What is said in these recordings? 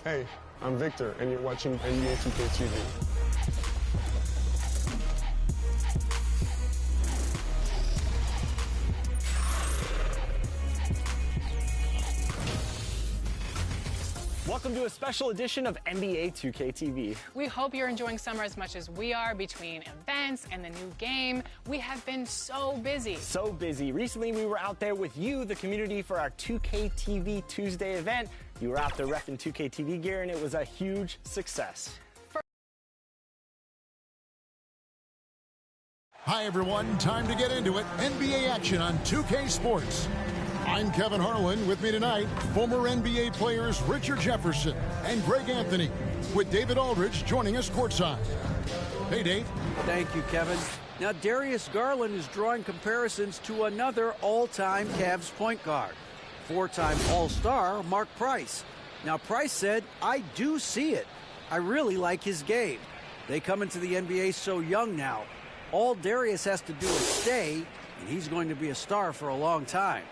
Hey, I'm Victor, and you're watching NBA 2K TV. Welcome to a special edition of NBA 2K TV. We hope you're enjoying summer as much as we are. Between events and the new game, we have been so busy. So busy. Recently, we were out there with you, the community, for our 2K TV Tuesday event. You were out there repping 2K TV gear, and it was a huge success. Hi, everyone. Time to get into it. NBA action on 2K Sports. I'm Kevin Harlan. With me tonight, former NBA players Richard Jefferson and Greg Anthony, with David Aldridge joining us courtside. Hey, Dave. Thank you, Kevin. Now, Darius Garland is drawing comparisons to another all-time Cavs point guard, four-time All-Star Mark Price. Now, Price said, "I do see it. I really like his game. They come into the NBA so young now. All Darius has to do is stay, and he's going to be a star for a long time."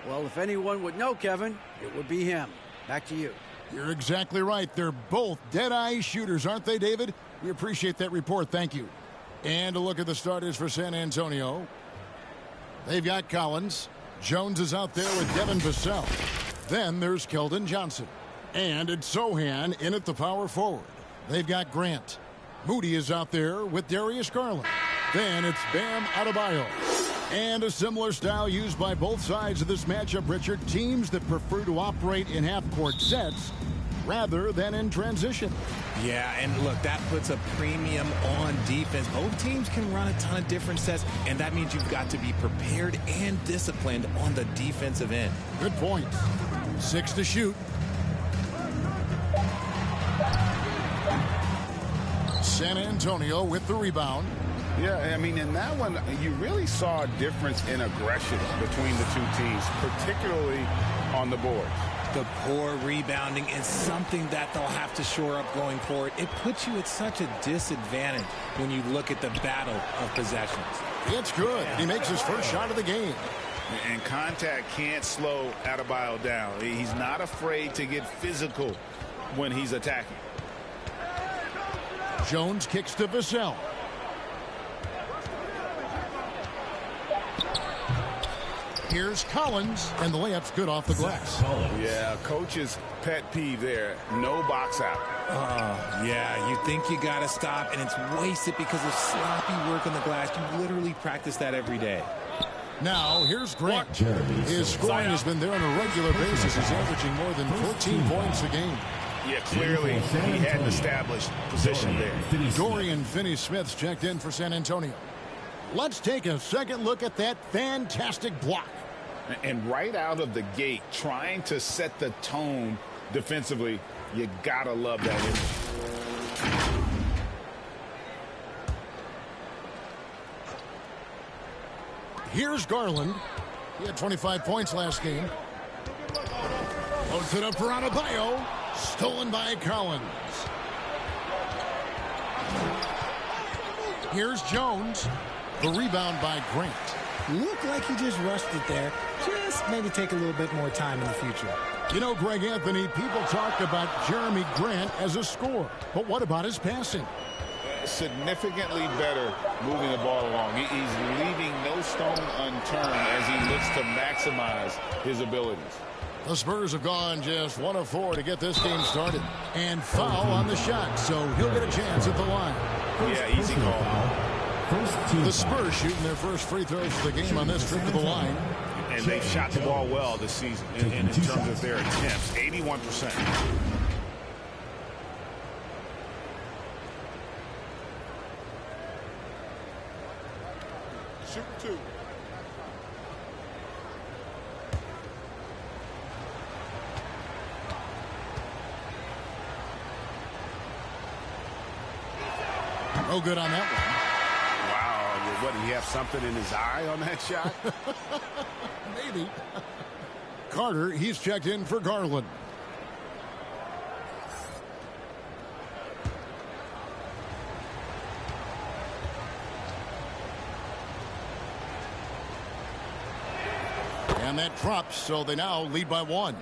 Well, if anyone would know, Kevin, it would be him. Back to you. You're exactly right. They're both dead-eye shooters, aren't they, David? We appreciate that report. Thank you. And a look at the starters for San Antonio. They've got Collins. Jones is out there with Devin Vassell. Then there's Keldon Johnson. And it's Sohan in at the power forward. They've got Grant. Moody is out there with Darius Garland. Then it's Bam Adebayo. And a similar style used by both sides of this matchup, Richard. Teams that prefer to operate in half-court sets rather than in transition. Yeah, and look, that puts a premium on defense. Both teams can run a ton of different sets, and that means you've got to be prepared and disciplined on the defensive end. Good point. 6 to shoot. San Antonio with the rebound. Yeah, I mean, in that one, you really saw a difference in aggression between the two teams, particularly on the boards. The poor rebounding is something that they'll have to shore up going forward. It puts you at such a disadvantage when you look at the battle of possessions. It's good. He makes his first shot of the game. And contact can't slow Adebayo down. He's not afraid to get physical when he's attacking. Jones kicks to Vassell. Here's Collins, and the layup's good off the glass. Yeah, coach's pet peeve there. No box out. Yeah, you think you got to stop, and it's wasted because of sloppy work on the glass. You literally practice that every day. Now, here's Grant. His scoring has been there on a regular basis. He's averaging more than 14 points a game. Yeah, clearly he had an established position there. Dorian Finney-Smith's checked in for San Antonio. Let's take a second look at that fantastic block. And right out of the gate, trying to set the tone defensively, you gotta love that image. Here's Garland. He had 25 points last game. Loads it up for Adebayo. Stolen by Collins. Here's Jones. The rebound by Grant. Looked like he just rushed it there. Just maybe take a little bit more time in the future. You know, Greg Anthony, people talk about Jeremy Grant as a scorer. But what about his passing? Significantly better moving the ball along. He's leaving no stone unturned as he looks to maximize his abilities. The Spurs have gone just 1 of 4 to get this game started. And foul on the shot, so he'll get a chance at the line. Yeah, easy call. The Spurs shooting their first free throws of the game on this trip to the line. And they've shot the ball well this season in terms of their attempts, 81%. Shoot 2. No good on that one. What, did he have something in his eye on that shot? Maybe. Carter, he's checked in for Garland. And that drops, so they now lead by 1.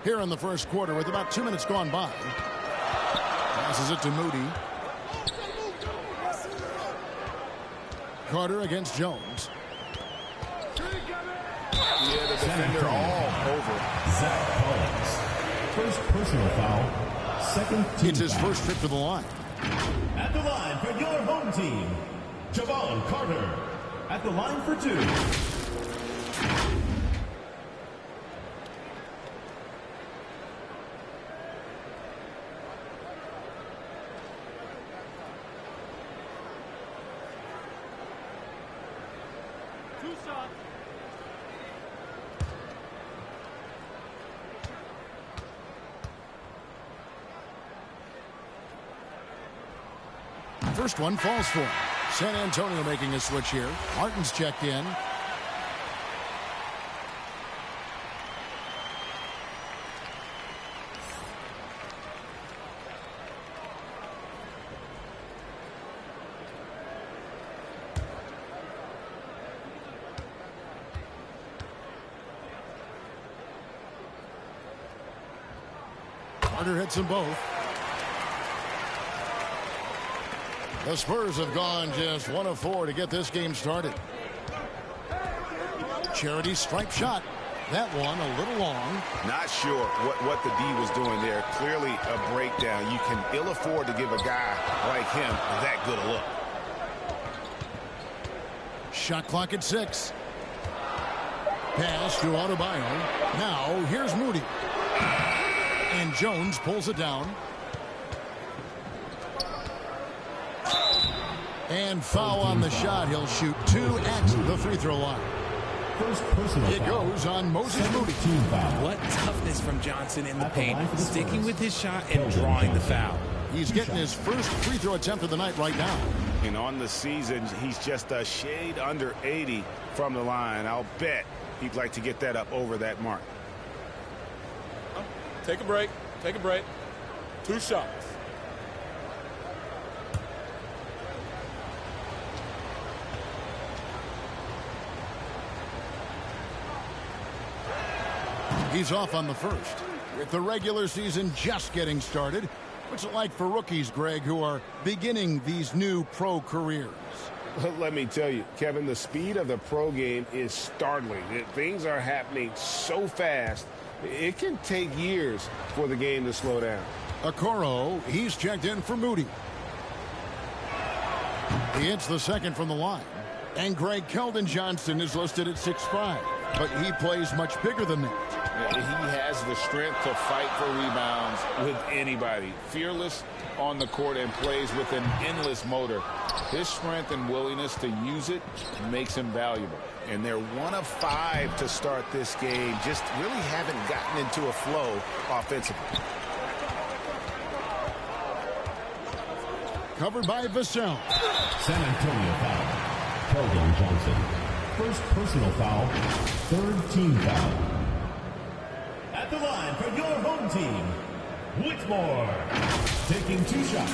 here in the first quarter with about 2 minutes gone by. Passes it to Moody. Carter against Jones. Yeah, the defender all over. Zach Collins. First personal foul. Second team It's his foul. first trip to the line. At the line for your home team, Javon Carter. At the line for 2. First one falls for him. San Antonio making a switch here. Martin's checked in. Carter hits them both. The Spurs have gone just 1 of 4 to get this game started. Charity stripe shot. That one a little long. Not sure what the D was doing there. Clearly a breakdown. You can ill afford to give a guy like him that good a look. Shot clock at 6. Pass to Adebayo. Now here's Moody. And Jones pulls it down. And foul on the shot. He'll shoot 2 at the free throw line. First personal It foul. goes on Moses Moody. Team foul. What toughness from Johnson in the At the line paint, for the sticking Spurs. with his shot and drawing the foul. He's getting his first free throw attempt of the night right now. And on the season, he's just a shade under 80 from the line. I'll bet he'd like to get that up over that mark. Take a break. Take a break. 2 shots. He's off on the first. With the regular season just getting started, what's it like for rookies, Greg, who are beginning these new pro careers? Let me tell you, Kevin, the speed of the pro game is startling. Things are happening so fast, it can take years for the game to slow down. Okoro, he's checked in for Moody. He hits the second from the line. And Greg Keldon Johnson is listed at 6'5", but he plays much bigger than that. He has the strength to fight for rebounds with anybody. Fearless on the court and plays with an endless motor. His strength and willingness to use it makes him valuable. And they're 1 of 5 to start this game. Just really haven't gotten into a flow offensively. Covered by Vassell. San Antonio foul. Keldon Johnson. First personal foul. Third team foul. At the line for your home team, Whitmore. Taking 2 shots.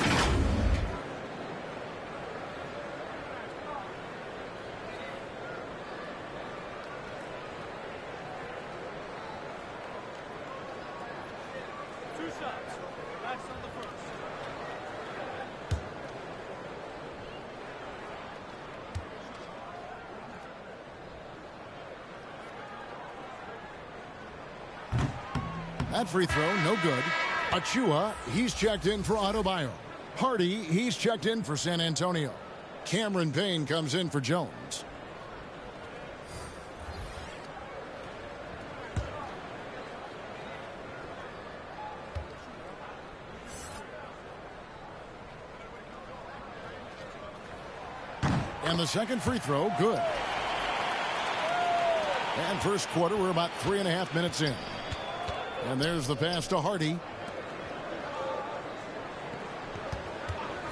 That free throw, no good. Achua, he's checked in for Adebayo. Hardy, he's checked in for San Antonio. Cameron Payne comes in for Jones. And the second free throw, good. And first quarter, we're about 3.5 minutes in. And there's the pass to Hardy.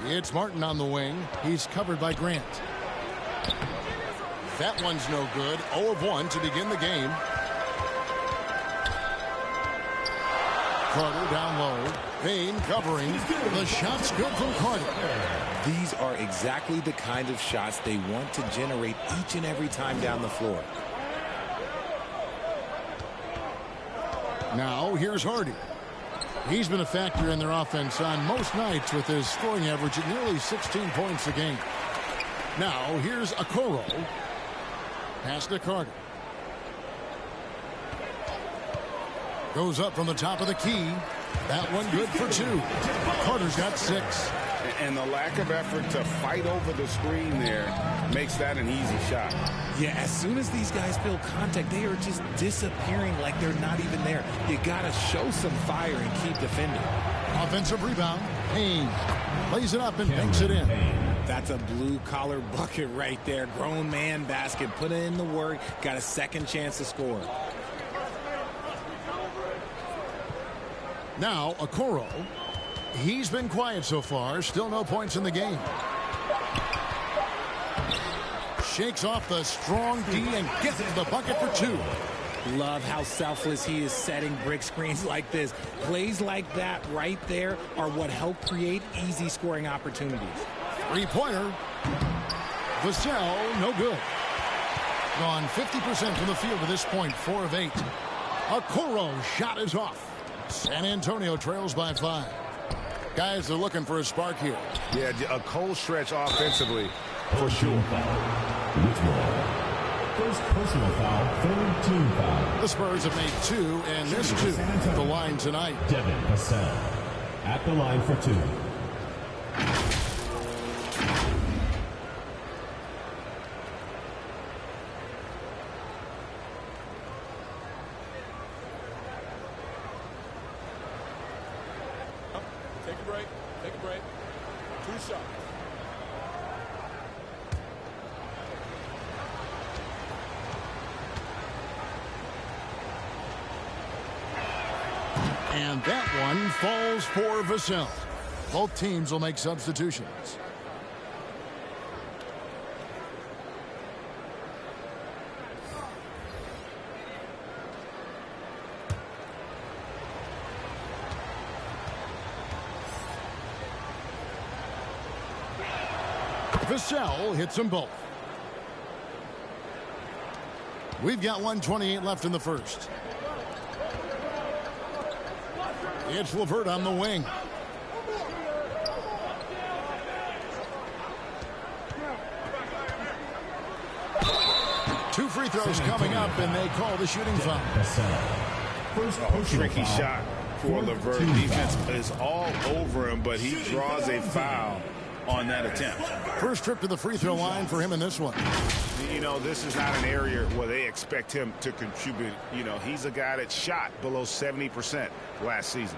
It's Martin on the wing. He's covered by Grant. That one's no good. 0 of 1 to begin the game. Carter down low. Payne covering. The shot's good from Carter. These are exactly the kind of shots they want to generate each and every time down the floor. Now here's Hardy. He's been a factor in their offense on most nights with his scoring average at nearly 16 points a game. Now here's Okoro. Pass to Carter. Goes up from the top of the key. That one good for 2. Carter's got 6. And the lack of effort to fight over the screen there makes that an easy shot. Yeah, as soon as these guys feel contact, they are just disappearing like they're not even there. You got to show some fire and keep defending. Offensive rebound. Payne lays it up and banks it in. That's a blue-collar bucket right there. Grown man basket. Put in the work. Got a second chance to score. Now Okoro. He's been quiet so far. Still no points in the game. Shakes off the strong D and gets the bucket for 2. Love how selfless he is setting brick screens like this. Plays like that right there are what help create easy scoring opportunities. 3-pointer. Vassell, no good. Gone 50% from the field to this point, 4 of 8. Okoro's shot is off. San Antonio trails by 5. Guys are looking for a spark here. Yeah, a cold stretch offensively, for sure. First personal foul, third team foul. The Spurs have made 2 and missed 2 at the line tonight. Devin Vassell at the line for 2. Take a break. Take a break. 2 shots. And that one falls for Vassell. Both teams will make substitutions. Vassell hits them both. We've got 1:28 left in the first. It's LeVert on the wing. Two free throws coming up, and they call the shooting foul. Tricky shot for LeVert. Defense is all over him, but he draws a foul on that attempt. First trip to the free throw line for him in this one. You know, this is not an area where they expect him to contribute. You know, he's a guy that shot below 70% last season.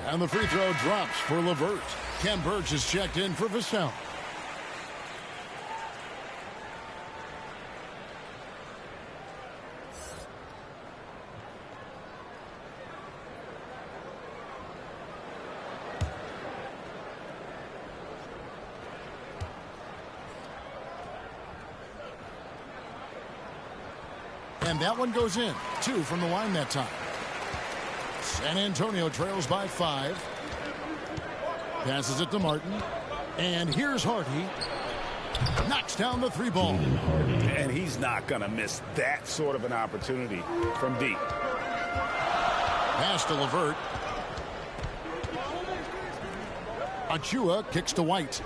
And the free throw drops for LeVert. Ken Burch is checked in for Vassell. And that one goes in. 2 from the line that time. San Antonio trails by 5. Passes it to Martin. And here's Hardy. Knocks down the 3 ball. And he's not going to miss that sort of an opportunity from deep. Pass to LeVert. Achua kicks to White.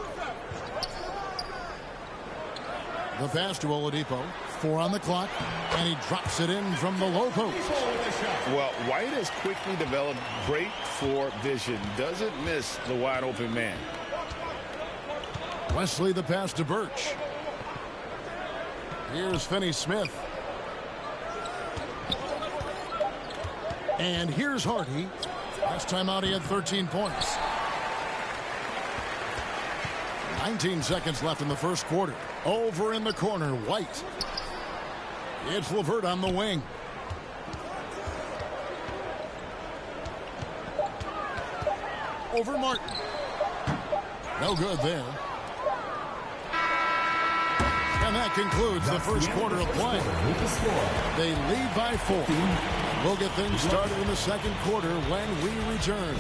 The pass to Oladipo. 4 on the clock, and he drops it in from the low post. Well, White has quickly developed great floor vision. Doesn't miss the wide open man. Wesley the pass to Birch. Here's Finney-Smith. And here's Hardy. Last time out he had 13 points. 19 seconds left in the first quarter. Over in the corner, White. It's LeVert on the wing. Over Martin. No good there. And that concludes the first quarter of play. They lead by 4. We'll get things started in the second quarter when we return.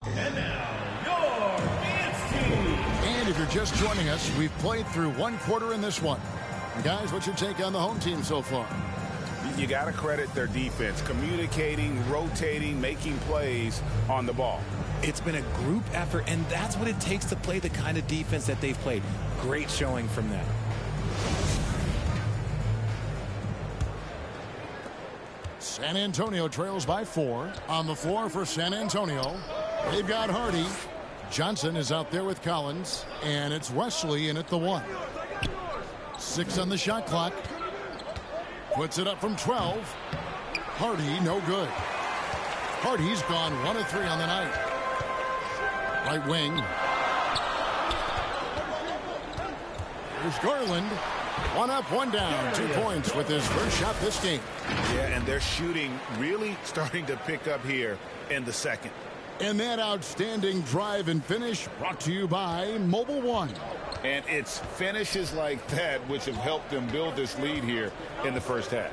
And now, your dance team. And if you're just joining us, we've played through one quarter in this one. Guys, what's your take on the home team so far? You got to credit their defense, communicating, rotating, making plays on the ball. It's been a group effort, and that's what it takes to play the kind of defense that they've played. Great showing from them. San Antonio trails by 4. On the floor for San Antonio, they've got Hardy. Johnson is out there with Collins, and it's Wesley in at the 1. 6 on the shot clock. Puts it up from 12. Hardy, no good. Hardy's gone 1 of 3 on the night. Right wing. Here's Garland. 1 up, 1 down. 2 points with his first shot this game. Yeah, and their shooting really starting to pick up here in the second. And that outstanding drive and finish brought to you by Mobile One. And it's finishes like that which have helped them build this lead here in the first half.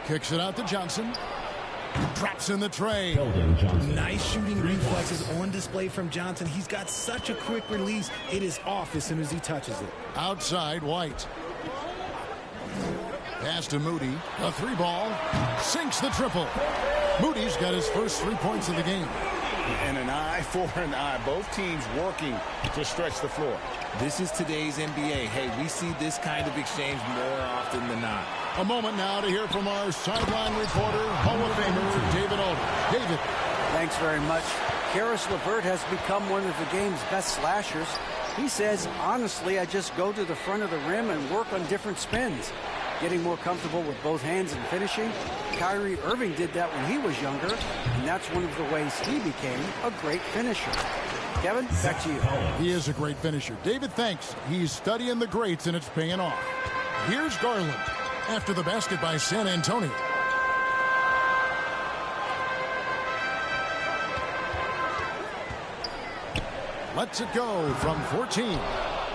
Kicks it out to Johnson. Drops in the tray. Nice shooting reflexes on display from Johnson. He's got such a quick release. It is off as soon as he touches it. Outside, White. Pass to Moody. A 3-ball. Sinks the triple. Moody's got his first 3 points of the game. And an eye for an eye. Both teams working to stretch the floor. This is today's NBA. Hey, we see this kind of exchange more often than not. A moment now to hear from our sideline reporter, Hall of Famer David Alder. David. Thanks very much. Karis LeVert has become one of the game's best slashers. He says, honestly, I just go to the front of the rim and work on different spins. Getting more comfortable with both hands and finishing. Kyrie Irving did that when he was younger, and that's one of the ways he became a great finisher. Kevin, back to you. He is a great finisher. David, thanks. He's studying the greats, and it's paying off. Here's Garland after the basket by San Antonio. Lets it go from 14.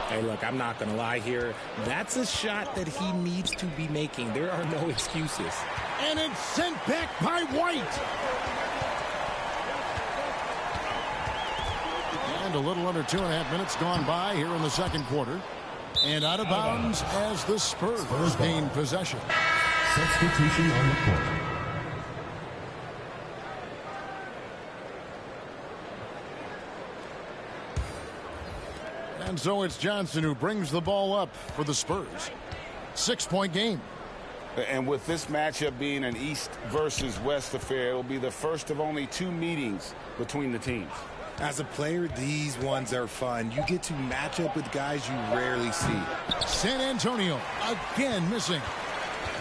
Hey, look, I'm not going to lie here. That's a shot that he needs to be making. There are no excuses. And it's sent back by White. And a little under 2.5 minutes gone by here in the second quarter. And out of bounds as the Spurs gain possession. Substitution on the court. And so it's Johnson who brings the ball up for the Spurs. 6-point game. And with this matchup being an East versus West affair, it will be the first of only 2 meetings between the teams. As a player, these ones are fun. You get to match up with guys you rarely see. San Antonio again missing.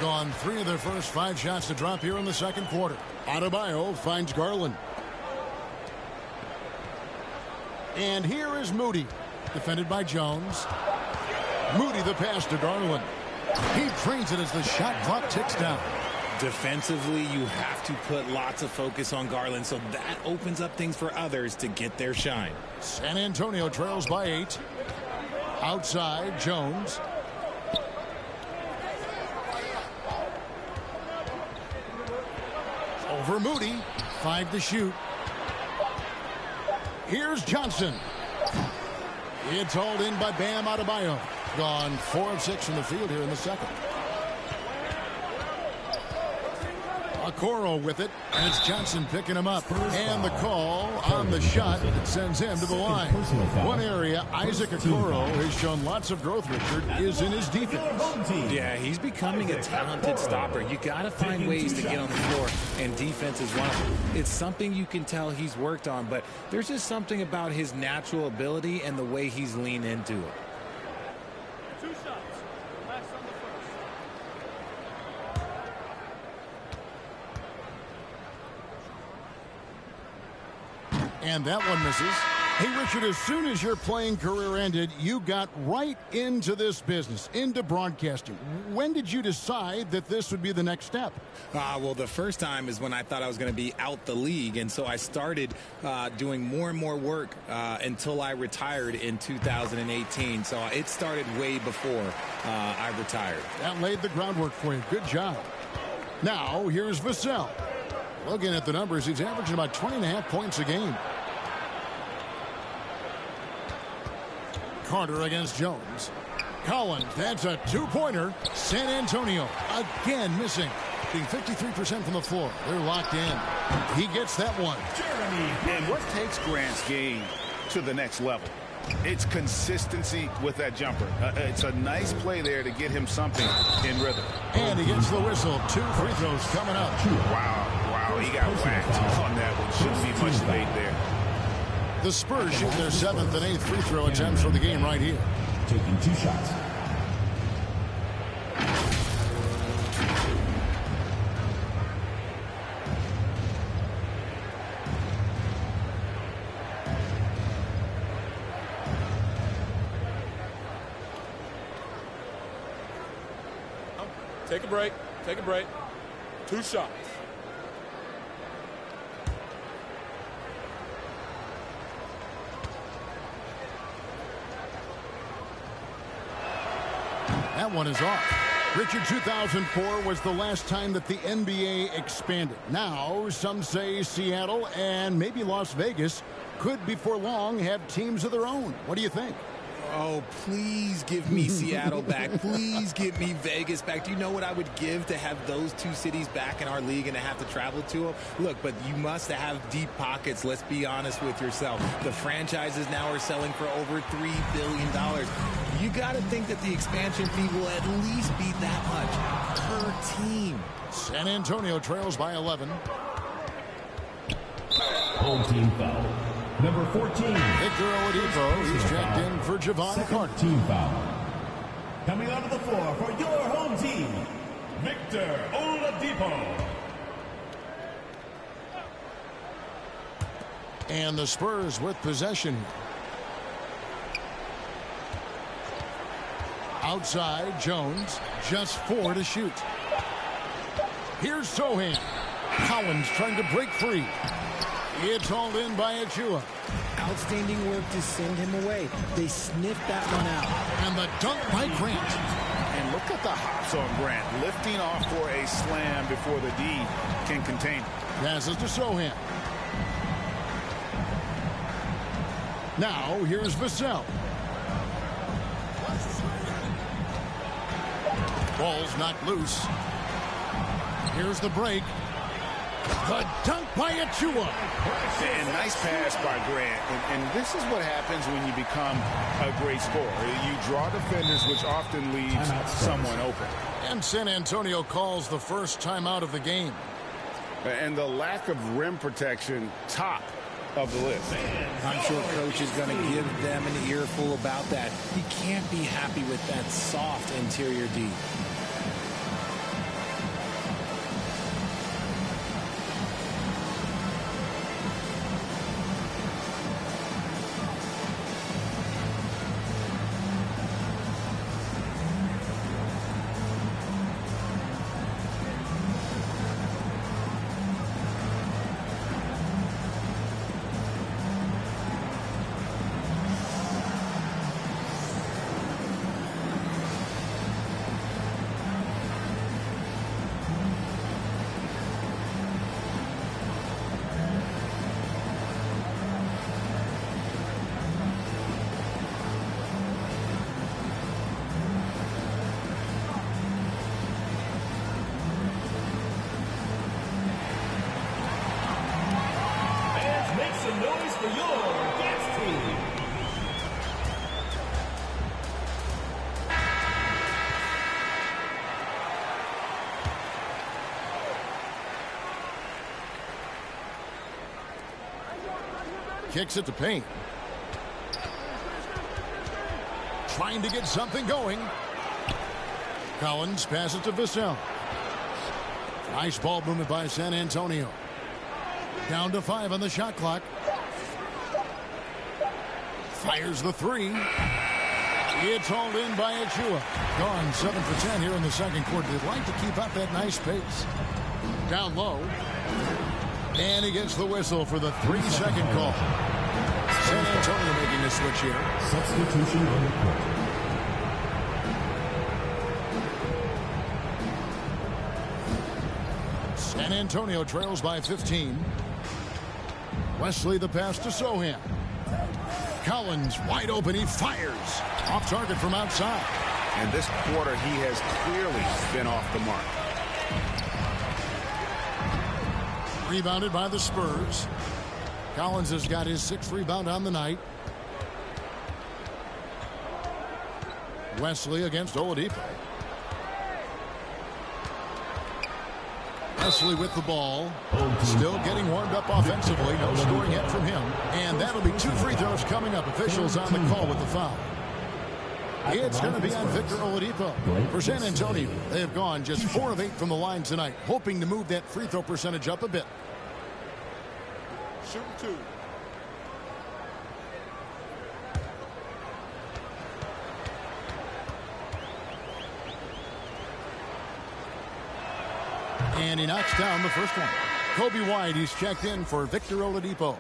Gone 3 of their first 5 shots to drop here in the second quarter. Adebayo finds Garland. And here is Moody. Defended by Jones. Moody the pass to Garland. He trains it as the shot clock ticks down. Defensively, you have to put lots of focus on Garland, so that opens up things for others to get their shine. San Antonio trails by 8. Outside, Jones. Over Moody. 5 to shoot. Here's Johnson. It's hauled in by Bam Adebayo. Gone 4 of 6 from the field here in the second. Okoro with it, and it's Johnson picking him up. And the call on the shot that sends him to the line. One area Isaac Okoro has shown lots of growth, Richard, is in his defense. Yeah, he's becoming a talented stopper. You got to find ways to get on the floor, and defense is one of them. It's something you can tell he's worked on, but there's just something about his natural ability and the way he's leaned into it. 2 shots. Last on the first. And that one misses. Hey, Richard, as soon as your playing career ended, you got right into this business, into broadcasting. When did you decide that this would be the next step? Well, the first time is when I thought I was going to be out the league, and so I started doing more and more work until I retired in 2018. So it started way before I retired. That laid the groundwork for you. Good job. Now, here's Vassell. Looking at the numbers, he's averaging about 20.5 points a game. Carter against Jones. Collins, that's a two-pointer. San Antonio again missing. Being 53% from the floor. They're locked in. He gets that one. And what takes Grant's game to the next level? It's consistency with that jumper. It's a nice play there to get him something in rhythm. And he gets the whistle. 2 free throws coming up. Wow, he got whacked on that one. Shouldn't be much debate there. The Spurs shoot their 7th and 8th free throw attempts for the game right here. Taking 2 shots. Take a break. Take a break. 2 shots. That one is off. Richard, 2004 was the last time that the NBA expanded. Now, some say Seattle and maybe Las Vegas could before long have teams of their own. What do you think? Oh, please give me Seattle back. Please give me Vegas back. Do you know what I would give to have those 2 cities back in our league and to have to travel to them? Look, but you must have deep pockets. Let's be honest with yourself. The franchises now are selling for over $3 billion. You got to think that the expansion fee will at least be that much per team. San Antonio trails by 11. Home team foul. Number 14. Victor Oladipo. He's checked in for Javon Carter. Team foul. Coming onto the floor for your home team, Victor Oladipo. And the Spurs with possession. Outside, Jones. Just 4 to shoot. Here's Sohan. Collins trying to break free. It's hauled in by Achua. Outstanding work to send him away. They sniffed that one out. And the dunk by Grant. And look at the hops on Grant. Lifting off for a slam before the D can contain it. Passes to Sohan. Now, here's Vassell. Ball's knocked loose. Here's the break. The dunk by Achua. And nice pass by Grant. And this is what happens when you become a great scorer. You draw defenders, which often leaves someone open. And San Antonio calls the first timeout of the game. And the lack of rim protection, top of the list. I'm sure coach is going to give them an earful about that. He can't be happy with that soft interior D. Kicks it to Payne. Trying to get something going. Collins passes to Vassell. Nice ball movement by San Antonio. Down to 5 on the shot clock. Fires the three. It's hauled in by Achua. Gone 7 for 10 here in the second quarter. They'd like to keep up that nice pace. Down low. And he gets the whistle for the 3-second call. San Antonio making the switch here. Substitution on the court. San Antonio trails by 15. Wesley the pass to Sohan. Collins wide open. He fires. Off target from outside. And this quarter, he has clearly been off the mark. Rebounded by the Spurs. Collins has got his 6th rebound on the night. Wesley against Oladipo. Wesley with the ball. Still getting warmed up offensively. No scoring yet from him. And that'll be 2 free throws coming up. Officials on the call with the foul. It's going to be on Victor Oladipo. For San Antonio, they have gone just 4 of 8 from the line tonight, hoping to move that free throw percentage up a bit. Shoot 2. And he knocks down the first one. Kobe White, he's checked in for Victor Oladipo.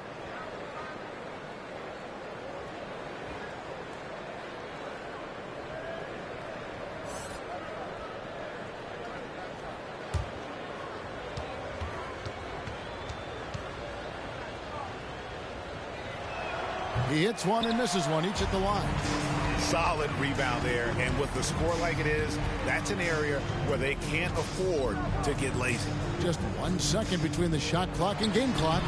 He hits one and misses one, each at the line. Solid rebound there, and with the score like it is, that's an area where they can't afford to get lazy. Just 1 second between the shot clock and game clock.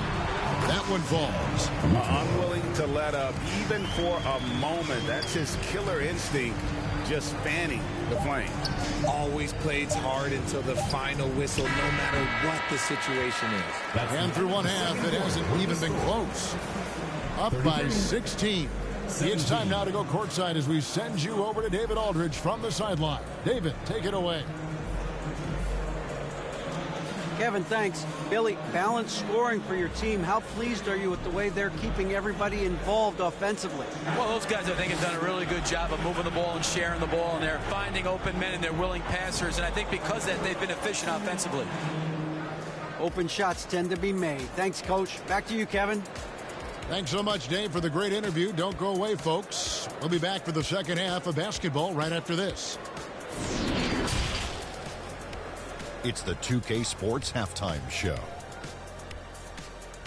That one falls. Unwilling to let up, even for a moment. That's his killer instinct, just fanning the flame. Always plays hard until the final whistle, no matter what the situation is. And through one half, it hasn't even been close. Up by 16. It's time now to go courtside as we send you over to David Aldridge from the sideline. David, take it away. Kevin, thanks. Billy, balanced scoring for your team. How pleased are you with the way they're keeping everybody involved offensively? Well, those guys, I think, have done a really good job of moving the ball and sharing the ball, and they're finding open men and they're willing passers, and I think because of that, they've been efficient offensively. Open shots tend to be made. Thanks, Coach. Back to you, Kevin. Thanks so much, Dave, for the great interview. Don't go away, folks. We'll be back for the second half of basketball right after this. It's the 2K Sports Halftime Show.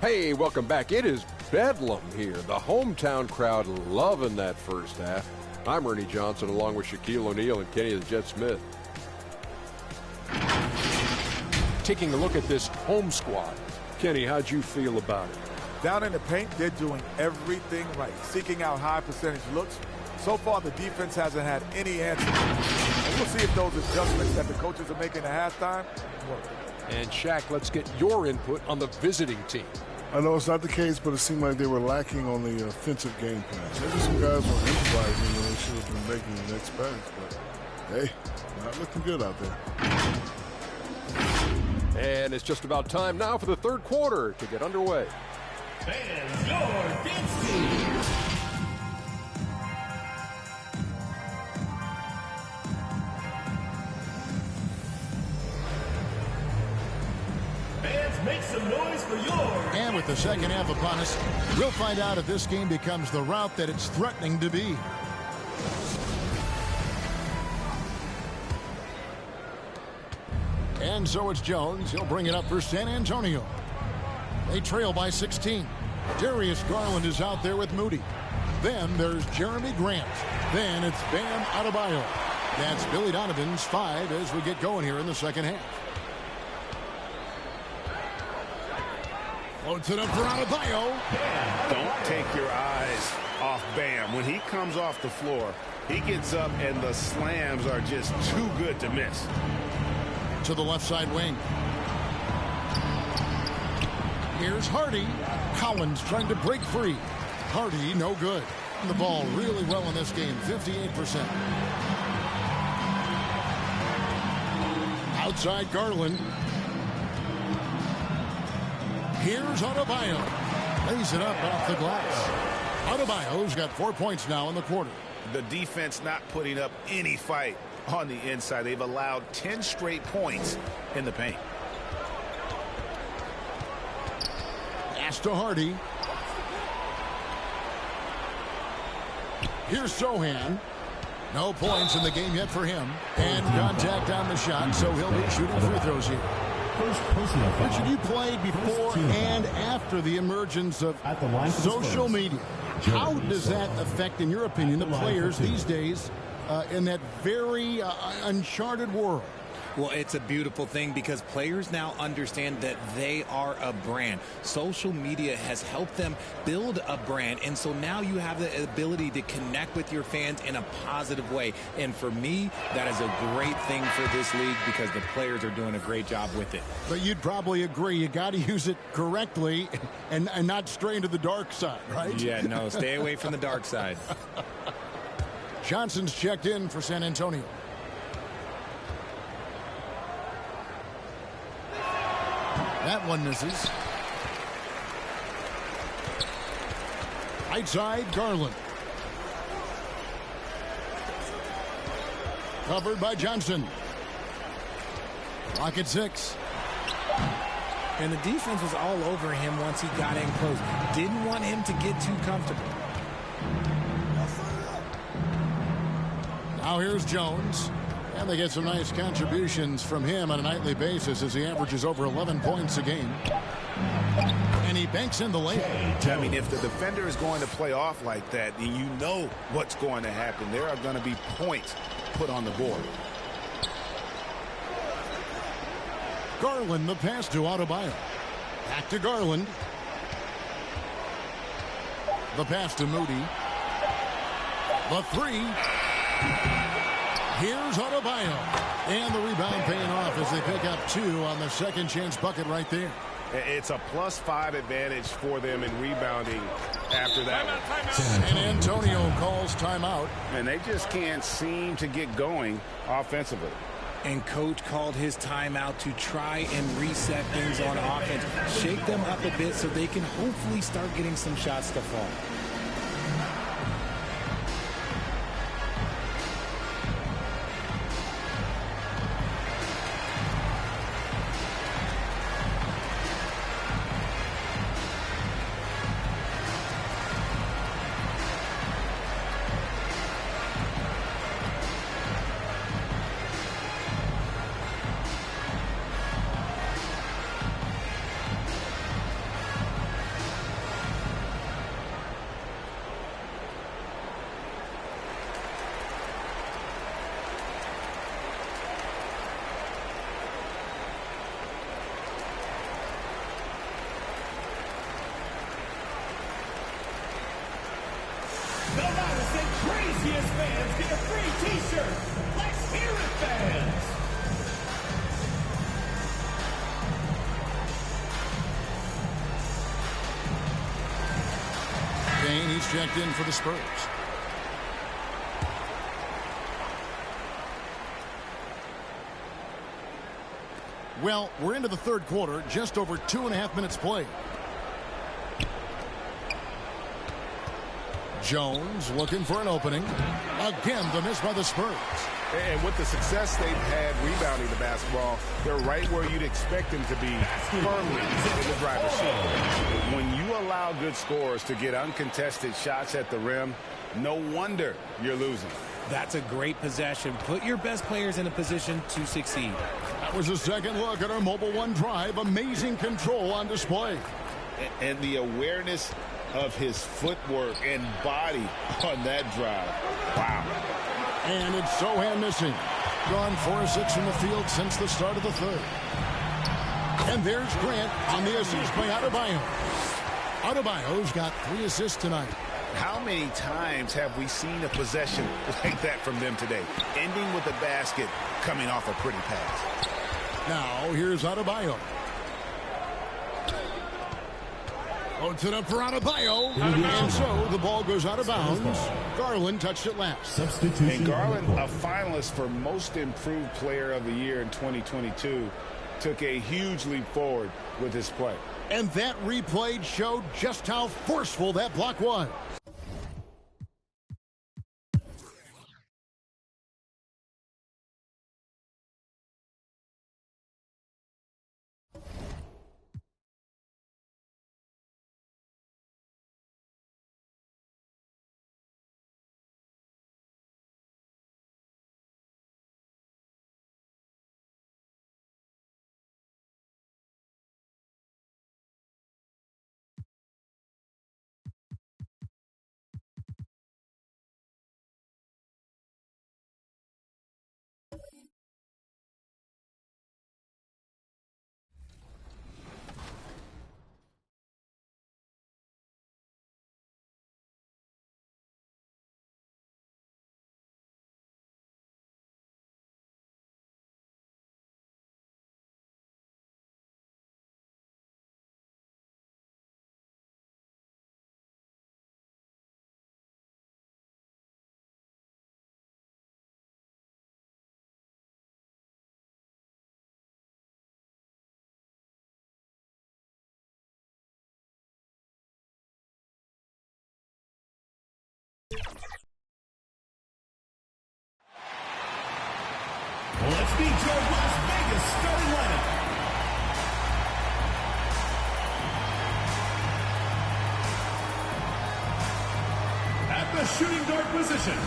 Hey, welcome back. It is bedlam here. The hometown crowd loving that first half. I'm Ernie Johnson along with Shaquille O'Neal and Kenny the Jet Smith. Taking a look at this home squad. Kenny, how'd you feel about it? Down in the paint, they're doing everything right, seeking out high percentage looks. So far, the defense hasn't had any answer. And we'll see if those adjustments that the coaches are making at halftime work. And Shaq, let's get your input on the visiting team. I know it's not the case, but it seemed like they were lacking on the offensive game plan. Maybe some guys were improvising when they should have been making the next pass, but hey, not looking good out there. And it's just about time now for the third quarter to get underway. Fans, your dance team. Fans, make some noise for yours. And with the second half upon us, we'll find out if this game becomes the route that it's threatening to be. And so it's Jones. He'll bring it up for San Antonio. They trail by 16. Darius Garland is out there with Moody. Then there's Jeremy Grant. Then it's Bam Adebayo. That's Billy Donovan's 5 as we get going here in the second half. Floats it up for Adebayo. Don't take your eyes off Bam. When he comes off the floor, he gets up and the slams are just too good to miss. To the left side wing. Here's Hardy. Collins trying to break free. Hardy, no good. The ball really well in this game, 58%. Outside Garland. Here's Adebayo. Lays it up off the glass. Adebayo's got 4 points now in the quarter. The defense not putting up any fight on the inside. They've allowed 10 straight points in the paint. Pass to Hardy. Here's Sohan. No points in the game yet for him. And contact on the shot, so he'll be shooting free throws here. Richard, you played before and after the emergence of social media. How does that affect, in your opinion, the players these days in that very uncharted world? Well, it's a beautiful thing because players now understand that they are a brand. Social media has helped them build a brand, and so now you have the ability to connect with your fans in a positive way. And for me, that is a great thing for this league because the players are doing a great job with it. But you'd probably agree you got to use it correctly and not stray into the dark side, right? Yeah, no, stay away from the dark side. Johnson's checked in for San Antonio. That one misses. Right side, Garland. Covered by Johnson. Clock at 6. And the defense was all over him once he got in close. Didn't want him to get too comfortable. Now here's Jones. And they get some nice contributions from him on a nightly basis as he averages over 11 points a game. And he banks in the layup. I mean, if the defender is going to play off like that, then you know what's going to happen. There are going to be points put on the board. Garland, the pass to Adebayo. Back to Garland. The pass to Moody. The three. Here's Adebayo. And the rebound paying off as they pick up 2 on the second chance bucket right there. It's a +5 advantage for them in rebounding after that. San Antonio calls timeout. And they just can't seem to get going offensively. And coach called his timeout to try and reset things on offense. Shake them up a bit so they can hopefully start getting some shots to fall. The loudest and craziest fans get a free t-shirt. Let's hear it, fans. Kane, he's checked in for the Spurs. Well, we're into the third quarter, just over 2.5 minutes played. Jones looking for an opening. Again, the miss by the Spurs. And with the success they've had rebounding the basketball, they're right where you'd expect them to be, firmly in the driver's seat. When you allow good scorers to get uncontested shots at the rim, no wonder you're losing. That's a great possession. Put your best players in a position to succeed. That was a second look at our Mobile One drive. Amazing control on display. And the awareness of his footwork and body on that drive. Wow. And it's Sohan missing. Gone 4-6 from the field since the start of the third. And there's Grant on the assist by Adebayo. Adebayo's got 3 assists tonight. How many times have we seen a possession like that from them today? Ending with a basket, coming off a pretty pass. Now, here's Adebayo. Puts it up for Adebayo. And so the ball goes out of bounds. Garland touched it last. And Garland, a finalist for Most Improved Player of the Year in 2022, took a huge leap forward with his play. And that replay showed just how forceful that block was. Let's meet your Las Vegas starting lineup. At the shooting guard position,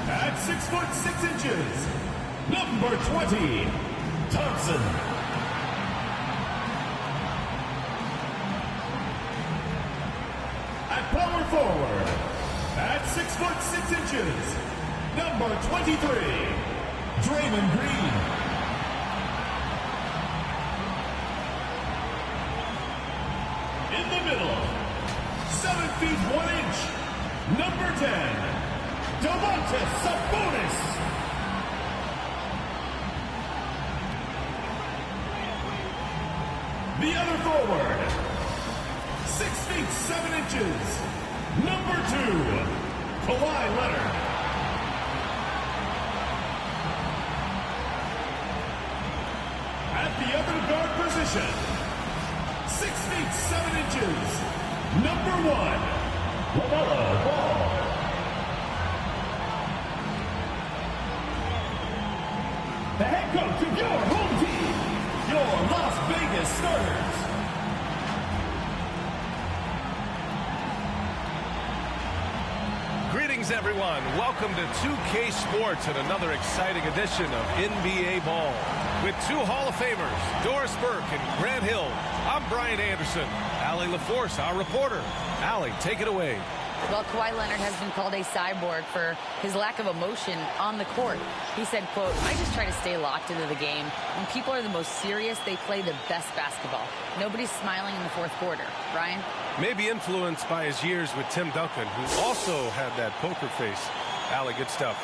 at 6'6", number 20, Thompson. At power forward, at 6'6", number 23, Draymond Green. In the middle, 7 feet 1 inch, number 10, Domantas Sabonis. The other forward, 6 feet 7 inches, number 2, Kawhi Leonard. At the other guard position, 6 feet 7 inches, number 1, LaMelo Ball. The head coach of your home team, your Las Vegas starters. Greetings, everyone. Welcome to 2K Sports and another exciting edition of NBA Ball. With two Hall of Famers, Doris Burke and Grant Hill, I'm Brian Anderson. Allie LaForce, our reporter. Allie, take it away. Well, Kawhi Leonard has been called a cyborg for his lack of emotion on the court. He said, quote, "I just try to stay locked into the game. When people are the most serious, they play the best basketball. Nobody's smiling in the fourth quarter." Brian? Maybe influenced by his years with Tim Duncan, who also had that poker face. Allie, good stuff.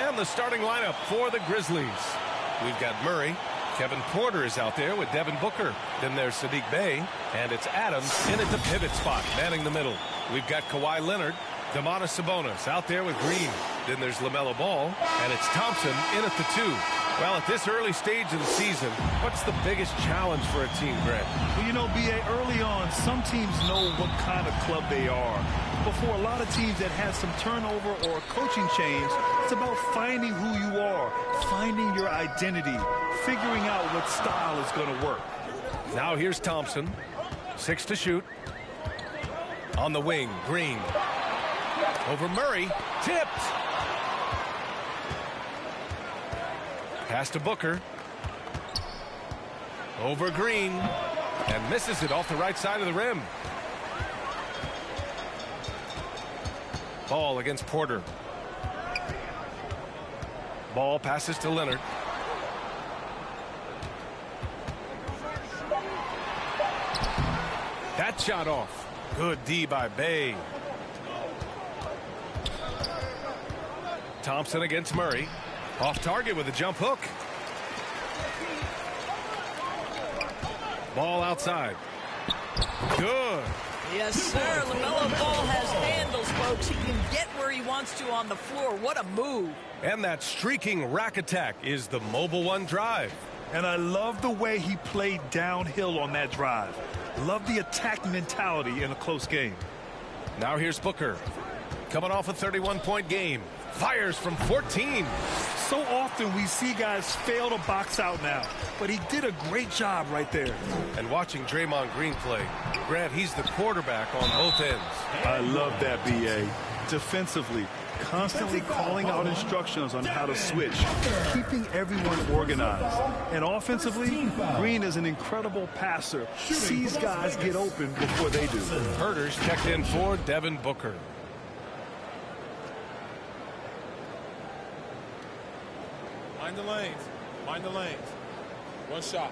And the starting lineup for the Grizzlies. We've got Murray. Kevin Porter is out there with Devin Booker. Then there's Sadiq Bey. And it's Adams in at the pivot spot, manning the middle. We've got Kawhi Leonard, Domantas Sabonis out there with Green. Then there's LaMelo Ball, and it's Thompson in at the 2. Well, at this early stage of the season, what's the biggest challenge for a team, Greg? Well, you know, B.A., early on, some teams know what kind of club they are. But for a lot of teams that have some turnover or a coaching change, it's about finding who you are, finding your identity, figuring out what style is going to work. Now here's Thompson, 6 to shoot. On the wing, Green. Over Murray, tipped. Pass to Booker. Over Green. And misses it off the right side of the rim. Ball against Porter. Ball passes to Leonard. That shot off. Good D by Bey. Thompson against Murray. Off target with a jump hook. Ball outside. Good. Yes, sir. LaMelo Ball has handles, folks. He can get where he wants to on the floor. What a move. And that streaking rack attack is the Mobile One drive. And I love the way he played downhill on that drive. Love the attack mentality in a close game. Now here's Booker. Coming off a 31-point game. Fires from 14. So often we see guys fail to box out now, but he did a great job right there. And watching Draymond Green play, Grant, he's the quarterback on both ends. I love that, B.A. Defensively, constantly calling out instructions on how to switch, keeping everyone organized. And offensively, Green is an incredible passer. Sees guys get open before they do. Herders checked in for Devin Booker. Mind the lanes. Mind the lanes. One shot.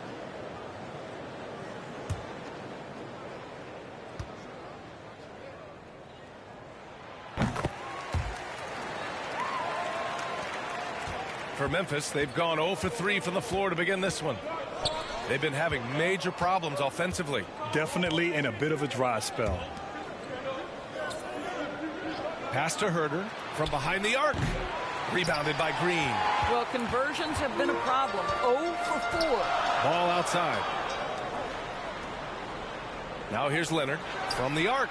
For Memphis, they've gone 0 for 3 from the floor to begin this one. They've been having major problems offensively. Definitely in a bit of a dry spell. Pass to Herder from behind the arc. Rebounded by Green. Well, conversions have been a problem. 0 for 4. Ball outside. Now here's Leonard from the arc.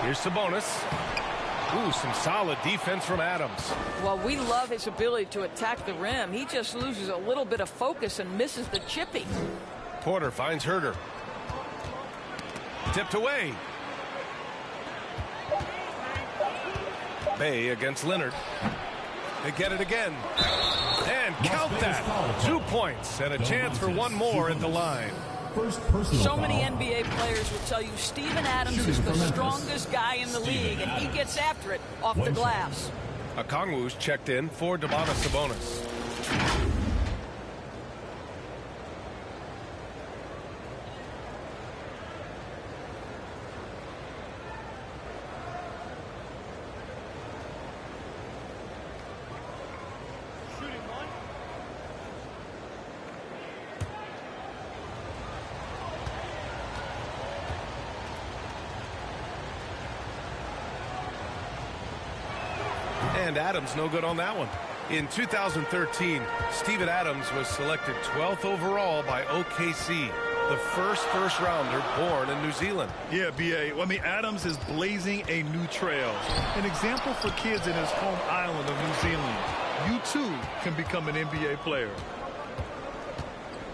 Here's Sabonis. Ooh, some solid defense from Adams. Well, we love his ability to attack the rim. He just loses a little bit of focus and misses the chippy. Porter finds Herter. Tipped away. Bay against Leonard. They get it again. And count that. 2 points and a chance for one more at the line. So many NBA players will tell you Steven Adams is the strongest guy in the league, and he gets after it off the glass. Okongwu's checked in for Domantas Sabonis. And Adams no good on that one. In 2013, Steven Adams was selected 12th overall by OKC, the first rounder born in New Zealand. Yeah, BA. I mean, Adams is blazing a new trail. An example for kids in his home island of New Zealand. You too can become an NBA player.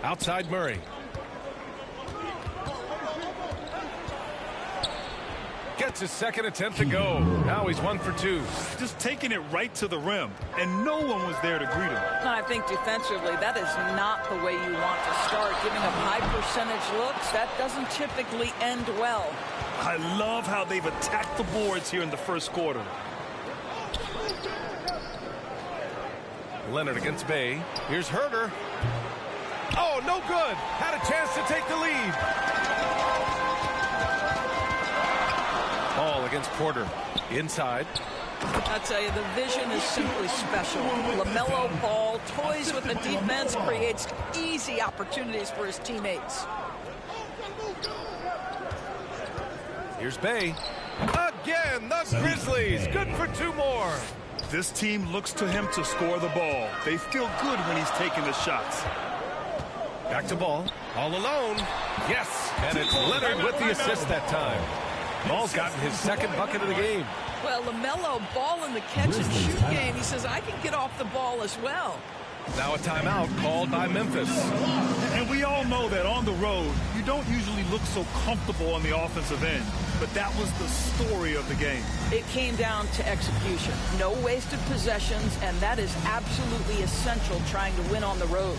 Outside Murray. Gets his second attempt to go. Now he's 1 for 2. Just taking it right to the rim, and no one was there to greet him. I think defensively, that is not the way you want to start. Giving up high percentage looks, that doesn't typically end well. I love how they've attacked the boards here in the first quarter. Leonard against Bay. Here's Herter. Oh, no good. Had a chance to take the lead. Ball against Porter. Inside. I tell you, the vision is simply special. LaMelo Ball toys with the defense, creates easy opportunities for his teammates. Here's Bay. Again, the Grizzlies. Good for 2 more. This team looks to him to score the ball. They feel good when he's taking the shots. Back to Ball. All alone. Yes. And it's Leonard with the assist that time. Ball's gotten his second bucket of the game. Well, LaMelo Ball in the catch-and-shoot game. He says, I can get off the ball as well. Now a timeout called by Memphis. And we all know that on the road, you don't usually look so comfortable on the offensive end. But that was the story of the game. It came down to execution. No wasted possessions, and that is absolutely essential trying to win on the road.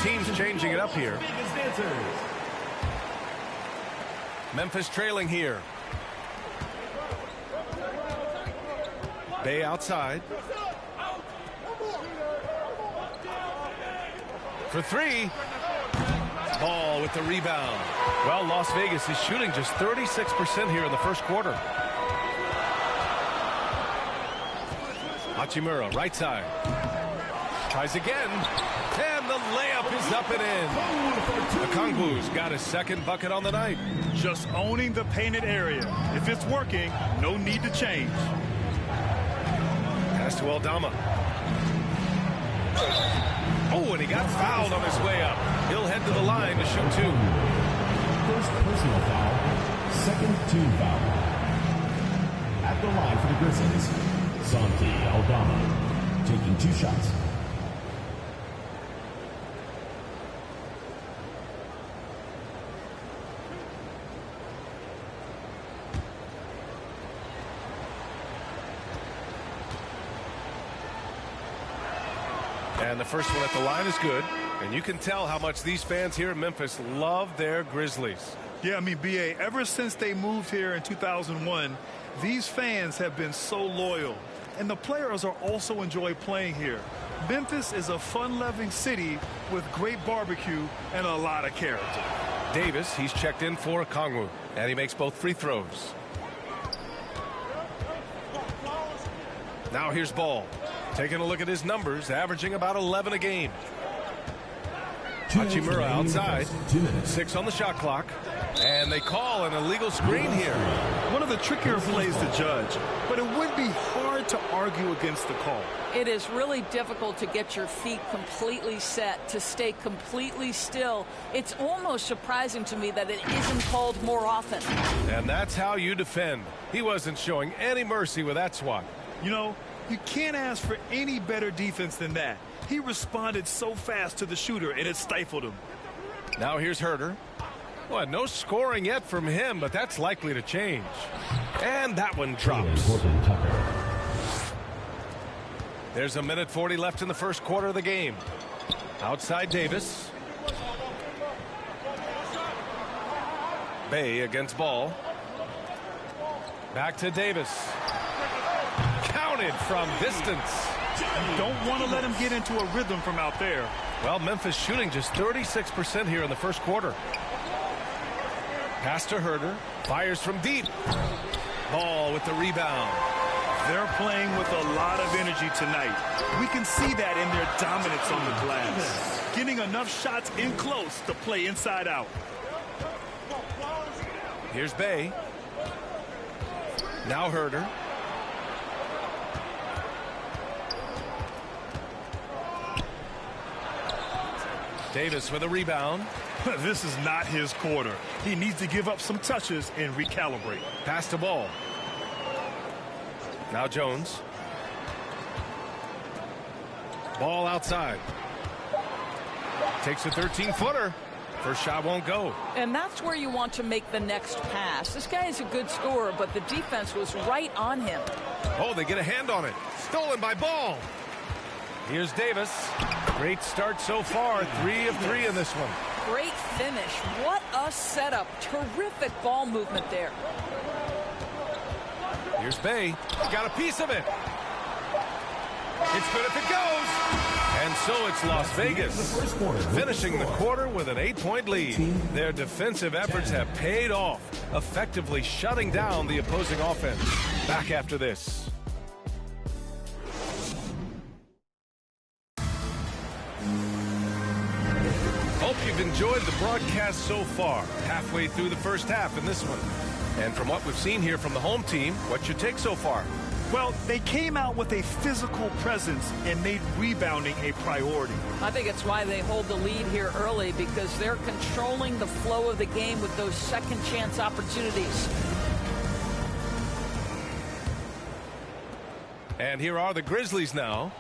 Teams changing it up here. Memphis trailing here. Bay outside. For 3. Ball with the rebound. Well, Las Vegas is shooting just 36% here in the first quarter. Hachimura, right side. Tries again. And the layup is up and in. Okongwu's got his second bucket on the night. Just owning the painted area. If it's working, no need to change. Pass to Aldama. Oh, and he got fouled on his way up. He'll head to the line to shoot 2. First personal foul, second team foul. At the line for the Grizzlies, Santi Aldama, taking 2 shots. And the first one at the line is good. And you can tell how much these fans here in Memphis love their Grizzlies. Yeah, I mean, BA, ever since they moved here in 2001, these fans have been so loyal. And the players are also enjoy playing here. Memphis is a fun-loving city with great barbecue and a lot of character. Davis, he's checked in for Okongwu, and he makes both free throws. Now here's Ball. Taking a look at his numbers, averaging about 11 a game. Hachimura outside, 6 on the shot clock, and they call an illegal screen here. One of the trickier plays to judge, but it would be hard to argue against the call. It is really difficult to get your feet completely set, to stay completely still. It's almost surprising to me that it isn't called more often. And that's how you defend. He wasn't showing any mercy with that swat. You know, you can't ask for any better defense than that. He responded so fast to the shooter, and it stifled him. Now here's Herter. Well, no scoring yet from him, but that's likely to change. And that one drops. There's a minute 40 left in the first quarter of the game. Outside Davis. Bay against Ball. Back to Davis. Counted from distance. You don't want to let him get into a rhythm from out there. Well, Memphis shooting just 36% here in the first quarter. Pass to Herter. Fires from deep. Ball with the rebound. They're playing with a lot of energy tonight. We can see that in their dominance on the glass. Getting enough shots in close to play inside out. Here's Bay. Now Herter. Davis with a rebound. This is not his quarter. He needs to give up some touches and recalibrate. Pass to Ball. Now Jones. Ball outside. Takes a 13-footer. First shot won't go. And that's where you want to make the next pass. This guy is a good scorer, but the defense was right on him. Oh, they get a hand on it. Stolen by Ball. Here's Davis. Great start so far. 3 of 3 in this one. Great finish. What a setup. Terrific ball movement there. Here's Bay. Got a piece of it. It's good if it goes. And so it's Las Vegas, finishing the quarter with an 8-point lead. Their defensive efforts have paid off, effectively shutting down the opposing offense. Back after this. Hope you've enjoyed the broadcast so far. Halfway through the first half in this one. And from what we've seen here from the home team, what's your take so far? Well, they came out with a physical presence and made rebounding a priority. I think it's why they hold the lead here early, because they're controlling the flow of the game with those second chance opportunities. And here are the Grizzlies now.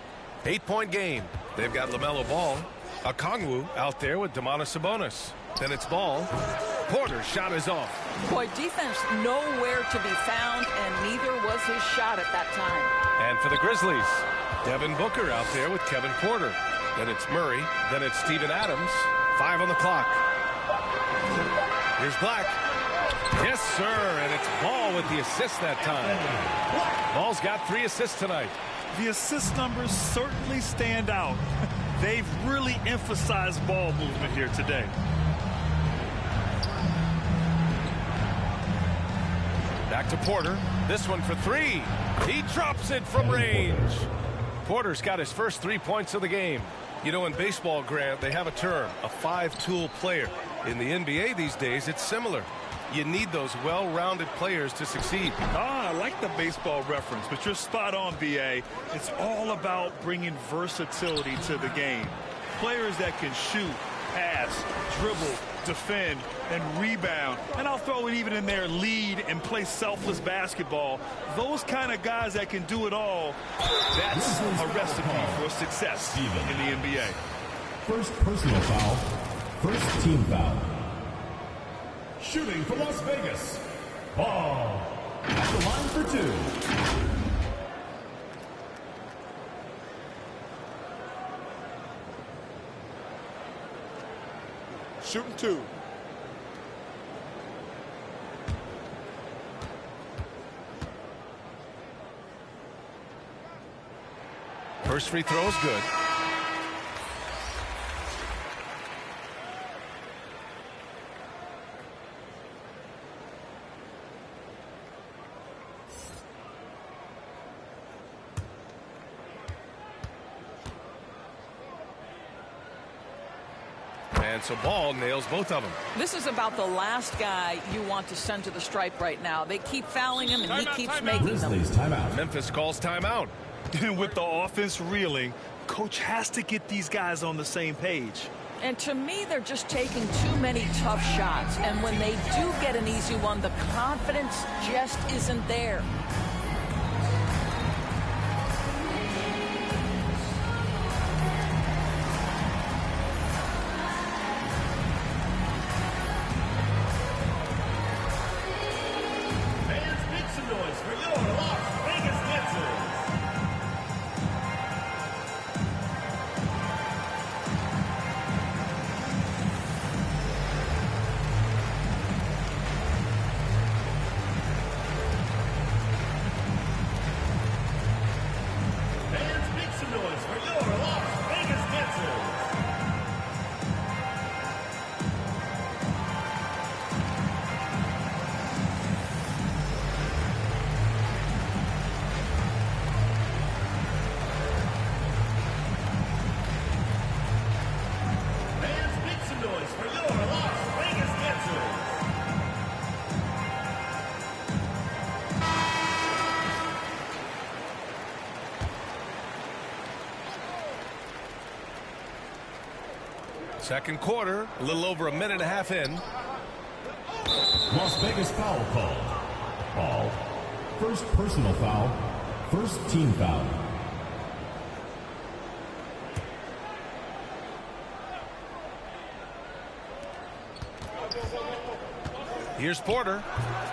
8-point game. They've got LaMelo Ball. Okongwu out there with Domantas Sabonis. Then it's Ball. Porter's shot is off. Boy, defense nowhere to be found, and neither was his shot at that time. And for the Grizzlies, Devin Booker out there with Kevin Porter. Then it's Murray. Then it's Steven Adams. 5 on the clock. Here's Black. Yes, sir. And it's Ball with the assist that time. Ball's got 3 assists tonight. The assist numbers certainly stand out. They've really emphasized ball movement here today. Back to Porter. This one for 3. He drops it from range. Porter's got his first 3 points of the game. You know, in baseball, Grant, they have a term, a 5-tool player. In the NBA these days, it's similar. You need those well-rounded players to succeed. I like the baseball reference, but you're spot on, BA. It's all about bringing versatility to the game. Players that can shoot, pass, dribble, defend, and rebound. And I'll throw it even in there, lead and play selfless basketball. Those kind of guys that can do it all, that's a recipe for success in the NBA. First personal foul. First team foul. Shooting for Las Vegas. Ball. At the line for 2. Shooting 2. First free throw is good. And so Ball nails both of them. This is about the last guy you want to send to the stripe right now. They keep fouling him, and he keeps making them. Timeout. Memphis calls timeout. And with the offense reeling, coach has to get these guys on the same page. And to me, they're just taking too many tough shots. And when they do get an easy one, the confidence just isn't there. Second quarter, a little over a minute and a half in. Las Vegas foul called. Ball. First personal foul. First team foul. Here's Porter.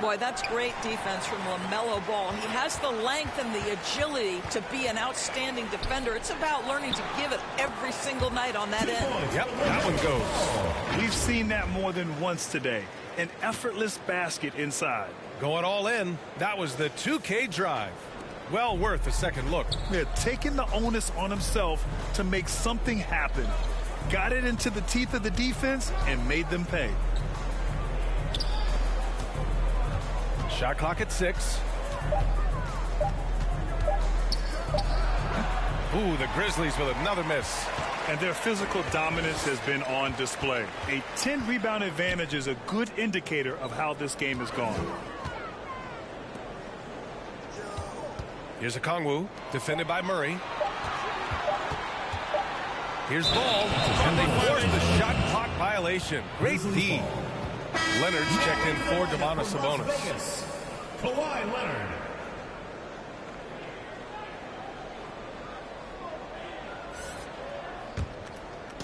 Boy, that's great defense from LaMelo Ball. He has the length and the agility to be an outstanding defender. It's about learning to give it every single night on that end. Yep, that one goes. We've seen that more than once today. An effortless basket inside. Going all in. That was the 2K drive. Well worth a second look. Yeah, taking the onus on himself to make something happen. Got it into the teeth of the defense and made them pay. Shot clock at 6. Ooh, the Grizzlies with another miss. And their physical dominance has been on display. A 10-rebound advantage is a good indicator of how this game has gone. Here's a Kongwu, defended by Murray. Here's Ball, and they forced the shot clock violation. Great D. Leonard's checked in for Domantas Sabonis. Kawhi Leonard.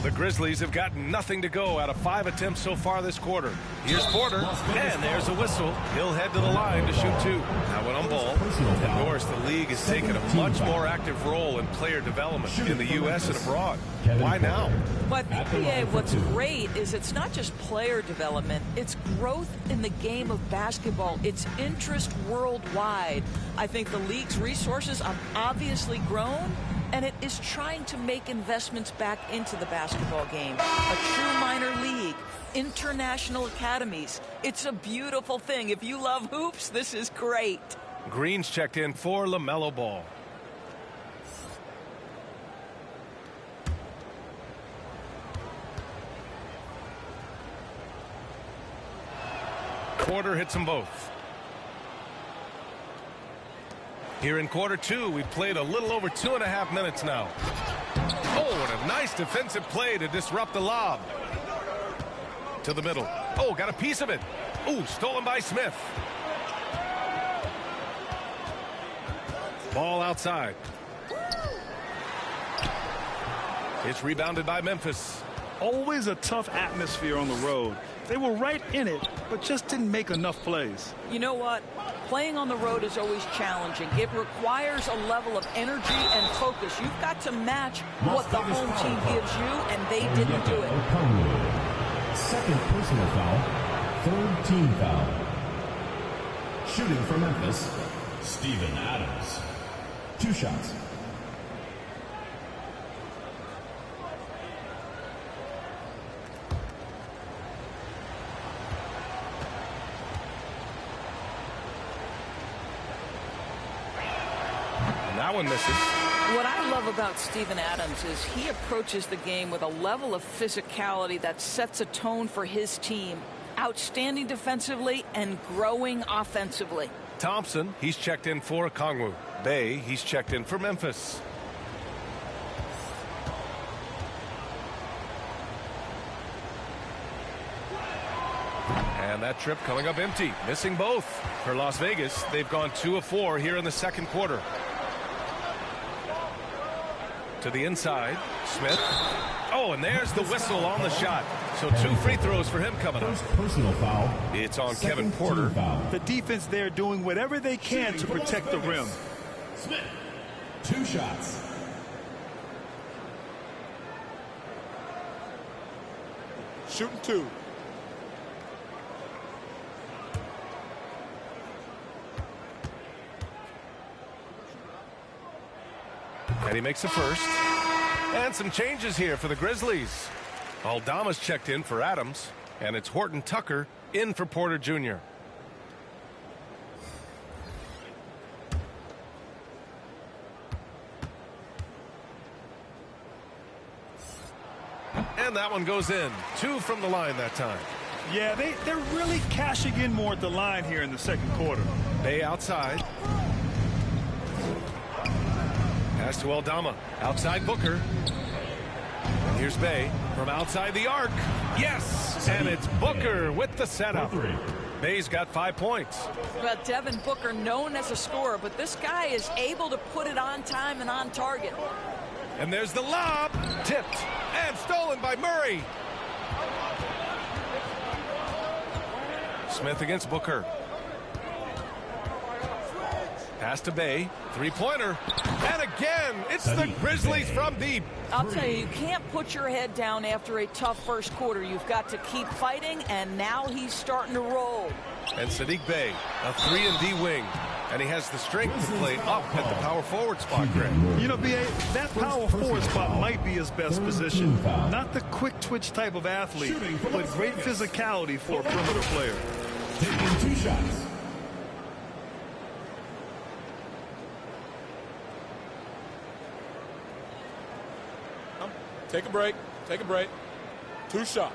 The Grizzlies have got nothing to go out of 5 attempts so far this quarter. Here's Porter, and there's a whistle. He'll head to the line to shoot 2. That went on Ball. Of course, the league has taken a much more active role in player development in the U.S. and abroad. Why now? But KBA, what's great is it's not just player development, it's growth in the game of basketball. It's interest worldwide. I think the league's resources have obviously grown, and it is trying to make investments back into the basketball game. A true minor league, international academies. It's a beautiful thing. If you love hoops, this is great. Green's checked in for LaMelo Ball. Porter hits them both. Here in quarter 2, we've played a little over 2.5 minutes now. Oh, and a nice defensive play to disrupt the lob. To the middle. Oh, got a piece of it. Ooh, stolen by Smith. Ball outside. It's rebounded by Memphis. Always a tough atmosphere on the road. They were right in it, but just didn't make enough plays. You know what? Playing on the road is always challenging. It requires a level of energy and focus. You've got to match what the home team gives you, and they didn't do it. Second personal foul. Third team foul. Shooting for Memphis, Steven Adams. 2 shots. And that one misses. What I love about Steven Adams is he approaches the game with a level of physicality that sets a tone for his team. Outstanding defensively and growing offensively. Thompson, he's checked in for Kongwu. Bay, he's checked in for Memphis. And that trip coming up empty, missing both. For Las Vegas, they've gone 2 of 4 here in the second quarter. To the inside, Smith. Oh, and there's the whistle on the shot. So 2 free throws for him coming up. Personal foul. It's on Kevin Porter. The defense there doing whatever they can to protect the rim. Smith, 2 shots. Shooting 2. And he makes a first. And some changes here for the Grizzlies. Aldama's checked in for Adams. And it's Horton Tucker in for Porter Jr. And that one goes in. 2 from the line that time. Yeah, they're really cashing in more at the line here in the second quarter. Bay outside. Pass to Aldama. Outside Booker. And here's Bay from outside the arc. Yes! And it's Booker with the setup. Bay's got 5 points. Well, Devin Booker, known as a scorer, but this guy is able to put it on time and on target. And there's the lob. Tipped and stolen by Murray. Smith against Booker. Pass to Bay. 3-pointer. And again, it's the Grizzlies from deep. I'll tell you, you can't put your head down after a tough first quarter. You've got to keep fighting, and now he's starting to roll. And Sadiq Bey, a 3-and-D wing. And he has the strength to play up at the power forward spot, Greg. You know, BA, that power forward spot might be his best position. Not the quick twitch type of athlete, but great physicality for a perimeter player. Taking 2 shots. Take a break. Take a break. 2 shots.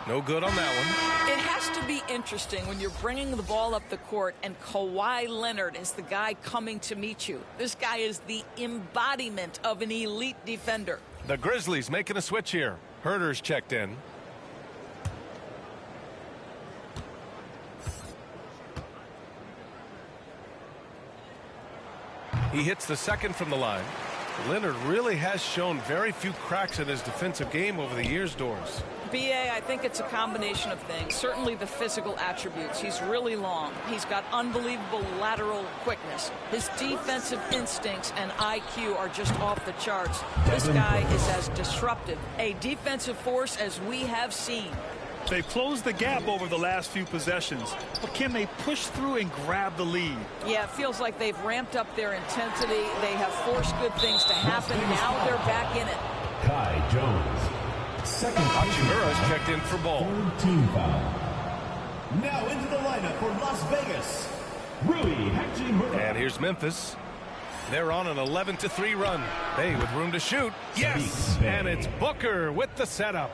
No good on that one. It has to be interesting when you're bringing the ball up the court and Kawhi Leonard is the guy coming to meet you. This guy is the embodiment of an elite defender. The Grizzlies making a switch here. Herter's checked in. He hits the second from the line. Leonard really has shown very few cracks in his defensive game over the years, Doris. BA, I think it's a combination of things. Certainly the physical attributes. He's really long. He's got unbelievable lateral quickness. His defensive instincts and IQ are just off the charts. This guy is as disruptive a defensive force as we have seen. They've closed the gap over the last few possessions, but can they push through and grab the lead? Yeah, it feels like they've ramped up their intensity. They have forced good things to happen. Now they're back in it. Kai Jones. Second. Hachimura's checked in for ball. 3rd team foul. Now into the lineup for Las Vegas, Rui Hachimura. And here's Memphis. They're on an 11-3 run. Bay with room to shoot. Yes! And it's Booker with the setup.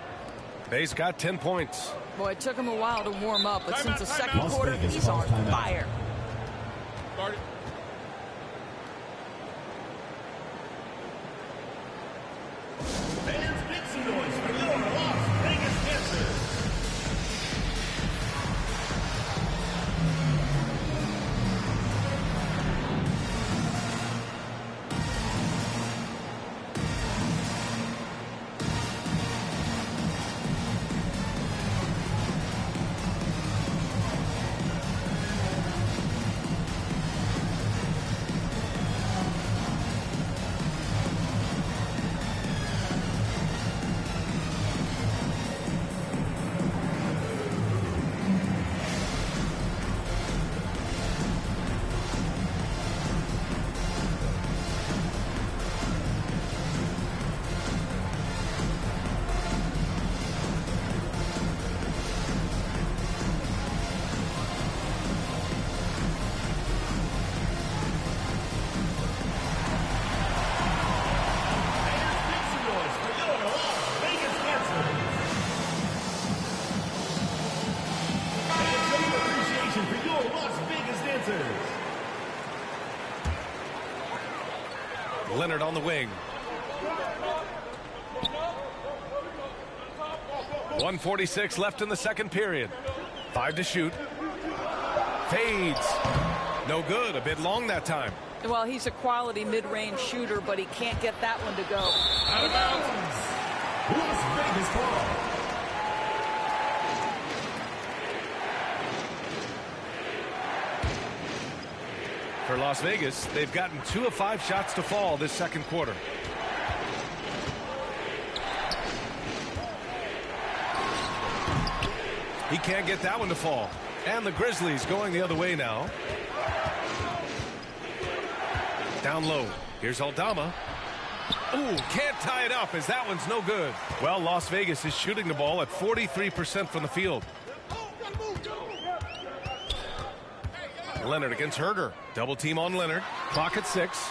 Bay's got 10 points. Boy, it took him a while to warm up, but since the second quarter, he's on fire. Started. Fans, make some noise for your Las Vegas Dancers. Leonard on the wing. 1:46 left in the second period. 5 to shoot. Fades. No good. A bit long that time. Well, he's a quality mid-range shooter, but he can't get that one to go. Out of bounds. Las Vegas ball. For Las Vegas, they've gotten 2 of 5 shots to fall this second quarter. He can't get that one to fall. And the Grizzlies going the other way now. Down low. Here's Aldama. Ooh, can't tie it up as that one's no good. Well, Las Vegas is shooting the ball at 43% from the field. Leonard against Herder. Double team on Leonard. Clock at 6.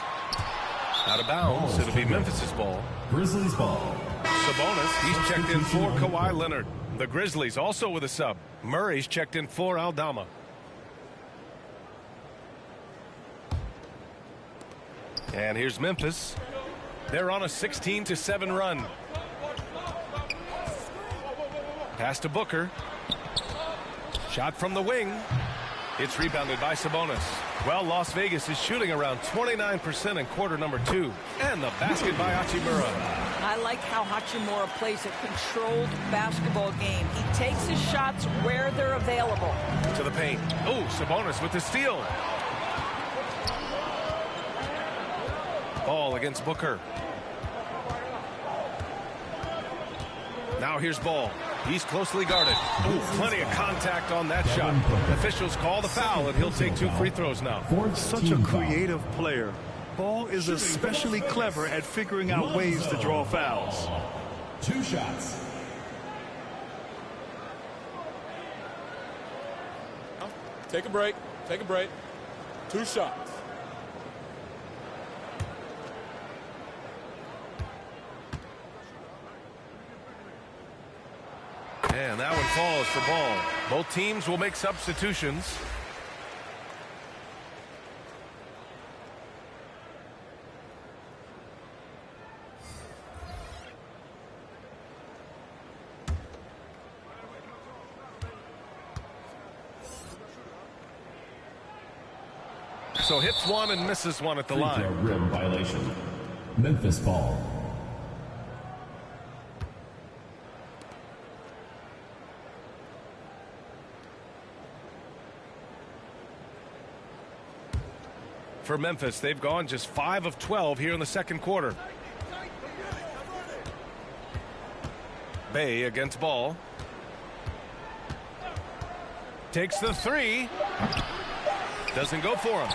Out of bounds. It'll be Memphis's ball. Grizzlies ball. Sabonis, he's checked in for Kawhi Leonard. The Grizzlies also with a sub. Murray's checked in for Aldama. And here's Memphis. They're on a 16-7 run. Pass to Booker. Shot from the wing. It's rebounded by Sabonis. Well, Las Vegas is shooting around 29% in quarter number 2. And the basket by Hachimura. I like how Hachimura plays a controlled basketball game. He takes his shots where they're available. To the paint. Oh, Sabonis with the steal. Ball against Booker. Now here's Ball. He's closely guarded. Ooh, plenty of contact on that shot. Officials call the foul, and he'll take 2 free throws now. Such a creative player. Ball is especially clever at figuring out ways to draw fouls. 2 shots. Take a break. Take a break. 2 shots. And that one falls for Ball. Both teams will make substitutions. So hits one and misses one at the line. Rim violation. Memphis ball. For Memphis, they've gone just 5 of 12 here in the second quarter. Bay against Ball. Takes the 3. Doesn't go for him.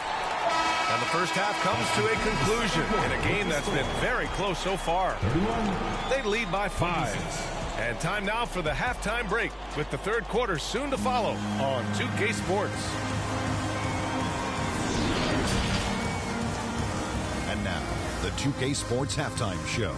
And the first half comes to a conclusion in a game that's been very close so far. They lead by 5. And time now for the halftime break with the third quarter soon to follow on 2K Sports. And now, the 2K Sports Halftime Show.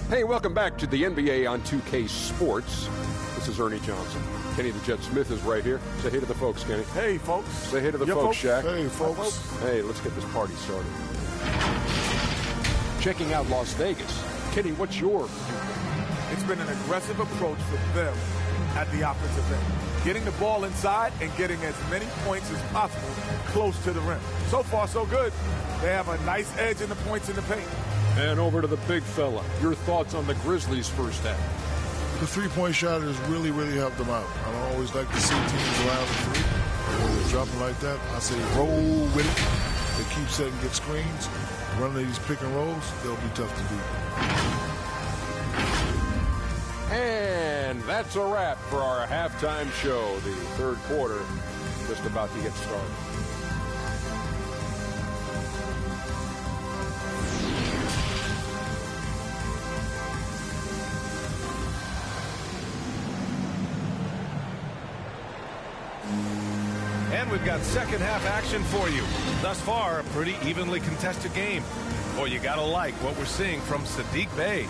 Hey, welcome back to the NBA on 2K Sports. This is Ernie Johnson. Kenny the Jet Smith is right here. Say hey to the folks, Kenny. Hey, folks. Say hey to the folks, Shaq. Hey, folks. Hey, let's get this party started. Checking out Las Vegas. Kenny, what's your view? It's been an aggressive approach for them at the offensive end. Getting the ball inside and getting as many points as possible close to the rim. So far, so good. They have a nice edge in the points in the paint. And over to the big fella. Your thoughts on the Grizzlies' first half? The three-point shot has really, really helped them out. I don't always like to see teams allow the three. When they're dropping like that, I say roll with it. They keep setting good screens. Running these pick and rolls, they'll be tough to beat. And that's a wrap for our halftime show. The third quarter just about to get started. And we've got second half action for you. Thus far, a pretty evenly contested game. Boy, you gotta like what we're seeing from Saddiq Bey.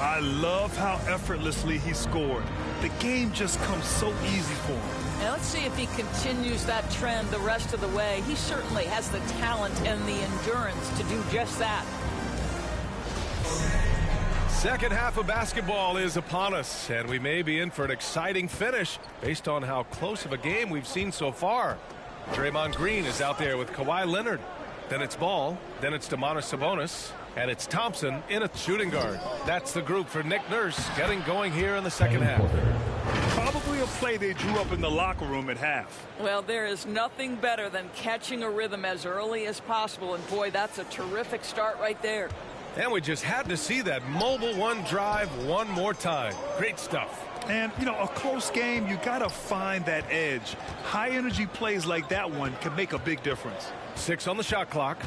I love how effortlessly he scored. The game just comes so easy for him. Now let's see if he continues that trend the rest of the way. He certainly has the talent and the endurance to do just that. Second half of basketball is upon us, and we may be in for an exciting finish based on how close of a game we've seen so far. Draymond Green is out there with Kawhi Leonard. Then it's Ball. Then it's Domantas Sabonis. And it's Thompson in a shooting guard. That's the group for Nick Nurse getting going here in the second half. Probably a play they drew up in the locker room at half. Well, there is nothing better than catching a rhythm as early as possible. And, boy, that's a terrific start right there. And we just had to see that mobile one drive one more time. Great stuff. And, you know, a close game, you got to find that edge. High-energy plays like that one can make a big difference. 6 on the shot clock.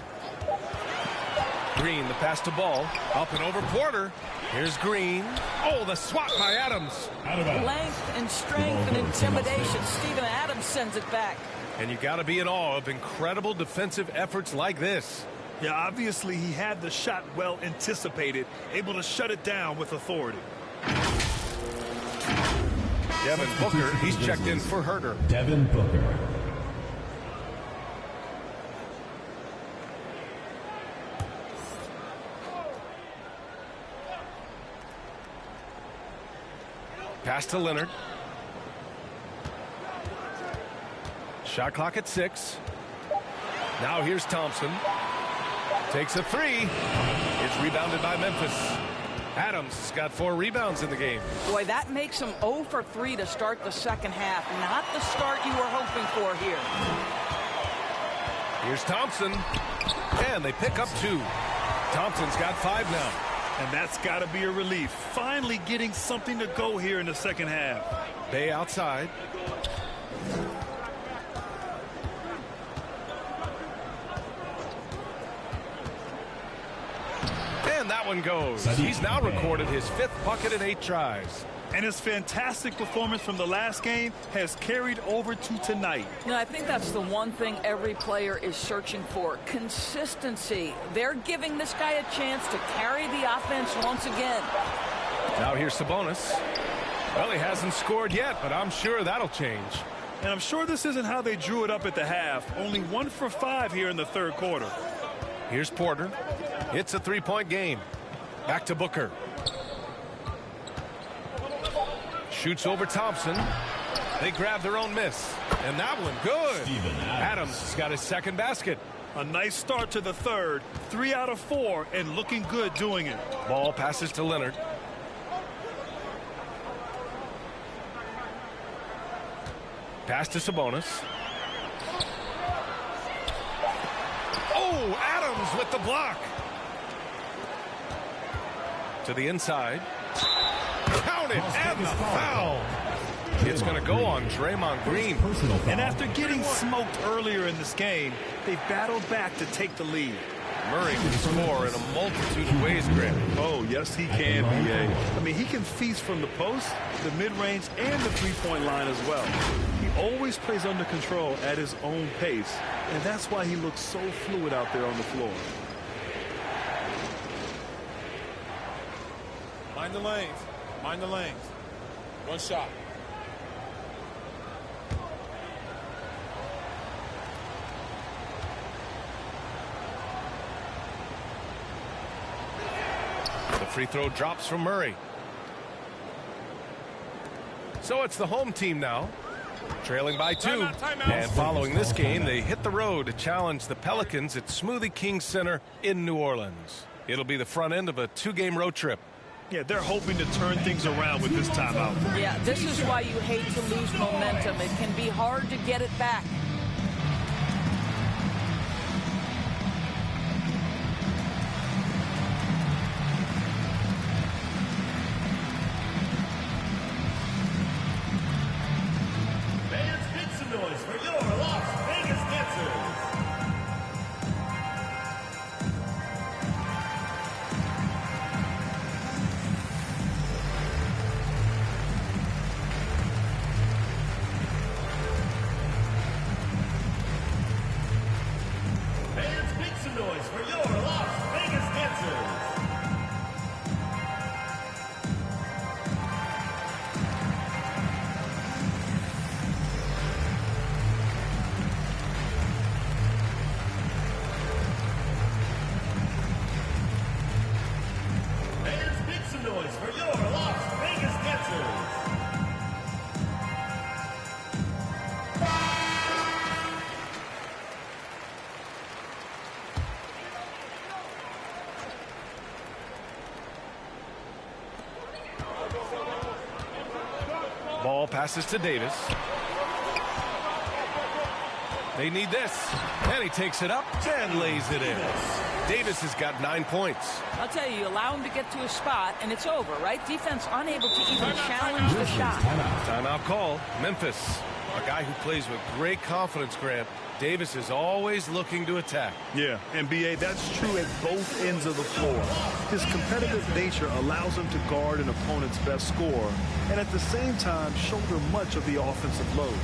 Green, the pass to Ball. Up and over Porter. Here's Green. Oh, the swat by Adams. Length and strength and intimidation. Steven Adams sends it back. And you got to be in awe of incredible defensive efforts like this. Yeah, obviously he had the shot well anticipated, able to shut it down with authority. Devin Booker, he's checked in for Herter. Devin Booker. Pass to Leonard. Shot clock at 6. Now here's Thompson. Takes a 3. It's rebounded by Memphis. Adams has got 4 rebounds in the game. Boy, that makes him 0 for 3 to start the second half. Not the start you were hoping for here. Here's Thompson. And they pick up 2. Thompson's got 5 now. And that's got to be a relief. Finally getting something to go here in the second half. Bay outside. And that one goes. He's now recorded his 5th bucket in 8 tries. And his fantastic performance from the last game has carried over to tonight. You know, I think that's the one thing every player is searching for. Consistency. They're giving this guy a chance to carry the offense once again. Now here's Sabonis. Well, he hasn't scored yet, but I'm sure that'll change. And I'm sure this isn't how they drew it up at the half. Only 1 for 5 here in the third quarter. Here's Porter. It's a 3-point game. Back to Booker. Shoots over Thompson. They grab their own miss. And that one good. Adams has got his second basket. A nice start to the third. 3 out of 4 and looking good doing it. Ball passes to Leonard. Pass to Sabonis. Oh, Adams with the block. To the inside. Count it, and the foul. It's going to go on Draymond Green. And after getting smoked earlier in this game, they battled back to take the lead. Murray can score in a multitude of ways, Grant. Oh, yes, he can, B.A. I mean, he can feast from the post, the mid-range, and the three-point line as well. He always plays under control at his own pace, and that's why he looks so fluid out there on the floor. Mind the lanes. Mind the lanes. One shot. The free throw drops from Murray. So it's the home team now, trailing by 2. Timeout. And following this game, they hit the road to challenge the Pelicans at Smoothie King Center in New Orleans. It'll be the front end of a 2-game road trip. Yeah, they're hoping to turn things around with this timeout. Yeah, this is why you hate to lose momentum. It can be hard to get it back. Fans, make some noise for your Las Vegas dancers. Ball passes to Davis. They need this. And he takes it up and lays it in. Davis has got 9 points. I'll tell you, allow him to get to a spot, and it's over, right? Defense unable to even challenge the shot. Timeout call. Memphis. A guy who plays with great confidence, Grant. Davis is always looking to attack. Yeah, and BA, that's true at both ends of the floor. His competitive nature allows him to guard an opponent's best scorer and at the same time shoulder much of the offensive load.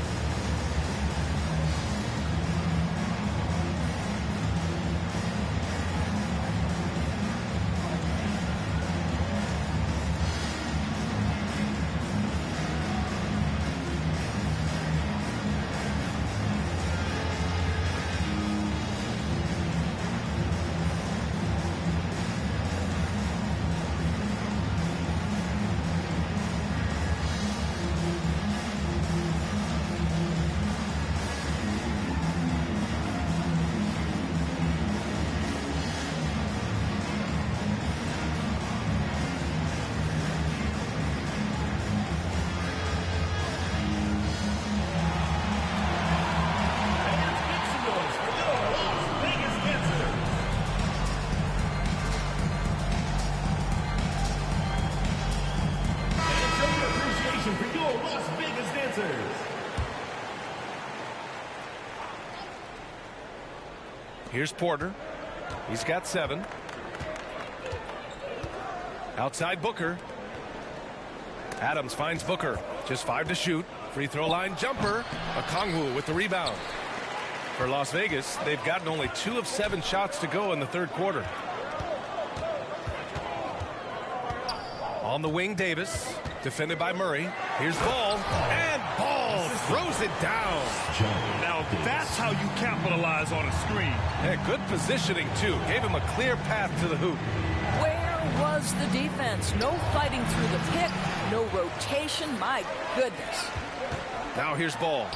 Here's Porter. He's got 7. Outside Booker. Adams finds Booker. Just 5 to shoot. Free throw line jumper. Okongwu with the rebound. For Las Vegas, they've gotten only 2 of 7 shots to go in the third quarter. On the wing, Davis. Defended by Murray. Here's Ball. And Ball throws it down. Now that's how you capitalize on a screen. Yeah, good positioning, too. Gave him a clear path to the hoop. Where was the defense? No fighting through the pick. No rotation. My goodness. Now here's Ball.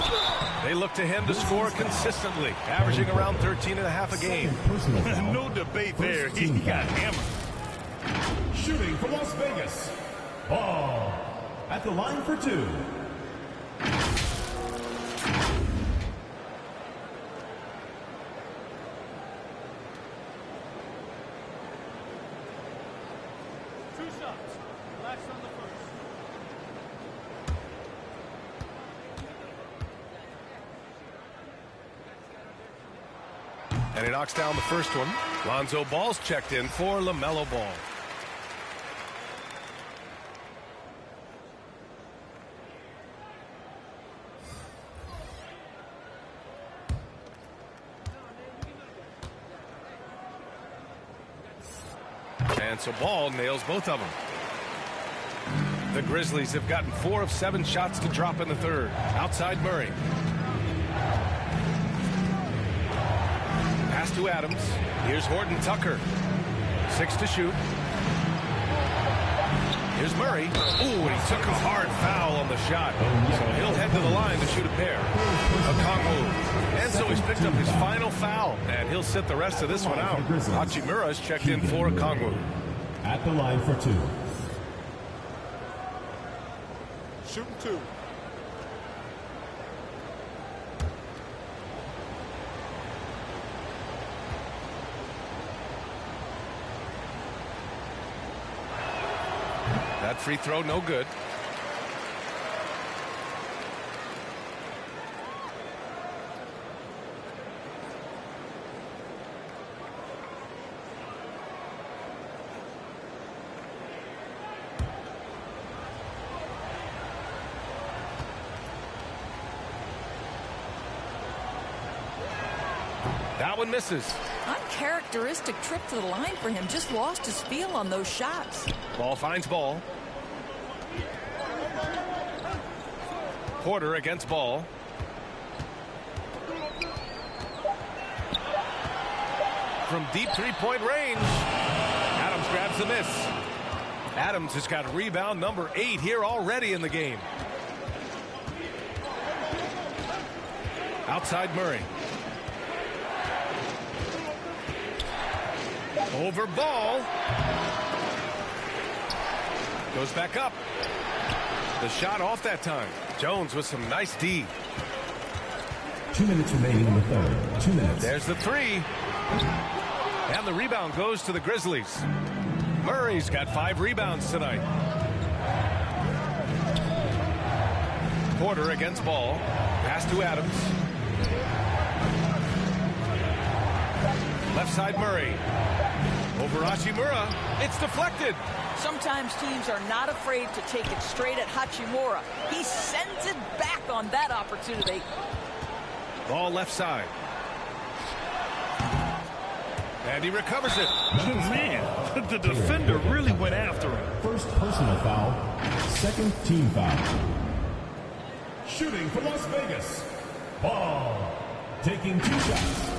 They look to him to score consistently, averaging around 13.5 a game. No debate there. He got hammered. Shooting for Las Vegas. Ball at the line for 2. And he knocks down the first one. Lonzo Ball's checked in for LaMelo Ball. And so Ball nails both of them. The Grizzlies have gotten 4 of 7 shots to drop in the third. Outside Murray. Pass to Adams. Here's Horton Tucker. 6 to shoot. Here's Murray. Ooh, he took a hard foul on the shot. So he'll head to the line to shoot a pair. Okongwu. And so he's picked up his final foul. And he'll sit the rest of this one out. Hachimura's checked in for Okongwu. At the line for 2. Shooting 2. That free throw, no good. That one misses. Uncharacteristic trip to the line for him. Just lost his feel on those shots. Ball finds Ball. Porter against Ball. From deep three-point range. Adams grabs the miss. Adams has got rebound number 8 here already in the game. Outside Murray. Over Ball. Goes back up. The shot off that time. Jones with some nice D. 2 minutes remaining in the third. 2 minutes. There's the three. And the rebound goes to the Grizzlies. Murray's got 5 rebounds tonight. Porter against Ball. Pass to Adams. Left side Murray. Over Hachimura. It's deflected. Sometimes teams are not afraid to take it straight at Hachimura. He sends it back on that opportunity. Ball left side. And he recovers it. Man, the defender really went after him. First personal foul. Second team foul. Shooting for Las Vegas. Ball. Taking 2 shots.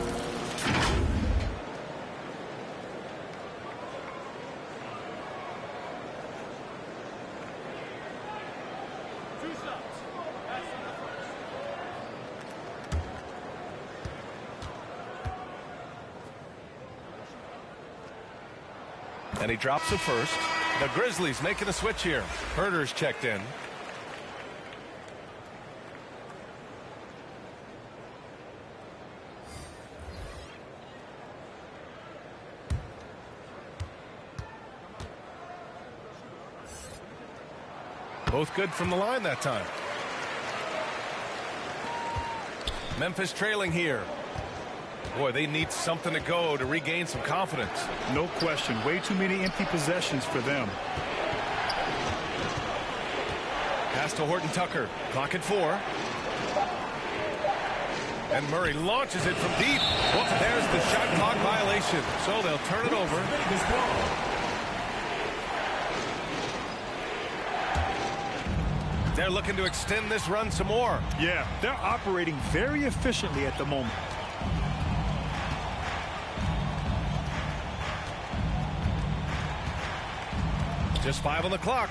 And he drops it first. The Grizzlies making a switch here. Herder's checked in. Both good from the line that time. Memphis trailing here. Boy, they need something to go to regain some confidence. No question. Way too many empty possessions for them. Pass to Horton Tucker. Clock at 4. And Murray launches it from deep. Well, there's the shot clock violation. So they'll turn it over. They're looking to extend this run some more. Yeah, they're operating very efficiently at the moment. Just 5 on the clock.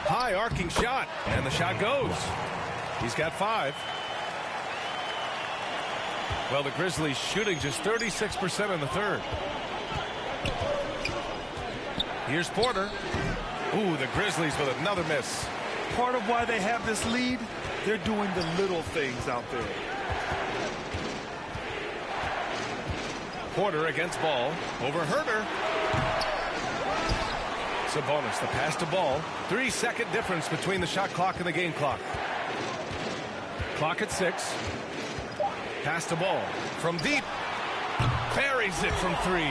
High arcing shot. And the shot goes. He's got 5. Well, the Grizzlies shooting just 36% in the third. Here's Porter. Ooh, the Grizzlies with another miss. Part of why they have this lead, they're doing the little things out there. Porter against Ball. Over Herder. Sabonis, the pass to Ball. 3-second difference between the shot clock and the game clock. Clock at 6. Pass to Ball. From deep. Buries it from 3.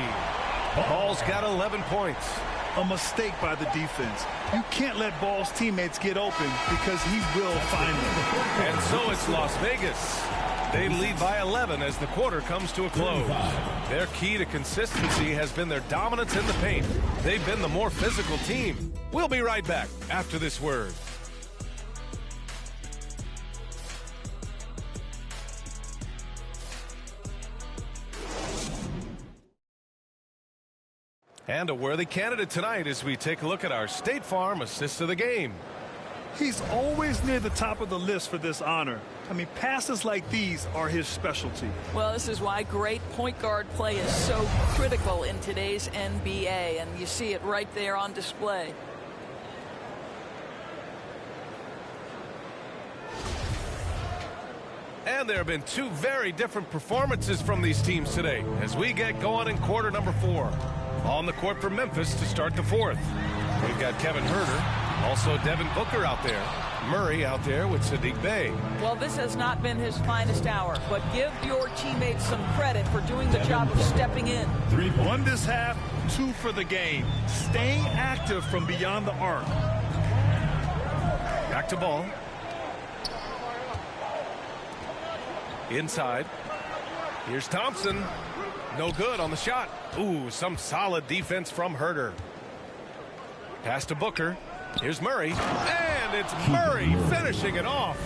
Ball's got 11 points. A mistake by the defense. You can't let Ball's teammates get open because he will find them. And so it's Las Vegas. They lead by 11 as the quarter comes to a close. Their key to consistency has been their dominance in the paint. They've been the more physical team. We'll be right back after this word. And a worthy candidate tonight as we take a look at our State Farm Assist of the Game. He's always near the top of the list for this honor. I mean, passes like these are his specialty. Well, this is why great point guard play is so critical in today's NBA, and you see it right there on display. And there have been 2 very different performances from these teams today as we get going in quarter number 4. On the court for Memphis to start the 4th. We've got Kevin Herder, also Devin Booker out there. Murray out there with Sadiq Bey. Well, this has not been his finest hour, but give your teammates some credit for doing the job of stepping in. 1 this half, 2 for the game. Staying active from beyond the arc. Back to Ball. Inside. Here's Thompson. No good on the shot. Ooh, some solid defense from Herder. Pass to Booker. Here's Murray. And it's Murray finishing it off.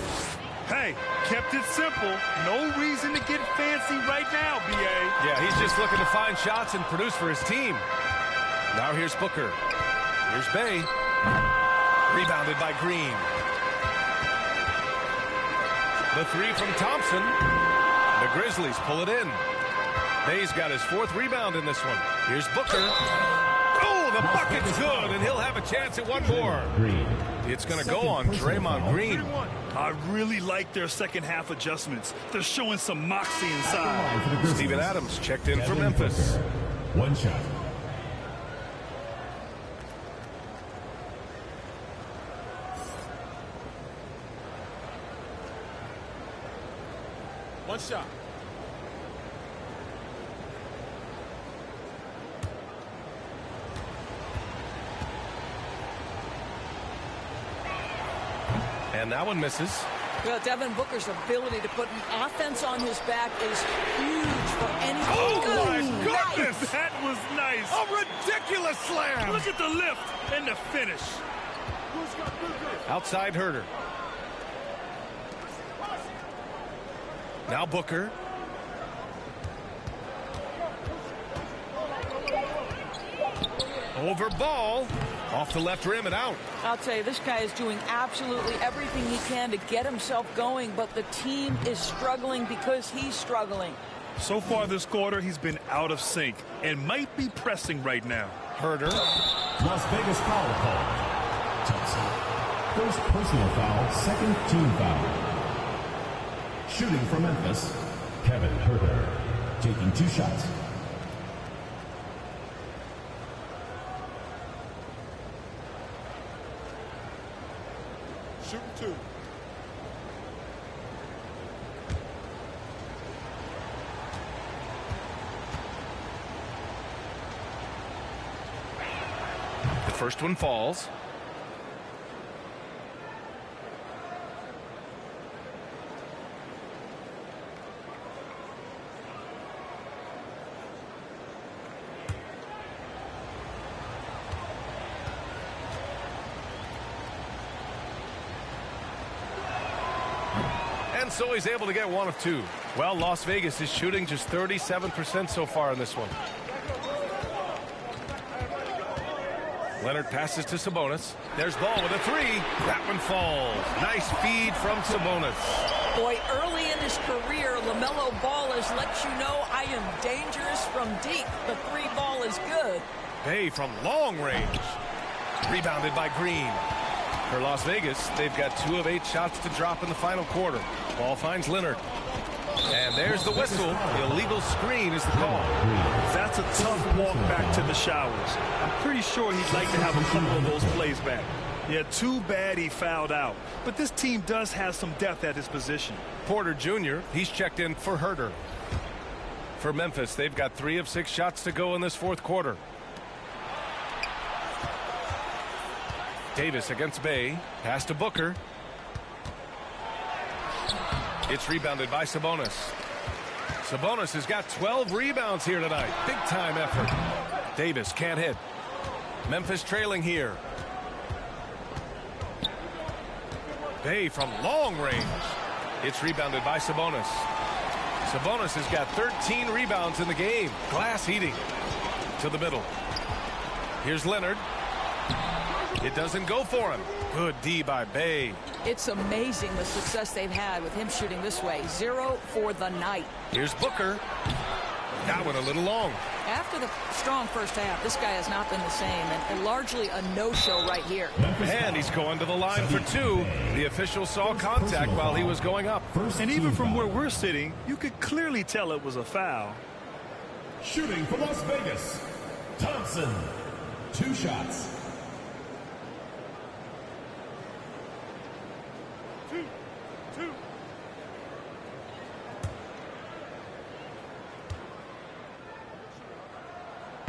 Hey, kept it simple. No reason to get fancy right now, BA. Yeah, he's just looking to find shots and produce for his team. Now here's Booker. Here's Bey. Rebounded by Green. The 3 from Thompson. The Grizzlies pull it in. Bey's got his 4th rebound in this one. Here's Booker. Oh, Oh, the bucket's good, and he'll have a chance at one more. It's going to go on Draymond Green. I really like their second half adjustments. They're showing some moxie inside. Steven Adams checked in for Memphis. One shot. One shot. And that one misses. Well, Devin Booker's ability to put an offense on his back is huge for any. Oh, my goodness! goodness! That was nice. A ridiculous slam. Look at the lift and the finish. Outside Herter. Now Booker. Over Ball. Off the left rim and out. I'll tell you, this guy is doing absolutely everything he can to get himself going, but the team is struggling because he's struggling. So far this quarter, he's been out of sync and might be pressing right now. Herter. Las Vegas foul call. Thompson. First personal foul, second team foul. Shooting for Memphis, Kevin Herter. Taking 2 shots. Shooting 2. The first one falls. And so he's able to get 1 of 2. Well, Las Vegas is shooting just 37% so far in this one. Leonard passes to Sabonis. There's Ball with a 3. That one falls. Nice feed from Sabonis. Boy, early in his career, LaMelo Ball has let you know I am dangerous from deep. The 3 ball is good. Bay from long range. Rebounded by Green. For Las Vegas, they've got 2 of 8 shots to drop in the final quarter. Ball finds Leonard. And there's the whistle. Illegal screen is the call. That's a tough walk back to the showers. I'm pretty sure he'd like to have a couple of those plays back. Yeah, too bad he fouled out. But this team does have some depth at his position. Porter Jr., he's checked in for Herter. For Memphis, they've got 3 of 6 shots to go in this fourth quarter. Davis against Bay. Pass to Booker. It's rebounded by Sabonis. Sabonis has got 12 rebounds here tonight. Big time effort. Davis can't hit. Memphis trailing here. Bay from long range. It's rebounded by Sabonis. Sabonis has got 13 rebounds in the game. Glass heating. To the middle. Here's Leonard. It doesn't go for him. Good D by Bay. It's amazing the success they've had with him shooting this way. 0 for the night. Here's Booker. That one a little long. After the strong first half, this guy has not been the same, and largely a no-show right here. And he's going to the line for 2. The official saw contact while he was going up. And even from where we're sitting, you could clearly tell it was a foul. Shooting for Las Vegas, Thompson. 2 shots.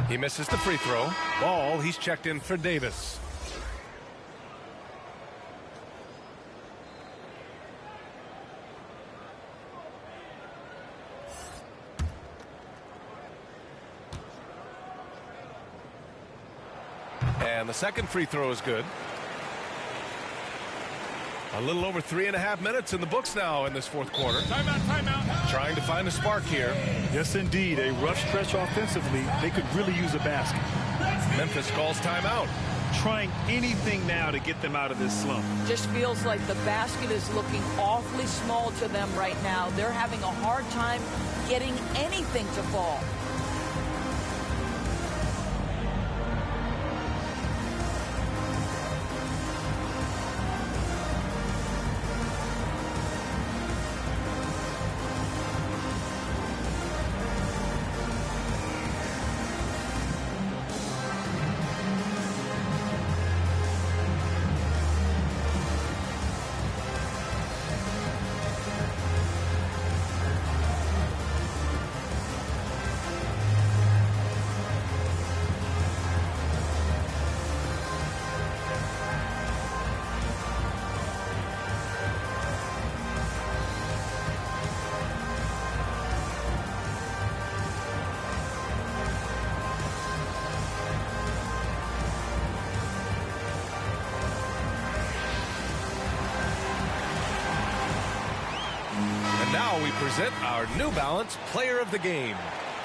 He misses the free throw. Ball, he's checked in for Davis. And the second free throw is good. A little over 3.5 minutes in the books now in this fourth quarter. Timeout, timeout. Trying to find a spark here. Yes, indeed. A rough stretch offensively. They could really use a basket. Memphis calls timeout. Trying anything now to get them out of this slump. Just feels like the basket is looking awfully small to them right now. They're having a hard time getting anything to fall. And now we present our New Balance Player of the Game.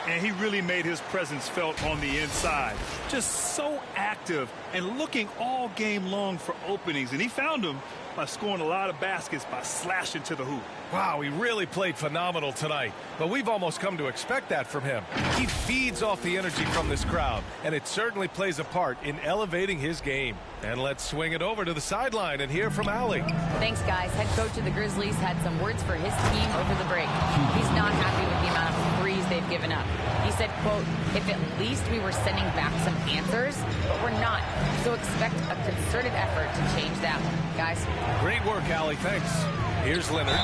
And he really made his presence felt on the inside. Just so active and looking all game long for openings. And he found them by scoring a lot of baskets by slashing to the hoop. Wow, he really played phenomenal tonight. But we've almost come to expect that from him. He feeds off the energy from this crowd, and it certainly plays a part in elevating his game. And let's swing it over to the sideline and hear from Allie. Thanks, guys. Head coach of the Grizzlies had some words for his team over the break. He's not happy with the amount of threes they've given up. He said, quote, if at least we were sending back some answers, but we're not. So expect a concerted effort to change that one. Guys. Great work, Allie. Thanks. Here's Leonard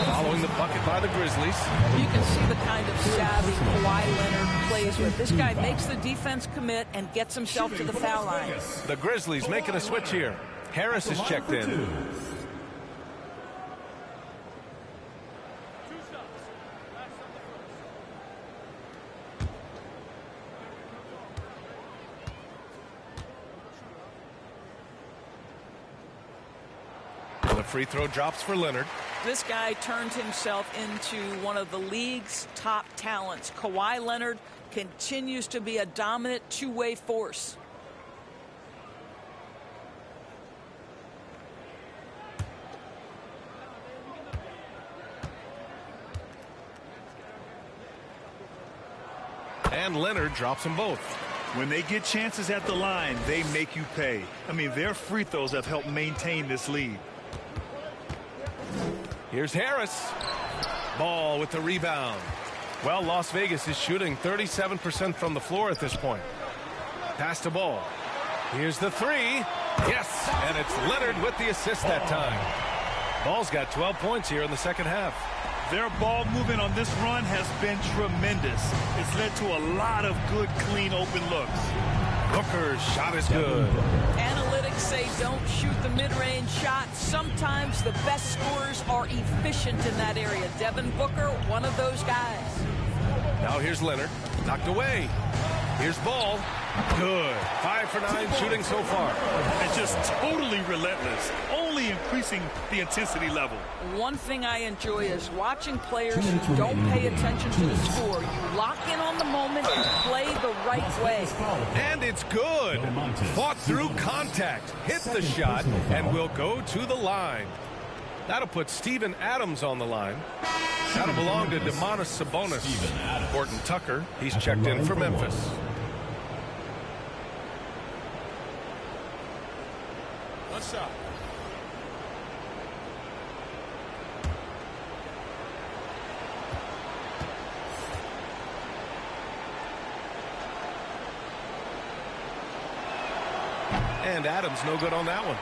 following the bucket by the Grizzlies. You can see the kind of savvy Kawhi Leonard plays with. This guy makes the defense commit and gets himself to the foul line. The Grizzlies making a switch here. Harris is checked in. The free throw drops for Leonard. This guy turned himself into one of the league's top talents. Kawhi Leonard continues to be a dominant two-way force. And Leonard drops them both. When they get chances at the line, they make you pay. I mean, their free throws have helped maintain this lead. Here's Harris. Ball with the rebound. Well, Las Vegas is shooting 37% from the floor at this point. Pass to Ball. Here's the three. Yes, and it's Leonard with the assist that time. Ball's got 12 points here in the second half. Their ball movement on this run has been tremendous. It's led to a lot of good, clean, open looks. Booker's shot is good. Analytics say don't shoot the mid-range shot. Sometimes the best scorers are efficient in that area. Devin Booker, one of those guys. Now here's Leonard. Knocked away. Here's Ball. Good. 5 for 9 shooting so far. And just totally relentless. Only increasing the intensity level. One thing I enjoy is watching players who don't pay attention to the score. You lock in on the moment and play the right way. And it's good. Fought through contact. Hit the shot and will go to the line. That'll put Steven Adams on the line. That'll belong to Domantas Sabonis. Horton Tucker, he's checked in for Memphis. What's up? And Adams no good on that one.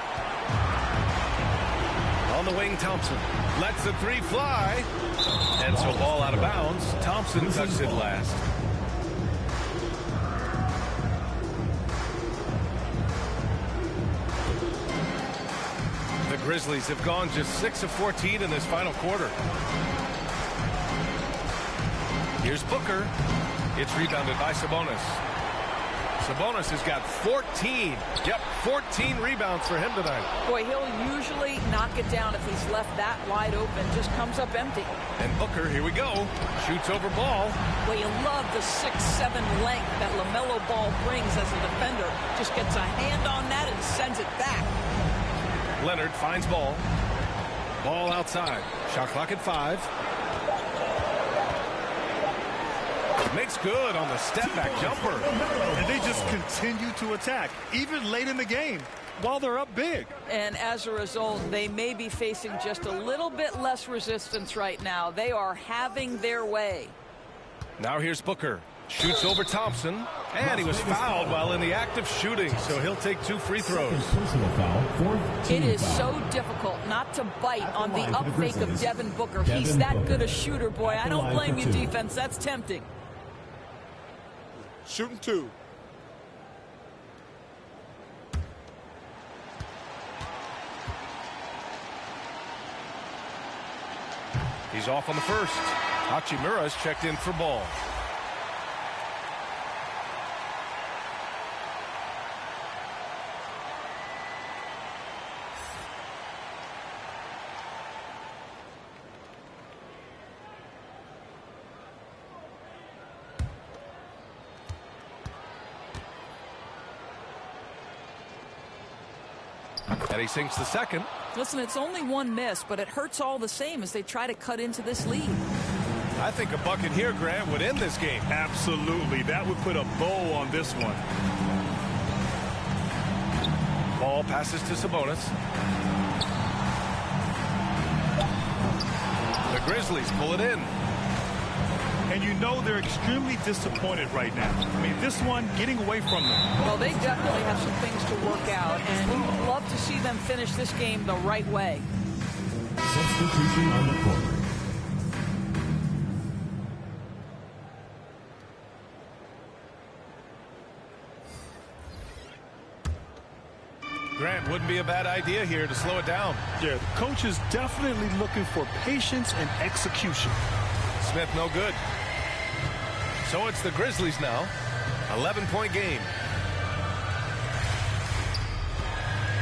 On the wing, Thompson lets the three fly. And so ball out of bounds. Thompson touched it last. The Grizzlies have gone just 6 of 14 in this final quarter. Here's Booker. It's rebounded by Sabonis. Sabonis has got 14. Yep, 14 rebounds for him tonight. Boy, he'll usually knock it down if he's left that wide open. Just comes up empty. And Booker, here we go. Shoots over Ball. Well, you love the 6'7" length that LaMelo Ball brings as a defender. Just gets a hand on that and sends it back. Leonard finds Ball. Ball outside. Shot clock at 5. Makes good on the step-back jumper. And they just continue to attack, even late in the game, while they're up big. And as a result, they may be facing just a little bit less resistance right now. They are having their way. Now here's Booker. Shoots over Thompson. And he was fouled while in the act of shooting, so he'll take 2 free throws. It is so difficult not to bite on the up fake of Devin Booker. He's that good a shooter, boy. I don't blame you, defense. That's tempting. Shooting 2. He's off on the first. Hachimura's checked in for Ball. And he sinks the second. Listen, it's only one miss, but it hurts all the same as they try to cut into this lead. I think a bucket here, Grant, would end this game. Absolutely. That would put a bow on this one. Ball passes to Sabonis. The Grizzlies pull it in. And you know they're extremely disappointed right now. I mean, this one getting away from them. Well, they definitely have some things to work out, and you'd love to see them finish this game the right way. Substitution on the court. Grant, wouldn't be a bad idea here to slow it down. Yeah, the coach is definitely looking for patience and execution. Smith no good. So it's the Grizzlies now. 11-point game.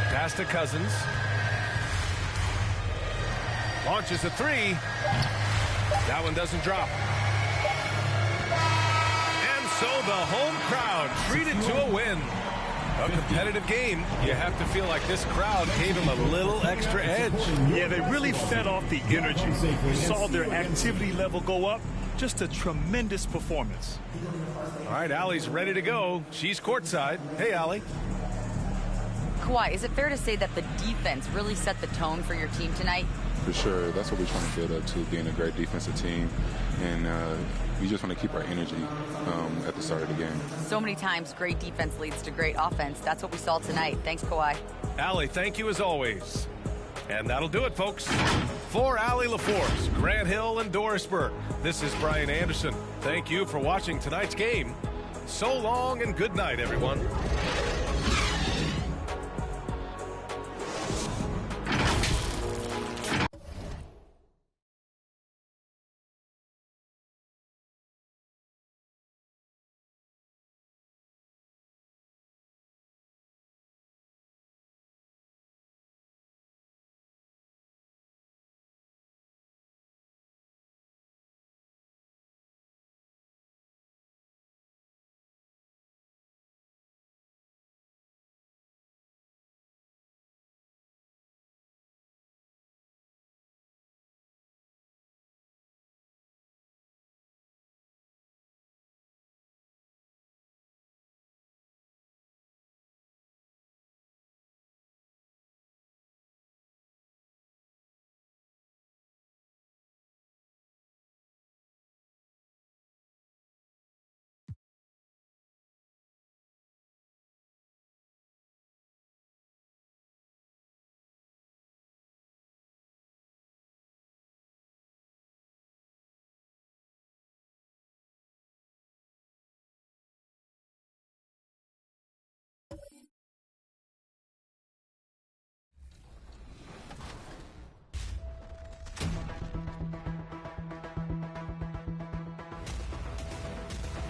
Pass to Cousins. Launches a three. That one doesn't drop. And so the home crowd treated to a win. A competitive game. You have to feel like this crowd gave him a little extra edge. Yeah, they really fed off the energy. You saw their activity level go up. Just a tremendous performance. All right, Allie's ready to go. She's courtside. Hey, Allie. Kawhi, is it fair to say that the defense really set the tone for your team tonight? For sure. That's what we're trying to build up to, being a great defensive team. And we just want to keep our energy at the start of the game. So many times, great defense leads to great offense. That's what we saw tonight. Thanks, Kawhi. Allie, thank you as always. And that'll do it, folks. For Allie LaForce, Grant Hill, and Doris Burke, this is Brian Anderson. Thank you for watching tonight's game. So long and good night, everyone.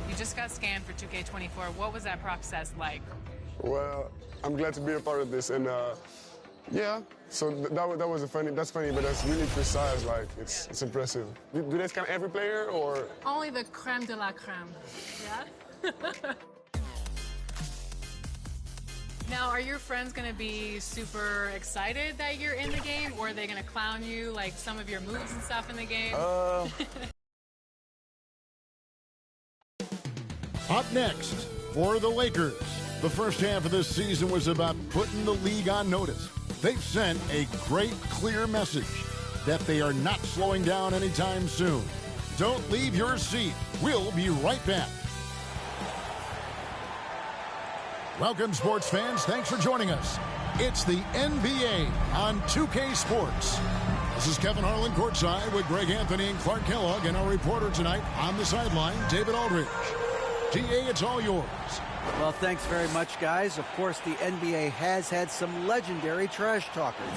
You just got scanned for 2K24. What was that process like? Well, I'm glad to be a part of this, and yeah. So that's funny, but that's really precise. Like it's impressive. Do they scan every player or? Only the creme de la creme. Yeah. Now, are your friends going to be super excited that you're in the game, or are they going to clown you like some of your moves and stuff in the game? Up next, for the Lakers, the first half of this season was about putting the league on notice. They've sent a great, clear message that they are not slowing down anytime soon. Don't leave your seat. We'll be right back. Welcome, sports fans. Thanks for joining us. It's the NBA on 2K Sports. This is Kevin Harlan courtside with Greg Anthony and Clark Kellogg, and our reporter tonight on the sideline, David Aldridge. TA, it's all yours. Well, thanks very much, guys. Of course, the NBA has had some legendary trash talkers.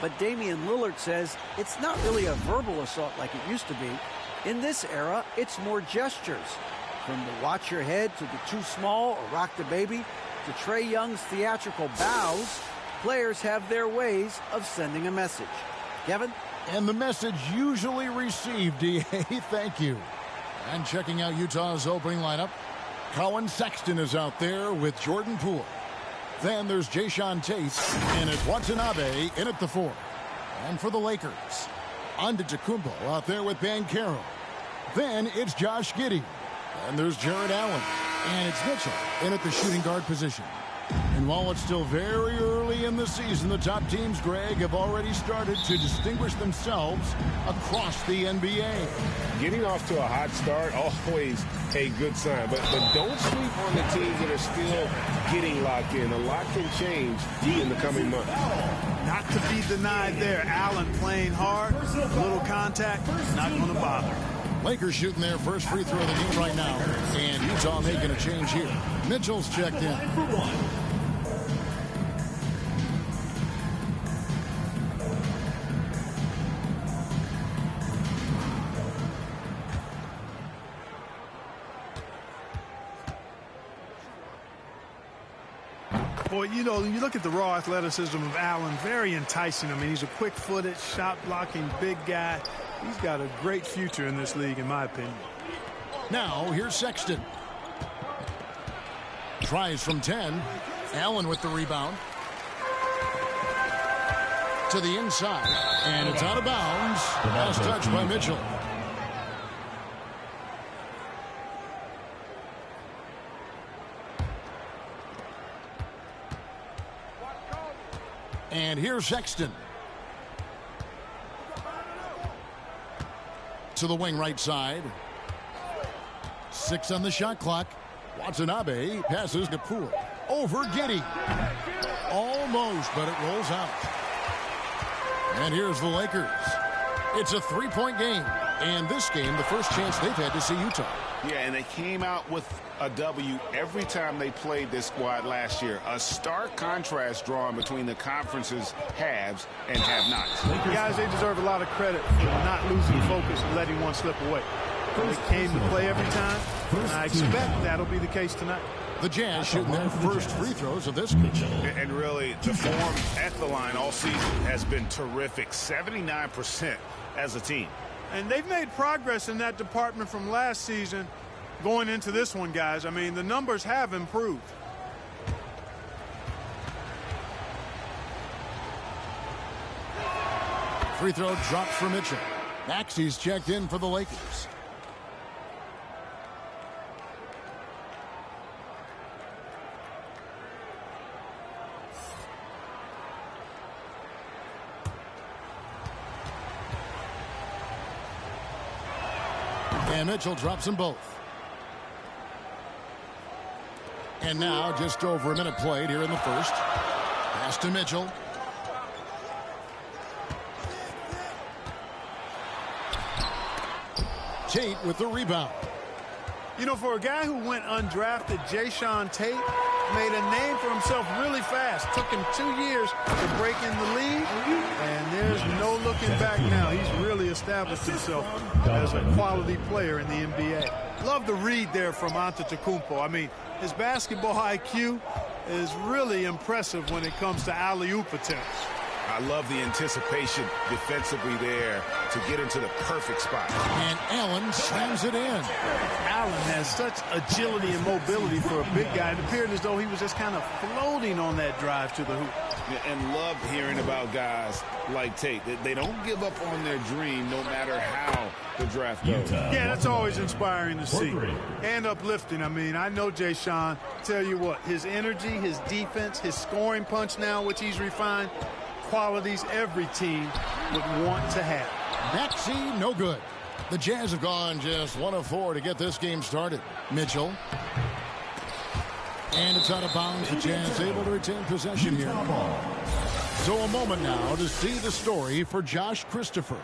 But Damian Lillard says it's not really a verbal assault like it used to be. In this era, it's more gestures. From the watch your head to the too small or rock the baby to Trae Young's theatrical bows, players have their ways of sending a message. Kevin? And the message usually received, DA. Thank you. And checking out Utah's opening lineup, Colin Sexton is out there with Jordan Poole. Then there's Jayshawn Tate, and it's Watanabe in at the 4. And for the Lakers, Antetokounmpo out there with Banchero. Then it's Josh Giddey. And there's Jared Allen. And it's Mitchell in at the shooting guard position. And while it's still very early in the season, the top teams, Greg, have already started to distinguish themselves across the NBA. Getting off to a hot start, always a good sign. But don't sleep on the teams that are still getting locked in. A lot can change in the coming months. Not to be denied there. Allen playing hard, little contact, not going to bother. Lakers shooting their first free throw of the game right now. And Utah making a change here. Mitchell's checked in. Boy, you know, you look at the raw athleticism of Allen, very enticing. I mean, he's a quick-footed, shot-blocking big guy. He's got a great future in this league, in my opinion. Now, here's Sexton. Tries from 10. Allen with the rebound. To the inside. And it's out of bounds. Last touch by Mitchell. And here's Sexton. To the wing right side. 6 on the shot clock. Watanabe passes to Poole. Over Giddey. Almost, but it rolls out. And here's the Lakers. It's a 3-point game. And this game, the first chance they've had to see Utah. Yeah, and they came out with a W every time they played this squad last year. A stark contrast drawn between the conference's haves and have-nots. Guys, they deserve a lot of credit for not losing focus and letting one slip away. They came to play every time, and I expect that'll be the case tonight. The Jazz shooting their first free throws of this game. And really, the form at the line all season has been terrific. 79% as a team. And they've made progress in that department from last season going into this one, guys. I mean, the numbers have improved. Free throw drops for Mitchell. Maxey's checked in for the Lakers. And Mitchell drops them both. And now just over a minute played here in the first. Pass to Mitchell. Tate with the rebound. You know, for a guy who went undrafted, Jayshawn Tate made a name for himself really fast. Took him 2 years to break in the league, and there's no looking back now. He's really established himself as a quality player in the NBA. Love the read there from Antetokounmpo. I mean, his basketball IQ is really impressive when it comes to alley-oop attempts. I love the anticipation defensively there to get into the perfect spot. And Allen slams it in. Allen has such agility and mobility for a big guy. It appeared as though he was just kind of floating on that drive to the hoop. And love hearing about guys like Tate. They don't give up on their dream no matter how the draft goes. Yeah, that's always inspiring to see. And uplifting. I mean, I know Jayshawn. Tell you what, his energy, his defense, his scoring punch now, which he's refined, qualities every team would want to have. Maxey, no good. The Jazz have gone just 1 of 4 to get this game started. Mitchell. And it's out of bounds. The Jazz able to retain possession here. So a moment now to see the story for Josh Christopher.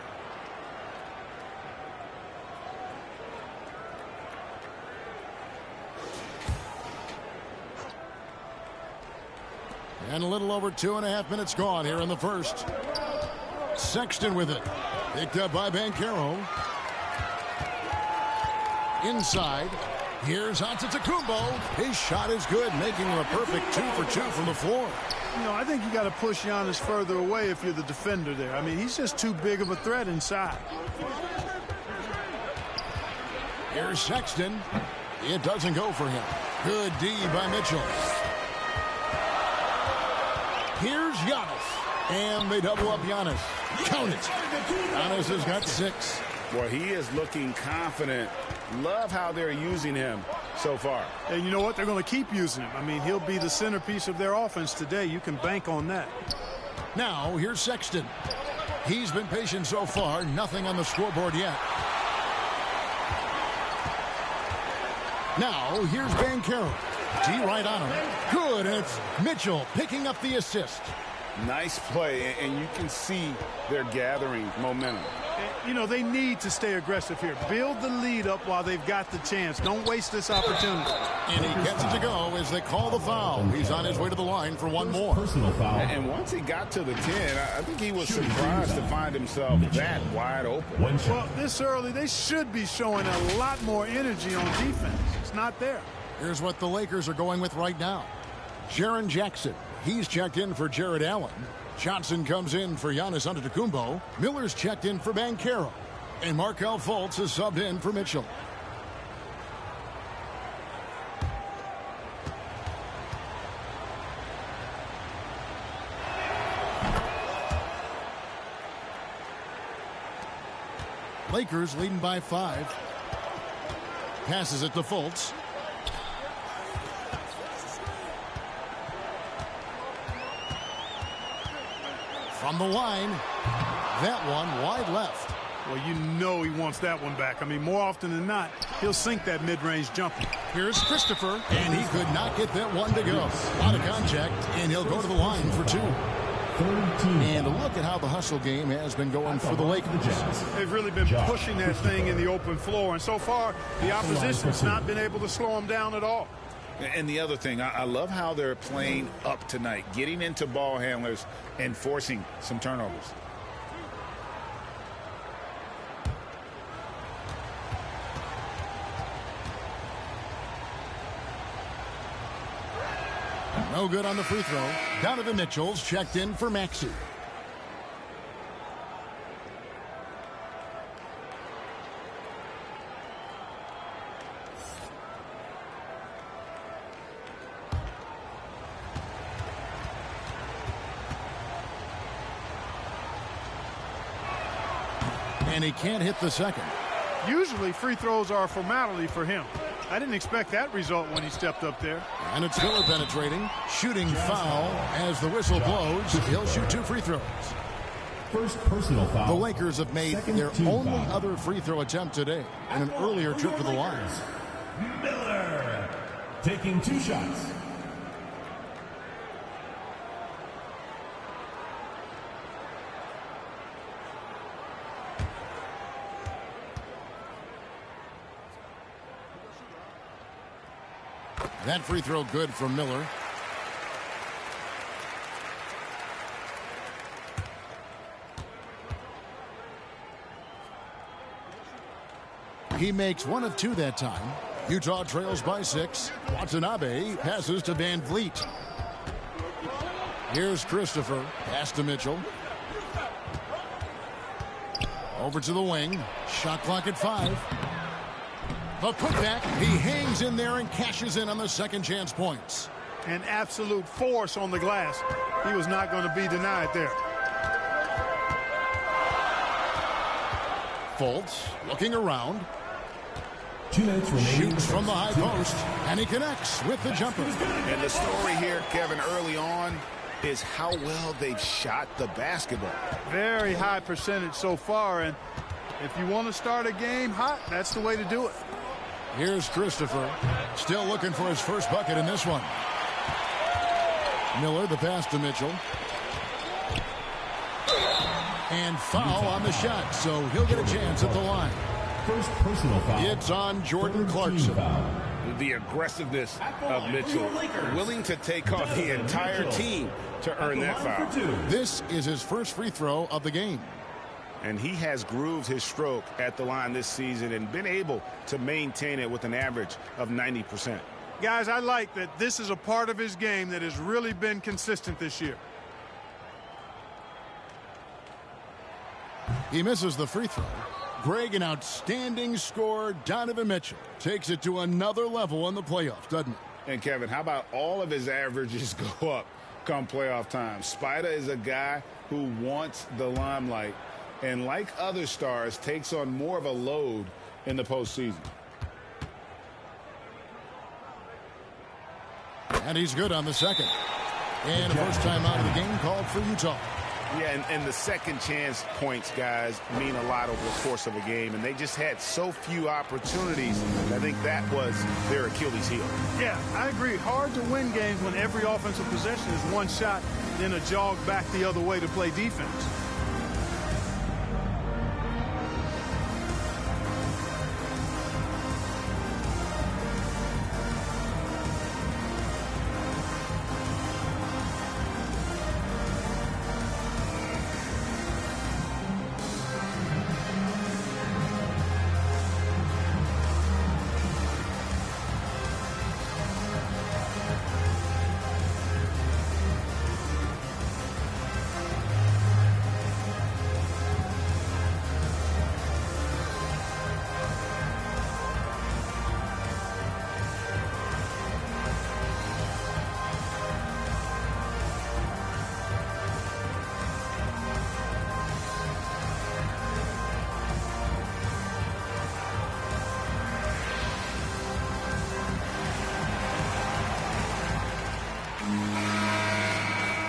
And a little over 2.5 minutes gone here in the first. Sexton with it. Picked up by Banchero. Inside. Here's Antetokounmpo. His shot is good, making him a perfect 2 for 2 from the floor. You know, I think you got to push Giannis further away if you're the defender there. I mean, he's just too big of a threat inside. Here's Sexton. It doesn't go for him. Good D by Mitchell. Giannis. And they double up Giannis. Count it. Giannis has got 6. Well, he is looking confident. Love how they're using him so far. And you know what? They're going to keep using him. I mean, he'll be the centerpiece of their offense today. You can bank on that. Now, here's Sexton. He's been patient so far. Nothing on the scoreboard yet. Now, here's Banchero. D right on him. Good, and it's Mitchell picking up the assist. Nice play, and you can see they're gathering momentum. You know, they need to stay aggressive here. Build the lead up while they've got the chance. Don't waste this opportunity. And he gets it to go as they call the foul. He's on his way to the line for one more. Personal foul. And once he got to the 10, I think he was surprised to find himself that wide open. Well, this early, they should be showing a lot more energy on defense. It's not there. Here's what the Lakers are going with right now. Jaren Jackson. He's checked in for Jared Allen. Johnson comes in for Giannis Antetokounmpo. Miller's checked in for Banchero. And Markelle Fultz is subbed in for Mitchell. Lakers leading by 5. Passes it to Fultz. From the line, that one wide left. Well, you know he wants that one back. I mean, more often than not, he'll sink that mid-range jumper. Here's Christopher, and he could not get that one to go. Out of contact, and he'll go to the line for 2. And look at how the hustle game has been going for the Lakers. They've really been pushing that thing in the open floor, and so far, the opposition's not been able to slow them down at all. And the other thing, I love how they're playing up tonight, getting into ball handlers and forcing some turnovers. No good on the free throw. Donovan Mitchell's checked in for Maxey. And he can't hit the second. Usually free throws are a formality for him. I didn't expect that result when he stepped up there. And it's Miller penetrating. Shooting foul as the whistle blows. He'll shoot 2 free throws. First personal foul. The Lakers have made their only other free throw attempt today in an earlier trip to the line. Miller taking 2 shots. That free throw good from Miller. He makes 1 of 2 that time. Utah trails by 6. Watanabe passes to Van Vliet. Here's Christopher. Pass to Mitchell. Over to the wing. Shot clock at 5. The putback, he hangs in there and cashes in on the second chance points. An absolute force on the glass. He was not going to be denied there. Fultz looking around. 2 minutes remaining. Shoots from the high post, and he connects with the jumper. And the story here, Kevin, early on is how well they've shot the basketball. Very high percentage so far, and if you want to start a game hot, that's the way to do it. Here's Christopher, still looking for his first bucket in this one. Miller, the pass to Mitchell. And foul on the shot, so he'll get a chance at the line. First personal foul. It's on Jordan Clarkson. The aggressiveness of Mitchell, willing to take on the entire team to earn that foul. This is his first free throw of the game. And he has grooved his stroke at the line this season and been able to maintain it with an average of 90%. Guys, I like that this is a part of his game that has really been consistent this year. He misses the free throw. Greg, an outstanding scorer. Donovan Mitchell takes it to another level in the playoffs, doesn't it? And, Kevin, how about all of his averages go up come playoff time. Spider is a guy who wants the limelight, and like other stars, takes on more of a load in the postseason. And he's good on the second. And a first time out of the game called for Utah. Yeah, and the second chance points, guys, mean a lot over the course of a game. And they just had so few opportunities. I think that was their Achilles heel. Yeah, I agree. Hard to win games when every offensive possession is one shot, then a jog back the other way to play defense.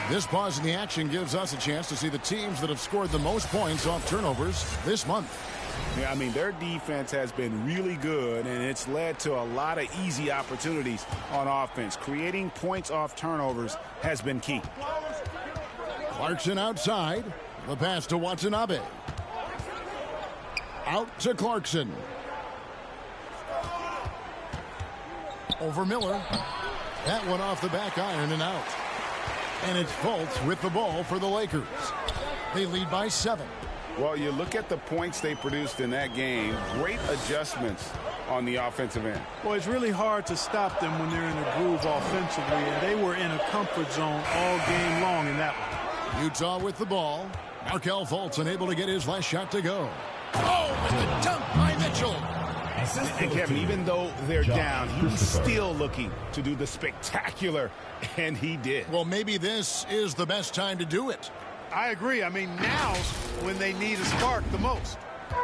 This pause in the action gives us a chance to see the teams that have scored the most points off turnovers this month. Yeah, I mean, their defense has been really good, and it's led to a lot of easy opportunities on offense. Creating points off turnovers has been key. Clarkson outside. The pass to Watanabe. Out to Clarkson. Over Miller. That one off the back iron and out. And it's Fultz with the ball for the Lakers. They lead by 7. Well, you look at the points they produced in that game. Great adjustments on the offensive end. Well, it's really hard to stop them when they're in a groove offensively, and they were in a comfort zone all game long in that one. Utah with the ball. Markelle Fultz unable to get his last shot to go. Oh, and the dunk by Mitchell. And Kevin, even though they're down, he's still looking to do the spectacular, and he did. Well, maybe this is the best time to do it. I agree. I mean, now's when they need a spark the most.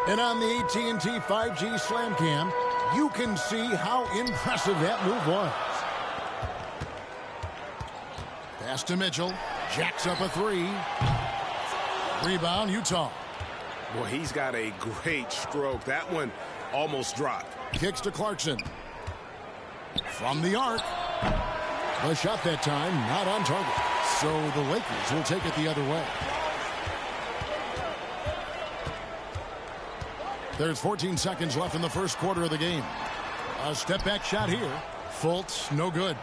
And on the AT&T 5G Slam Cam, you can see how impressive that move was. Pass to Mitchell. Jacks up a 3. Rebound, Utah. Well, he's got a great stroke. That one almost dropped. Kicks to Clarkson. From the arc. The shot that time not on target. So the Lakers will take it the other way. There's 14 seconds left in the first quarter of the game. A step back shot here. Fultz, no good.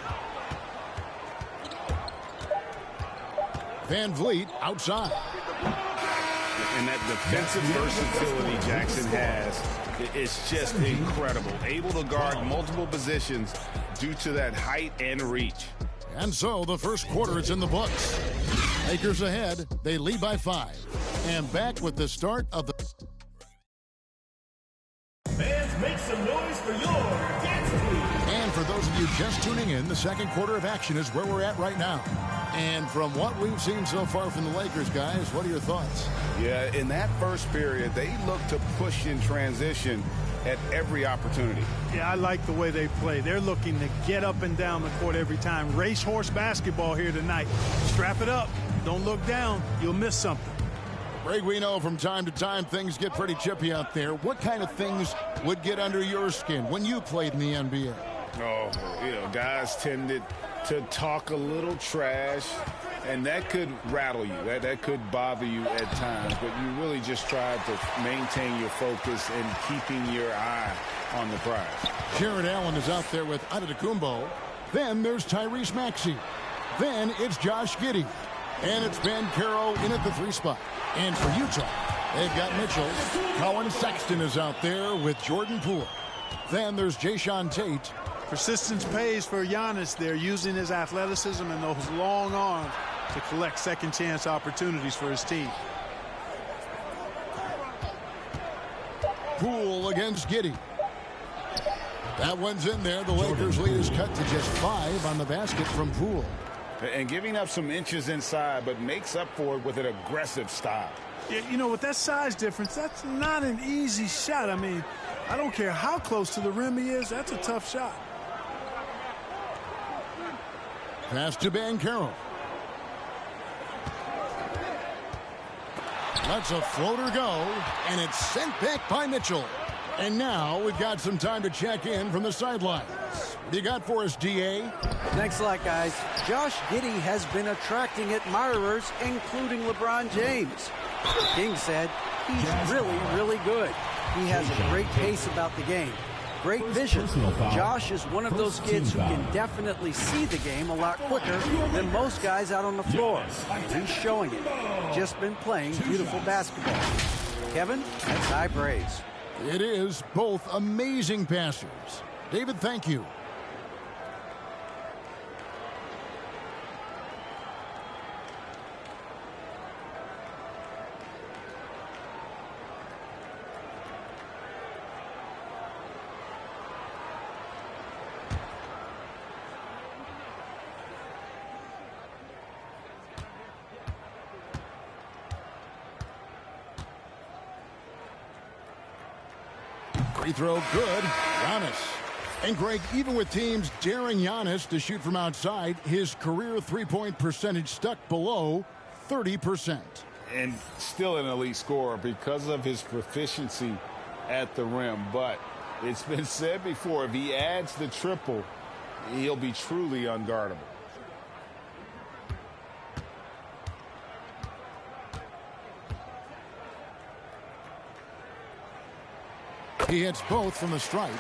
Van Vliet outside. And that defensive versatility Jackson has is just incredible. Able to guard multiple positions due to that height and reach. And so the first quarter is in the books. Lakers ahead. They lead by 5. And back with the start of the... Fans, make some noise for your dance team. And for those of you just tuning in, the second quarter of action is where we're at right now. And from what we've seen so far from the Lakers, guys, what are your thoughts? Yeah, in that first period, they look to push in transition at every opportunity. Yeah, I like the way they play. They're looking to get up and down the court every time. Racehorse basketball here tonight. Strap it up. Don't look down. You'll miss something. Greg, we know from time to time things get pretty chippy out there. What kind of things would get under your skin when you played in the NBA? Oh, you know, guys tended to talk a little trash, and that could rattle you. That could bother you at times, but you really just tried to maintain your focus and keeping your eye on the prize. Jared Allen is out there with Antetokounmpo. Then there's Tyrese Maxey. Then it's Josh Giddey. And it's Ben Caro in at the 3 spot. And for Utah, they've got Mitchell. Colin Sexton is out there with Jordan Poole. Then there's Jayshawn Tate. Persistence pays for Giannis there, using his athleticism and those long arms to collect second chance opportunities for his team. Poole against Giddey. That one's in there. The Lakers lead is cut to just 5 on the basket from Poole. And giving up some inches inside, but makes up for it with an aggressive stop. Yeah, you know, with that size difference, that's not an easy shot. I mean, I don't care how close to the rim he is. That's a tough shot. Pass to Banchero. Lets a floater go, and it's sent back by Mitchell. And now we've got some time to check in from the sidelines. What do you got for us, DA? Thanks a lot, guys. Josh Giddey has been attracting admirers, including LeBron James. King said he's really, really good. He has a great pace about the game. Great vision. Josh is one of those kids who can definitely see the game a lot quicker than most guys out on the floor. He's showing it. Just been playing beautiful basketball. Kevin, that's high praise. It is both amazing passers. David, thank you. Free throw good. Giannis. And Greg, even with teams daring Giannis to shoot from outside, his career three-point percentage stuck below 30%. And still an elite scorer because of his proficiency at the rim. But it's been said before, if he adds the triple, he'll be truly unguardable. He hits both from the stripe.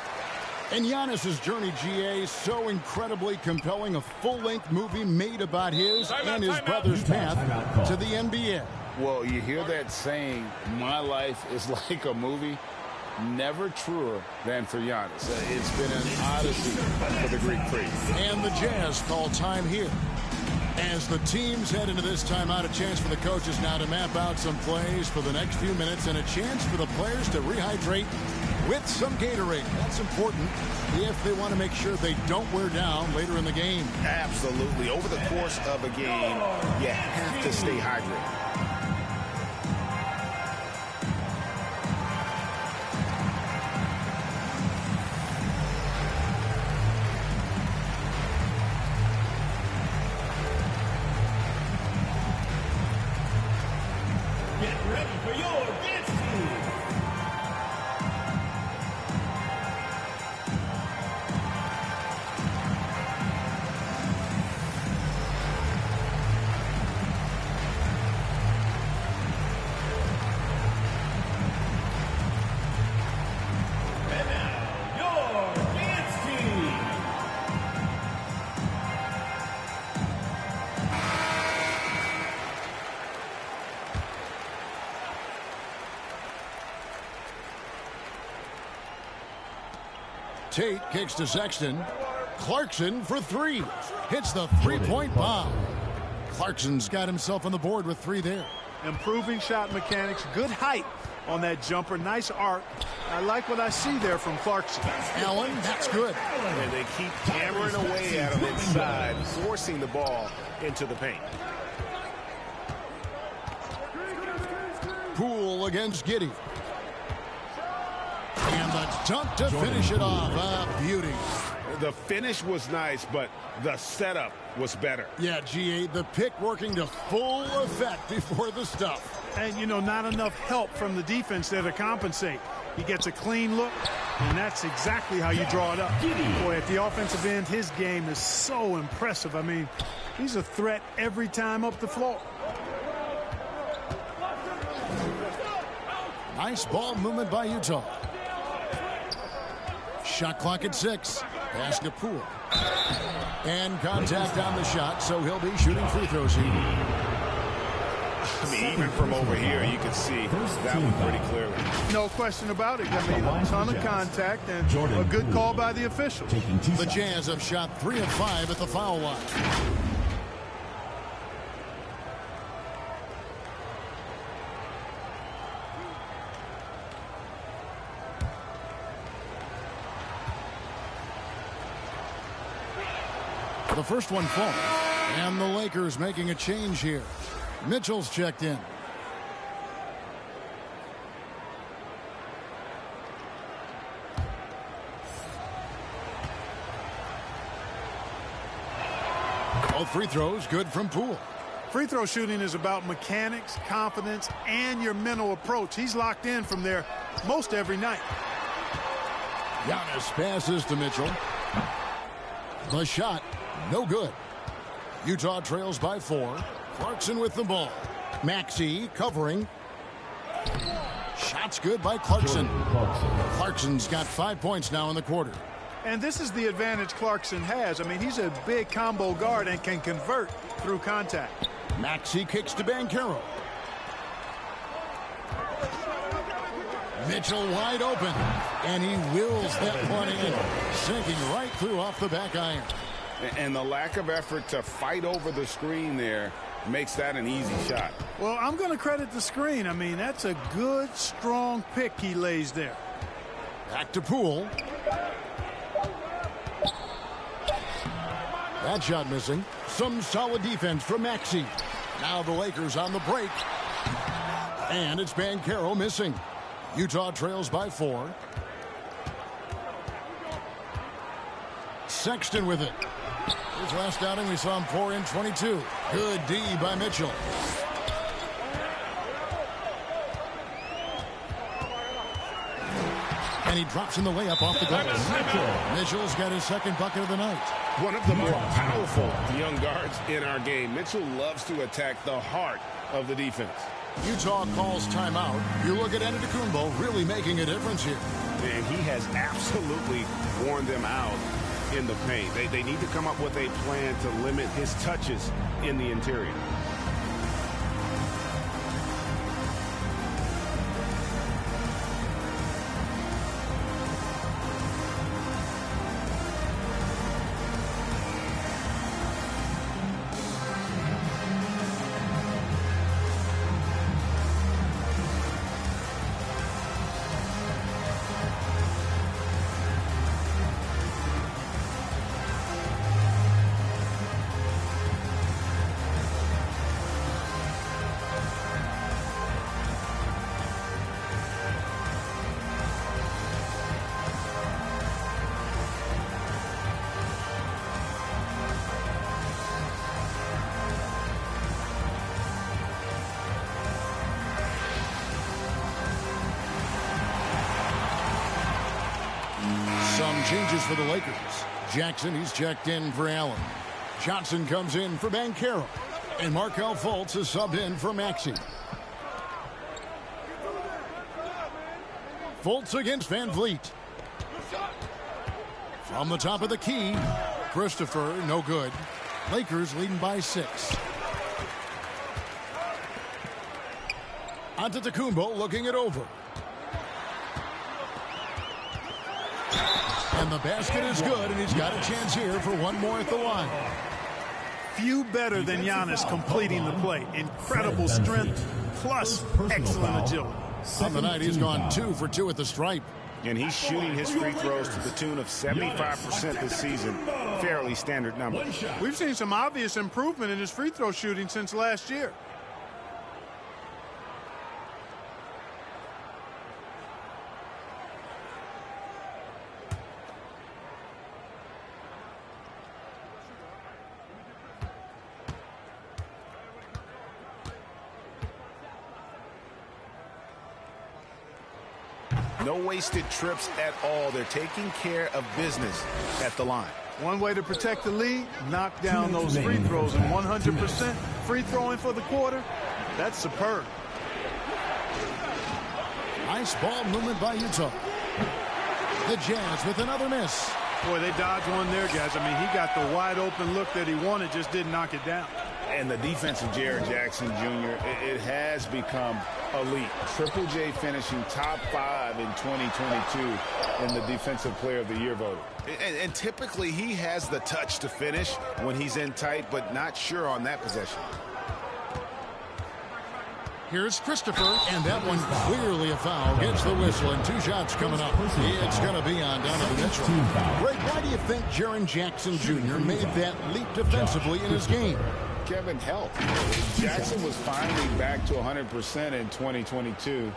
And Giannis's journey, GA, so incredibly compelling. A full-length movie made about his and his brother's path to the NBA. Well, you hear that saying, my life is like a movie. Never truer than for Giannis. It's been an odyssey for the Greek priest. And the Jazz call time here. As the teams head into this timeout, a chance for the coaches now to map out some plays for the next few minutes and a chance for the players to rehydrate with some Gatorade. That's important if they want to make sure they don't wear down later in the game. Absolutely. Over the course of a game, you have to stay hydrated. Tate kicks to Sexton. Clarkson for three. Hits the three-point bomb. Clarkson's got himself on the board with three there. Improving shot mechanics. Good height on that jumper. Nice arc. I like what I see there from Clarkson. Allen, that's good. And they keep hammering away at him inside, forcing the ball into the paint. Poole against Giddey. And the dunk to finish it off. A beauty. The finish was nice, but the setup was better. Yeah, GA, the pick working to full effect before the stuff. And, you know, not enough help from the defense there to compensate. He gets a clean look, and that's exactly how you draw it up. Boy, at the offensive end, his game is so impressive. I mean, he's a threat every time up the floor. Nice ball movement by Utah. Shot clock at 6. Pass to Poole. And contact on the shot, so he'll be shooting free throws here. I mean, even from over here, you can see that one pretty clearly. No question about it. I mean, a ton of contact and a good call by the official. The Jazz have shot 3 of 5 at the foul line. The first one falls. And the Lakers making a change here. Mitchell's checked in. Both free throws good from Poole. Free throw shooting is about mechanics, confidence, and your mental approach. He's locked in from there most every night. Giannis passes to Mitchell. The shot, no good. Utah trails by 4. Clarkson with the ball. Maxey covering. Shots good by Clarkson. Clarkson's got 5 points now in the quarter. And this is the advantage Clarkson has. I mean, he's a big combo guard and can convert through contact. Maxey kicks to Banchero. Mitchell wide open. And he wills that one in. Sinking right through off the back iron. And the lack of effort to fight over the screen there makes that an easy shot. Well, I'm going to credit the screen. I mean, that's a good, strong pick he lays there. Back to Poole. That shot missing. Some solid defense from Maxey. Now the Lakers on the break. And it's Banchero missing. Utah trails by 4. Sexton with it. His last outing, we saw him pour in 22. Good D by Mitchell. And he drops in the layup off the glass. Mitchell's got his second bucket of the night. One of the more powerful young guards in our game. Mitchell loves to attack the heart of the defense. Utah calls timeout. You look at Antetokounmpo really making a difference here. And he has absolutely worn them out in the paint. They need to come up with a plan to limit his touches in the interior. Some changes for the Lakers. Jackson, he's checked in for Allen. Johnson comes in for Banchero. And Markelle Fultz is subbed in for Maxey. Fultz against Van Vliet. From the top of the key, Christopher, no good. Lakers leading by 6. Antetokounmpo looking it over. And the basket is good, and he's got a chance here for one more at the line. Few better than Giannis completing the play. Incredible strength, plus excellent agility. On the night, he's gone 2 for 2 at the stripe. And he's shooting his free throws to the tune of 75% this season. Fairly standard number. We've seen some obvious improvement in his free throw shooting since last year. No wasted trips at all. They're taking care of business at the line. One way to protect the lead, knock down those free throws, and 100% free throwing for the quarter. That's superb. Nice ball movement by Utah. The Jazz with another miss. Boy, they dodged one there, guys. I mean, he got the wide open look that he wanted, just didn't knock it down. And the defense of Jared Jackson Jr., it has become elite. Triple J finishing top 5 in 2022 in the Defensive Player of the Year voting. And typically he has the touch to finish when he's in tight, but not sure on that possession. Here's Christopher, and that one clearly a foul. Gets the whistle, and 2 shots coming up. It's going to be on Donovan Mitchell. Greg, why do you think Jaren Jackson Jr. made that leap defensively in his game? Kevin, health. Jackson was finally back to 100% in 2022.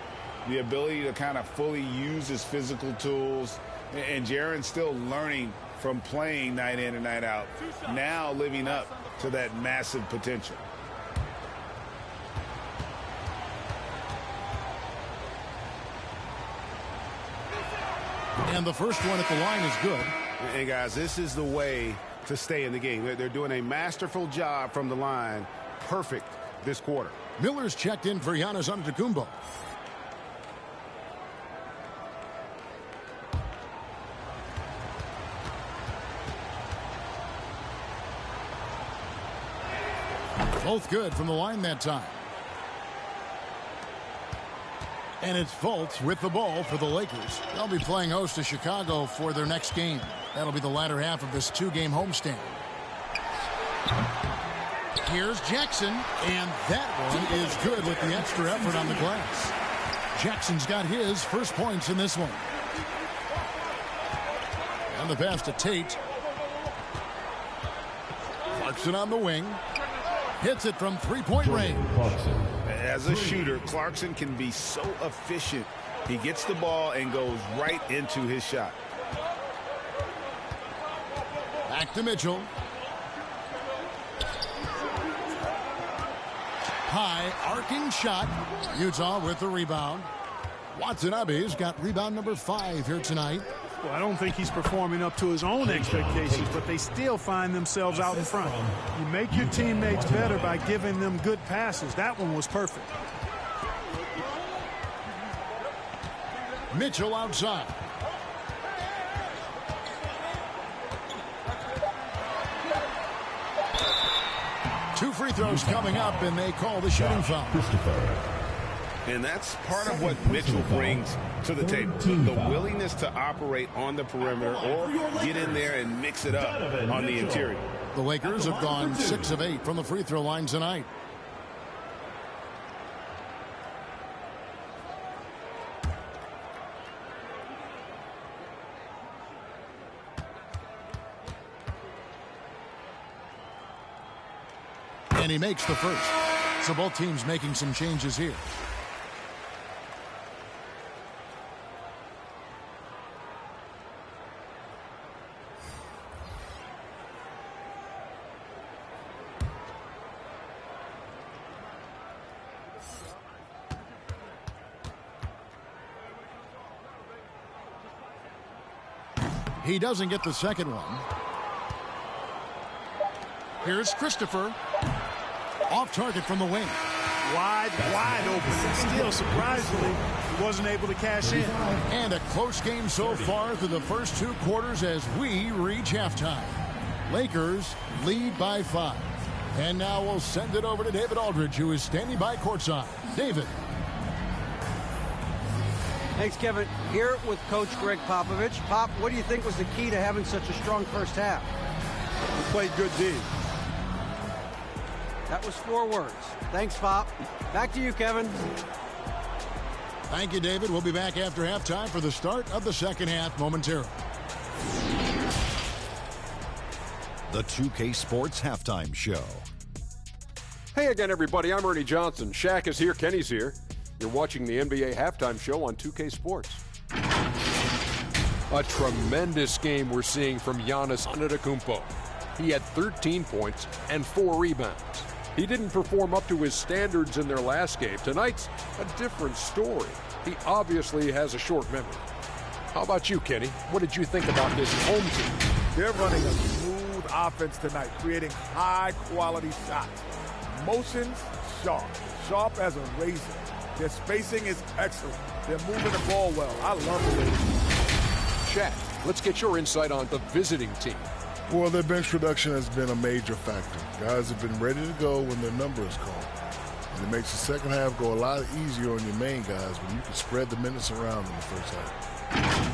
The ability to kind of fully use his physical tools, and Jaren's still learning from playing night in and night out, now living up to that massive potential. And the first one at the line is good. Hey, guys, this is the way to stay in the game. They're doing a masterful job from the line. Perfect this quarter. Miller's checked in for Giannis Antetokounmpo. Both good from the line that time. And it's Fultz with the ball for the Lakers. They'll be playing host to Chicago for their next game. That'll be the latter half of this 2-game homestand. Here's Jackson, and that one is good with the extra effort on the glass. Jackson's got his first points in this one. And the pass to Tate. Clarkson on the wing. Hits it from 3-point range. As a shooter, Clarkson can be so efficient. He gets the ball and goes right into his shot. Back to Mitchell. High arcing shot. Utah with the rebound. Watanabe's got rebound number 5 here tonight. Well, I don't think he's performing up to his own expectations, but they still find themselves out in front. You make your teammates better by giving them good passes. That one was perfect. Mitchell outside. Two free throws coming up, and they call the shooting foul. And that's part of what Mitchell brings to the table. The willingness to operate on the perimeter or get in there and mix it up on the interior. The Lakers have gone 6 of 8 from the free throw line tonight. And he makes the first. So both teams making some changes here. He doesn't get the second one. Here's Christopher. Off target from the wing. Wide open. And still, surprisingly, he wasn't able to cash in. And a close game so far through the first 2 quarters as we reach halftime. Lakers lead by 5. And now we'll send it over to David Aldridge, who is standing by courtside. David. Thanks, Kevin. Here with Coach Greg Popovich. Pop, what do you think was the key to having such a strong first half? We played good D. That was 4 words. Thanks, Pop. Back to you, Kevin. Thank you, David. We'll be back after halftime for the start of the second half momentarily. The 2K Sports Halftime Show. Hey again, everybody. I'm Ernie Johnson. Shaq is here. Kenny's here. You're watching the NBA Halftime Show on 2K Sports. A tremendous game we're seeing from Giannis Antetokounmpo. He had 13 points and 4 rebounds. He didn't perform up to his standards in their last game. Tonight's a different story. He obviously has a short memory. How about you, Kenny? What did you think about this home team? They're running a smooth offense tonight, creating high-quality shots. Motions sharp, sharp as a razor. Their spacing is excellent. They're moving the ball well. I love the way. Shaq, let's get your insight on the visiting team. Well, their bench production has been a major factor. Guys have been ready to go when their number is called. And it makes the second half go a lot easier on your main guys when you can spread the minutes around in the first half.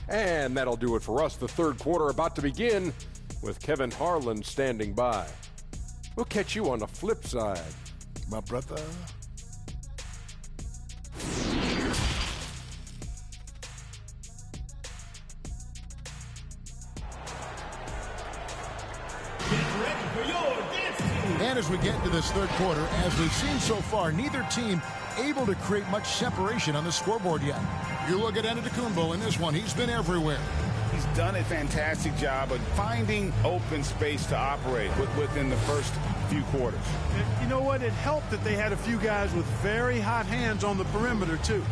And that'll do it for us. The third quarter about to begin with Kevin Harlan standing by. We'll catch you on the flip side. my brother. And as we get into this third quarter, as we've seen so far, neither team able to create much separation on the scoreboard yet. You look at Antetokounmpo in this one. He's been everywhere. He's done a fantastic job of finding open space to operate within the first few quarters. You know what? It helped that they had a few guys with very hot hands on the perimeter, too.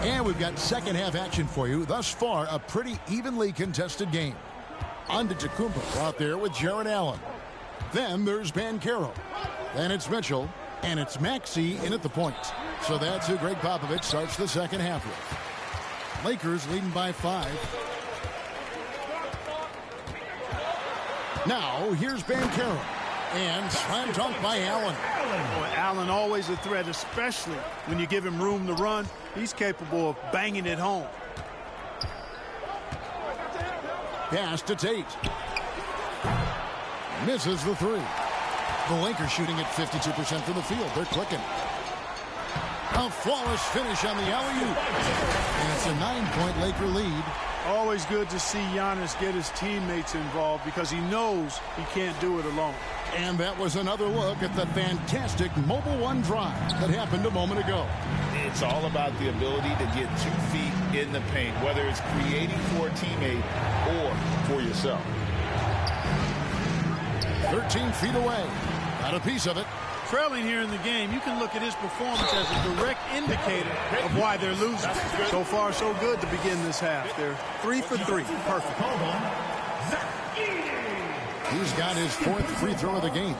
And we've got second half action for you. Thus far, a pretty evenly contested game. Antetokounmpo out there with Jared Allen. Then there's Banchero. Then it's Mitchell. And it's Maxey in at the point. So that's who Greg Popovich starts the second half with. Lakers leading by 5. Now, here's Banchero. And slam dunk by Allen. Boy, Allen always a threat, especially when you give him room to run. He's capable of banging it home. Pass to Tate. Misses the 3. The Lakers shooting at 52% from the field. They're clicking. A flawless finish on the alley-oop. And it's a 9-point Laker lead. Always good to see Giannis get his teammates involved because he knows he can't do it alone. And that was another look at the fantastic Mobile One drive that happened a moment ago. It's all about the ability to get 2 feet in the paint, whether it's creating for a teammate or for yourself. 13 feet away. Got a piece of it. Trailing here in the game, you can look at his performance as a direct indicator of why they're losing. So far, so good to begin this half. They're 3 for 3. Perfect. He's got his 4th free throw of the game.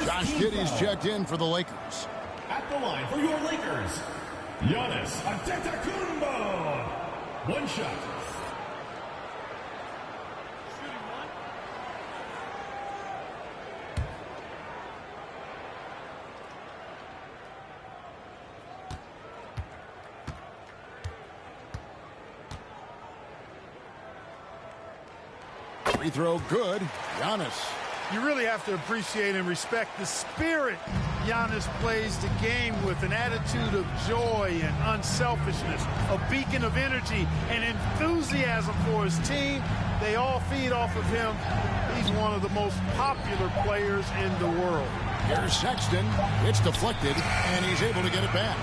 Josh Giddey's checked in for the Lakers. At the line for your Lakers, Giannis Antetokounmpo. One shot. Free throw good. Giannis. You really have to appreciate and respect the spirit Giannis plays the game with, an attitude of joy and unselfishness, a beacon of energy and enthusiasm for his team. They all feed off of him. He's one of the most popular players in the world. Here's Sexton. It's deflected, and he's able to get it back.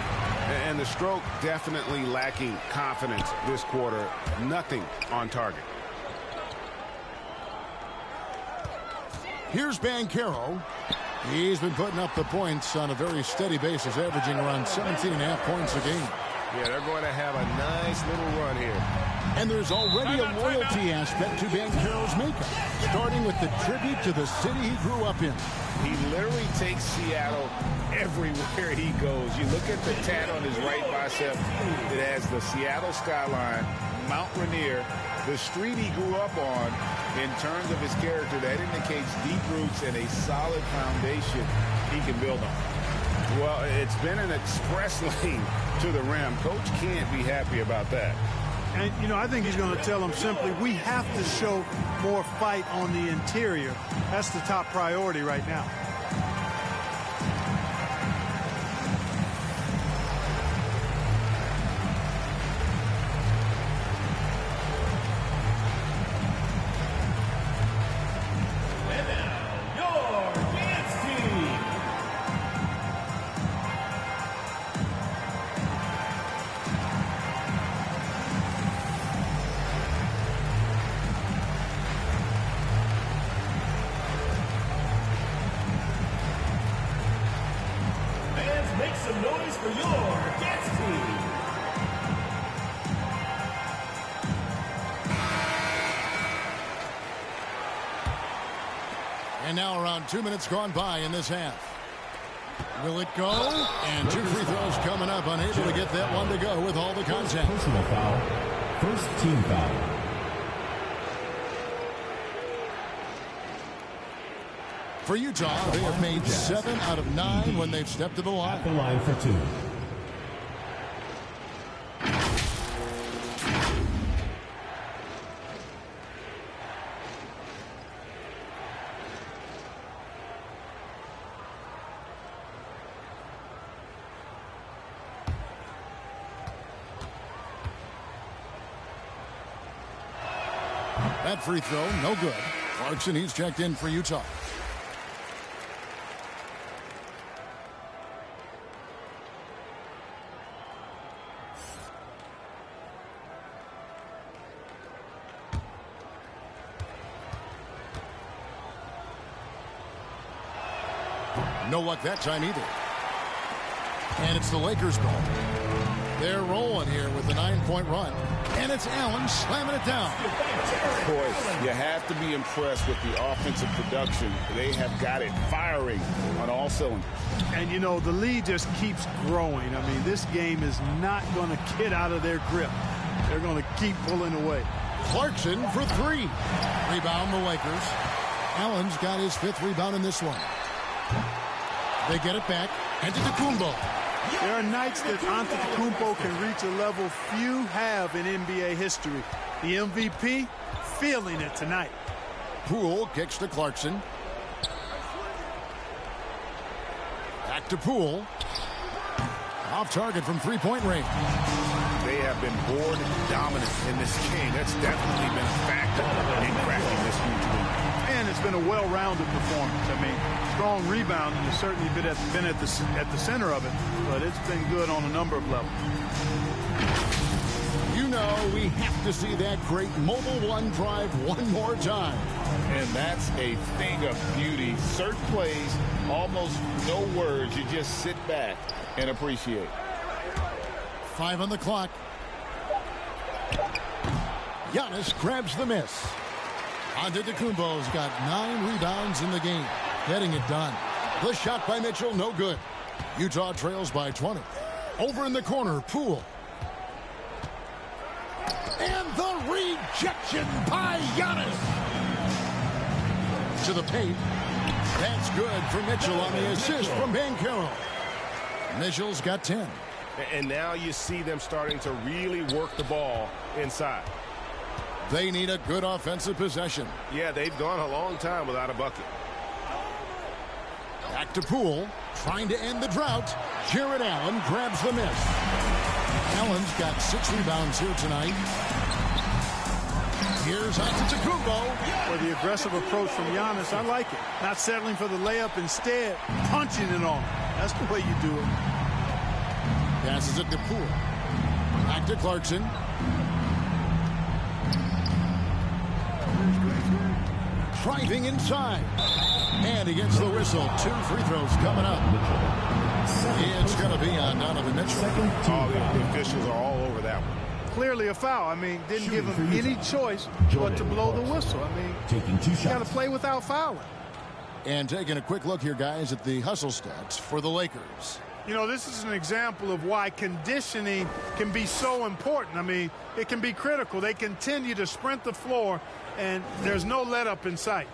And the stroke definitely lacking confidence this quarter. Nothing on target. Here's Banchero. He's been putting up the points on a very steady basis, averaging around 17.5 points a game. Yeah, they're going to have a nice little run here. And there's already a loyalty aspect to Banchero's makeup, starting with the tribute to the city he grew up in. He literally takes Seattle everywhere he goes. You look at the tat on his right bicep. It has the Seattle skyline, Mount Rainier, the street he grew up on. In terms of his character, that indicates deep roots and a solid foundation he can build on. Well, it's been an express lane to the rim. Coach can't be happy about that. And, you know, I think he's going to tell them simply, we have to show more fight on the interior. That's the top priority right now. And now around 2 minutes gone by in this half. Will it go? And 2 free throws coming up. Unable to get that one to go with all the contact. Personal foul. First team foul. For Utah, they have made 7 out of 9 when they've stepped to the line. At the line for 2. That free throw, no good. Clarkson, he's checked in for Utah. No luck that time either. And it's the Lakers' ball. They're rolling here with a 9-point run. And it's Allen slamming it down. Boy, you have to be impressed with the offensive production. They have got it firing on all cylinders. And, you know, the lead just keeps growing. I mean, this game is not going to get out of their grip. They're going to keep pulling away. Clarkson for 3. Rebound the Lakers. Allen's got his 5th rebound in this one. They get it back. Antetokounmpo. There are nights that Antetokounmpo can reach a level few have in NBA history. The MVP feeling it tonight. Poole kicks to Clarkson. Back to Poole. Off target from 3-point range. They have been board dominant in this game. That's definitely been a factor in cracking this huge lead. And it's been a well-rounded performance. I mean, strong rebounding has certainly been at the center of it, but it's been good on a number of levels. You know, we have to see that great mobile one drive one more time. And that's a thing of beauty. Certain plays, almost no words. You just sit back and appreciate. 5 on the clock. Giannis grabs the miss. Antetokounmpo's got 9 rebounds in the game. Getting it done. The shot by Mitchell, no good. Utah trails by 20. Over in the corner, Poole. And the rejection by Giannis. To the paint. That's good for Mitchell on the assist from Banchero. Mitchell's got 10. And now you see them starting to really work the ball inside. They need a good offensive possession. Yeah, they've gone a long time without a bucket. Back to Poole, trying to end the drought. Jared Allen grabs the miss. Allen's got 6 rebounds here tonight. Here's Antetokounmpo. For the aggressive approach from Giannis, I like it. Not settling for the layup, instead punching it on. That's the way you do it. Passes it to Poole. Back to Clarkson. Driving inside. And he gets the whistle. 2 free throws coming up. It's going to be on Donovan Mitchell. The officials are all over that one. Clearly a foul. I mean, didn't give him any choice but to blow the whistle. I mean, you got to play without fouling. And taking a quick look here, guys, at the hustle stats for the Lakers. You know, this is an example of why conditioning can be so important. I mean, it can be critical. They continue to sprint the floor, and there's no let-up in sight.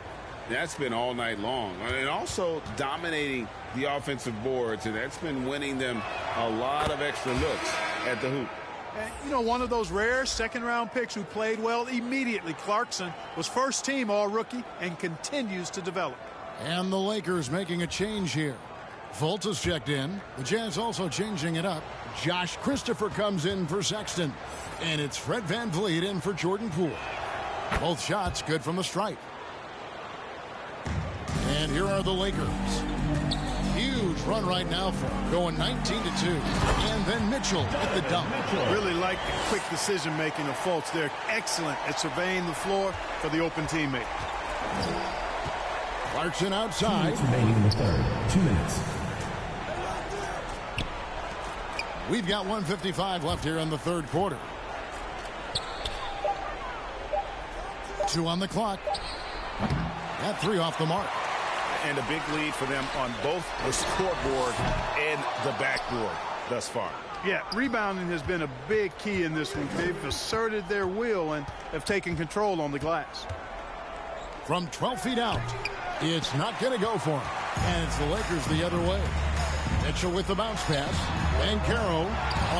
That's been all night long. And also dominating the offensive boards, and that's been winning them a lot of extra looks at the hoop. And, you know, one of those rare second-round picks who played well immediately. Clarkson was first-team all-rookie and continues to develop. And the Lakers making a change here. Fultz is checked in. The Jazz also changing it up. Josh Christopher comes in for Sexton. And it's Fred VanVleet in for Jordan Poole. Both shots good from the stripe. And here are the Lakers. Huge run right now for them, going 19-2. And then Mitchell at the dunk. Really like the quick decision-making of Fultz. They're excellent at surveying the floor for the open teammate. Clarkson outside. 2 minutes remaining in the third. 2 minutes. We've got 1:55 left here in the third quarter. 2 on the clock. That 3 off the mark. And a big lead for them on both the scoreboard and the backboard thus far. Yeah, rebounding has been a big key in this one. They've asserted their will and have taken control on the glass. From 12 feet out, it's not going to go for him. And it's the Lakers the other way. Mitchell with the bounce pass. Banchero,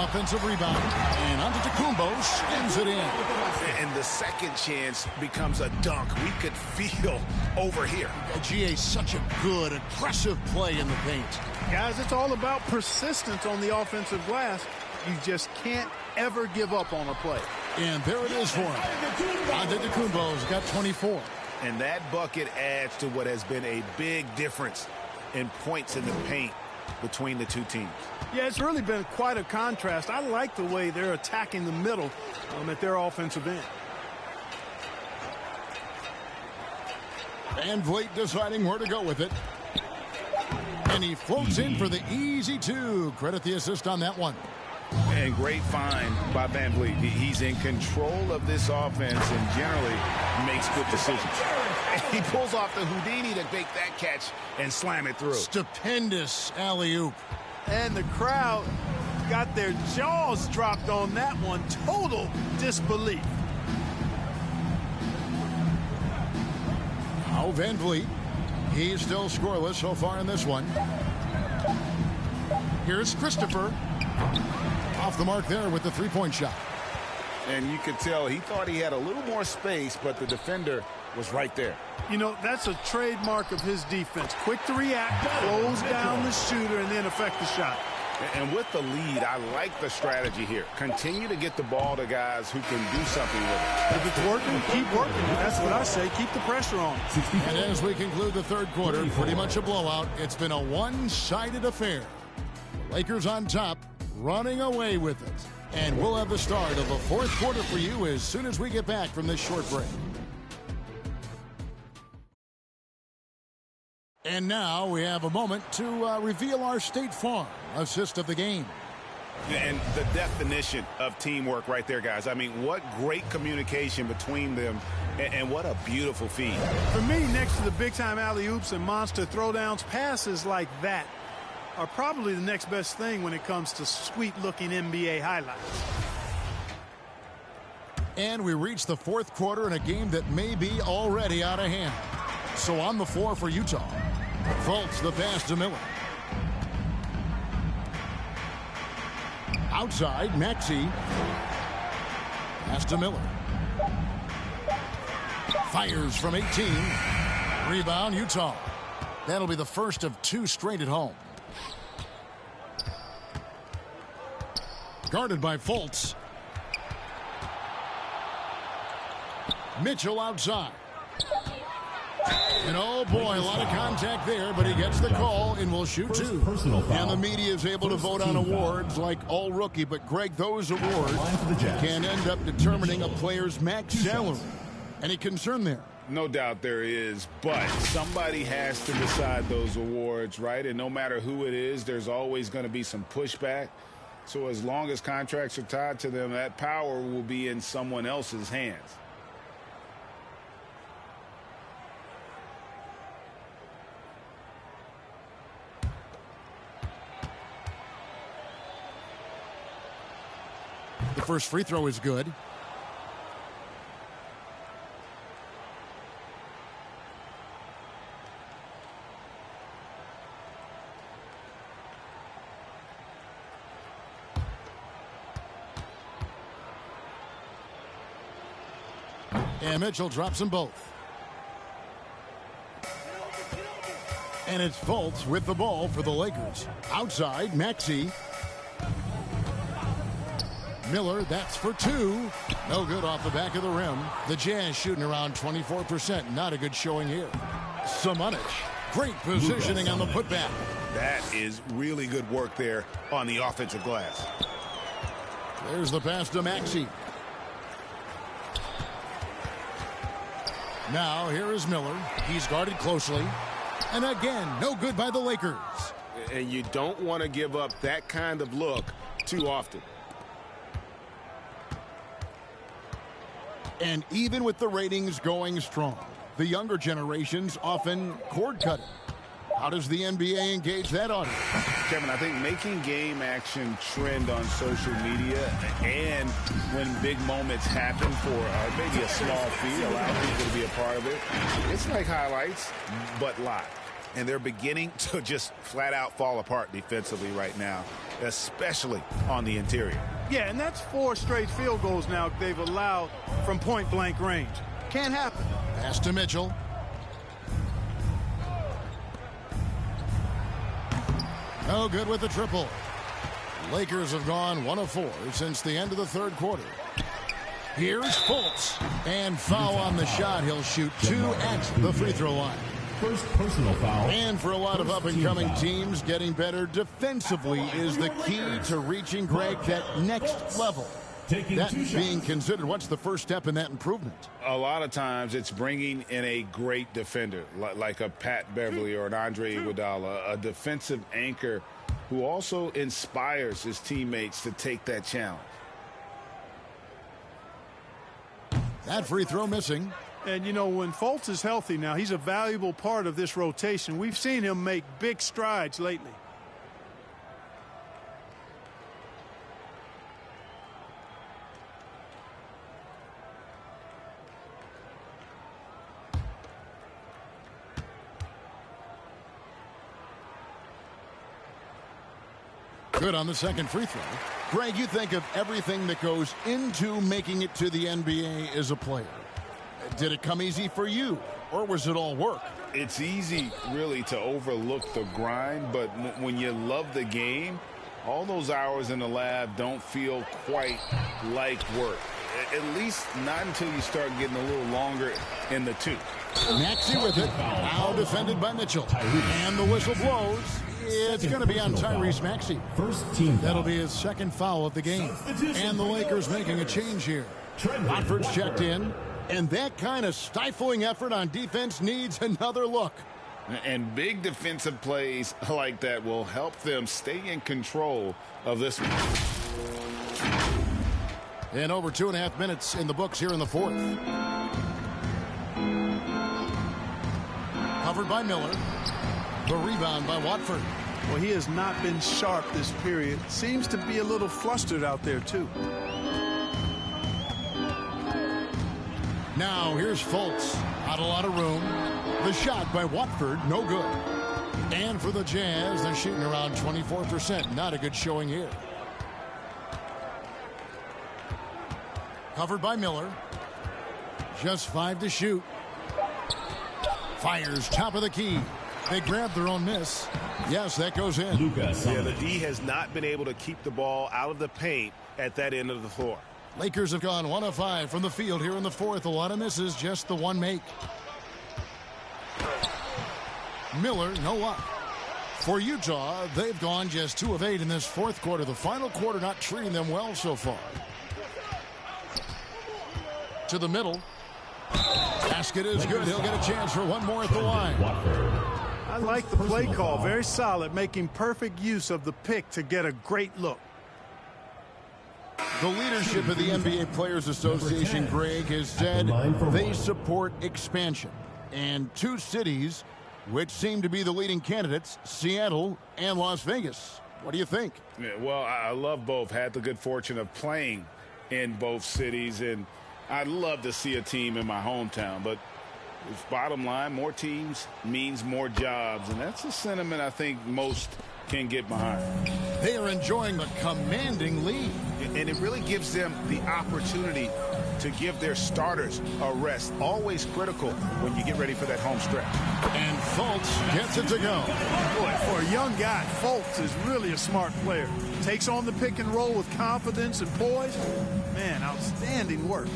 offensive rebound. And Antetokounmpo slams it in. And the second chance becomes a dunk. We could feel over here. GA, such a good, aggressive play in the paint. Guys, it's all about persistence on the offensive glass. You just can't ever give up on a play. And there it is for him. Antetokounmpo's got 24. And that bucket adds to what has been a big difference in points in the paint between the two teams. Yeah, it's really been quite a contrast. I like the way they're attacking the middle at their offensive end. Van Vliet deciding where to go with it. And he floats in for the easy two. Credit the assist on that one. And great find by Van Vliet. He's in control of this offense and generally makes good decisions. And he pulls off the Houdini to make that catch and slam it through. Stupendous alley-oop. And the crowd got their jaws dropped on that one. Total disbelief. Now Van Vliet. He's still scoreless so far in this one. Here's Christopher. Off the mark there with the three-point shot. And you could tell he thought he had a little more space, but the defender was right there. You know, that's a trademark of his defense. Quick to react, close down the shooter, and then affect the shot. And with the lead, I like the strategy here. Continue to get the ball to guys who can do something with it. If it's working, keep working. That's what I say. Keep the pressure on. And as we conclude the third quarter, pretty much a blowout. It's been a one-sided affair. The Lakers on top, running away with it. And we'll have the start of the fourth quarter for you as soon as we get back from this short break. And now we have a moment to reveal our State Farm assist of the game. And the definition of teamwork right there, guys. I mean, what great communication between them, and what a beautiful feed. For me, next to the big-time alley-oops and monster throwdowns, passes like that are probably the next best thing when it comes to sweet-looking NBA highlights. And we reach the fourth quarter in a game that may be already out of hand. So on the floor for Utah, Fultz the pass to Miller. Outside, Maxey. Pass to Miller. Fires from 18. Rebound, Utah. That'll be the first of two straight at home. Guarded by Fultz. Mitchell outside. And oh boy, a lot of contact there, but he gets the call and will shoot two. And the media is able to vote on awards like all rookie, but Greg, those awards can end up determining a player's max salary. Any concern there? No doubt there is, but somebody has to decide those awards, right? And no matter who it is, there's always going to be some pushback. So as long as contracts are tied to them, that power will be in someone else's hands. The first free throw is good. And Mitchell drops them both. And it's Fultz with the ball for the Lakers. Outside, Maxey. Miller, that's for two. No good off the back of the rim. The Jazz shooting around 24%. Not a good showing here. Samanic, great positioning on the putback. That is really good work there on the offensive glass. There's the pass to Maxey. Now here is Miller. He's guarded closely. And again, no good by the Lakers. And you don't want to give up that kind of look too often. And even with the ratings going strong, the younger generations often cord cutting. How does the NBA engage that audience? Kevin, I think making game action trend on social media and when big moments happen for maybe a small fee, allow people to be a part of it. It's like highlights, but live. And they're beginning to just flat out fall apart defensively right now, especially on the interior. Yeah, and that's 4 straight field goals now they've allowed from point-blank range. Can't happen. Pass to Mitchell. No good with the triple. Lakers have gone 1 of 4 since the end of the third quarter. Here's Fultz. And foul on the shot. He'll shoot 2 at the free throw line. First personal foul. And for a lot of up-and-coming teams, getting better defensively is the key to reaching, Greg, that next level. That being considered, what's the first step in that improvement? A lot of times it's bringing in a great defender like a Pat Beverly or an Andre Iguodala, a defensive anchor who also inspires his teammates to take that challenge. That free throw missing. And, you know, when Fultz is healthy now, he's a valuable part of this rotation. We've seen him make big strides lately. Good on the second free throw. Greg, you think of everything that goes into making it to the NBA as a player. Did it come easy for you, or was it all work? It's easy, really, to overlook the grind, but when you love the game, all those hours in the lab don't feel quite like work. At least not until you start getting a little longer in the tooth. Maxey with it. Now defended by Mitchell. And the whistle blows. It's going to be on Tyrese Maxey. First team. That'll be his second foul of the game. And the Lakers making a change here. Watford's checked in. And that kind of stifling effort on defense needs another look. And big defensive plays like that will help them stay in control of this one. And over 2.5 minutes in the books here in the fourth. Covered by Miller. The rebound by Watford. Well, he has not been sharp this period. Seems to be a little flustered out there, too. Now here's Fultz. Not a lot of room. The shot by Watford, no good. And for the Jazz, they're shooting around 24%. Not a good showing here. Covered by Miller. Just 5 to shoot. Fires top of the key. They grab their own miss. Yes, that goes in. Yeah, the D has not been able to keep the ball out of the paint at that end of the floor. Lakers have gone 1 of 5 from the field here in the fourth. A lot of misses, just the one make. Miller, no luck. For Utah, they've gone just 2 of 8 in this fourth quarter. The final quarter not treating them well so far. To the middle. Basket is good. He'll get a chance for one more at the line. I like the play call. Very solid, making perfect use of the pick to get a great look. The leadership of the NBA Players Association, Greg, has said they support expansion. And 2 cities which seem to be the leading candidates, Seattle and Las Vegas. What do you think? Yeah, well, I love both. Had the good fortune of playing in both cities, and I'd love to see a team in my hometown. But bottom line, more teams means more jobs, and that's a sentiment I think most can get behind. They are enjoying the commanding lead. And it really gives them the opportunity to give their starters a rest. Always critical when you get ready for that home stretch. And Fultz gets it to go. Boy, for a young guy, Fultz is really a smart player. Takes on the pick and roll with confidence and poise. Man, outstanding work.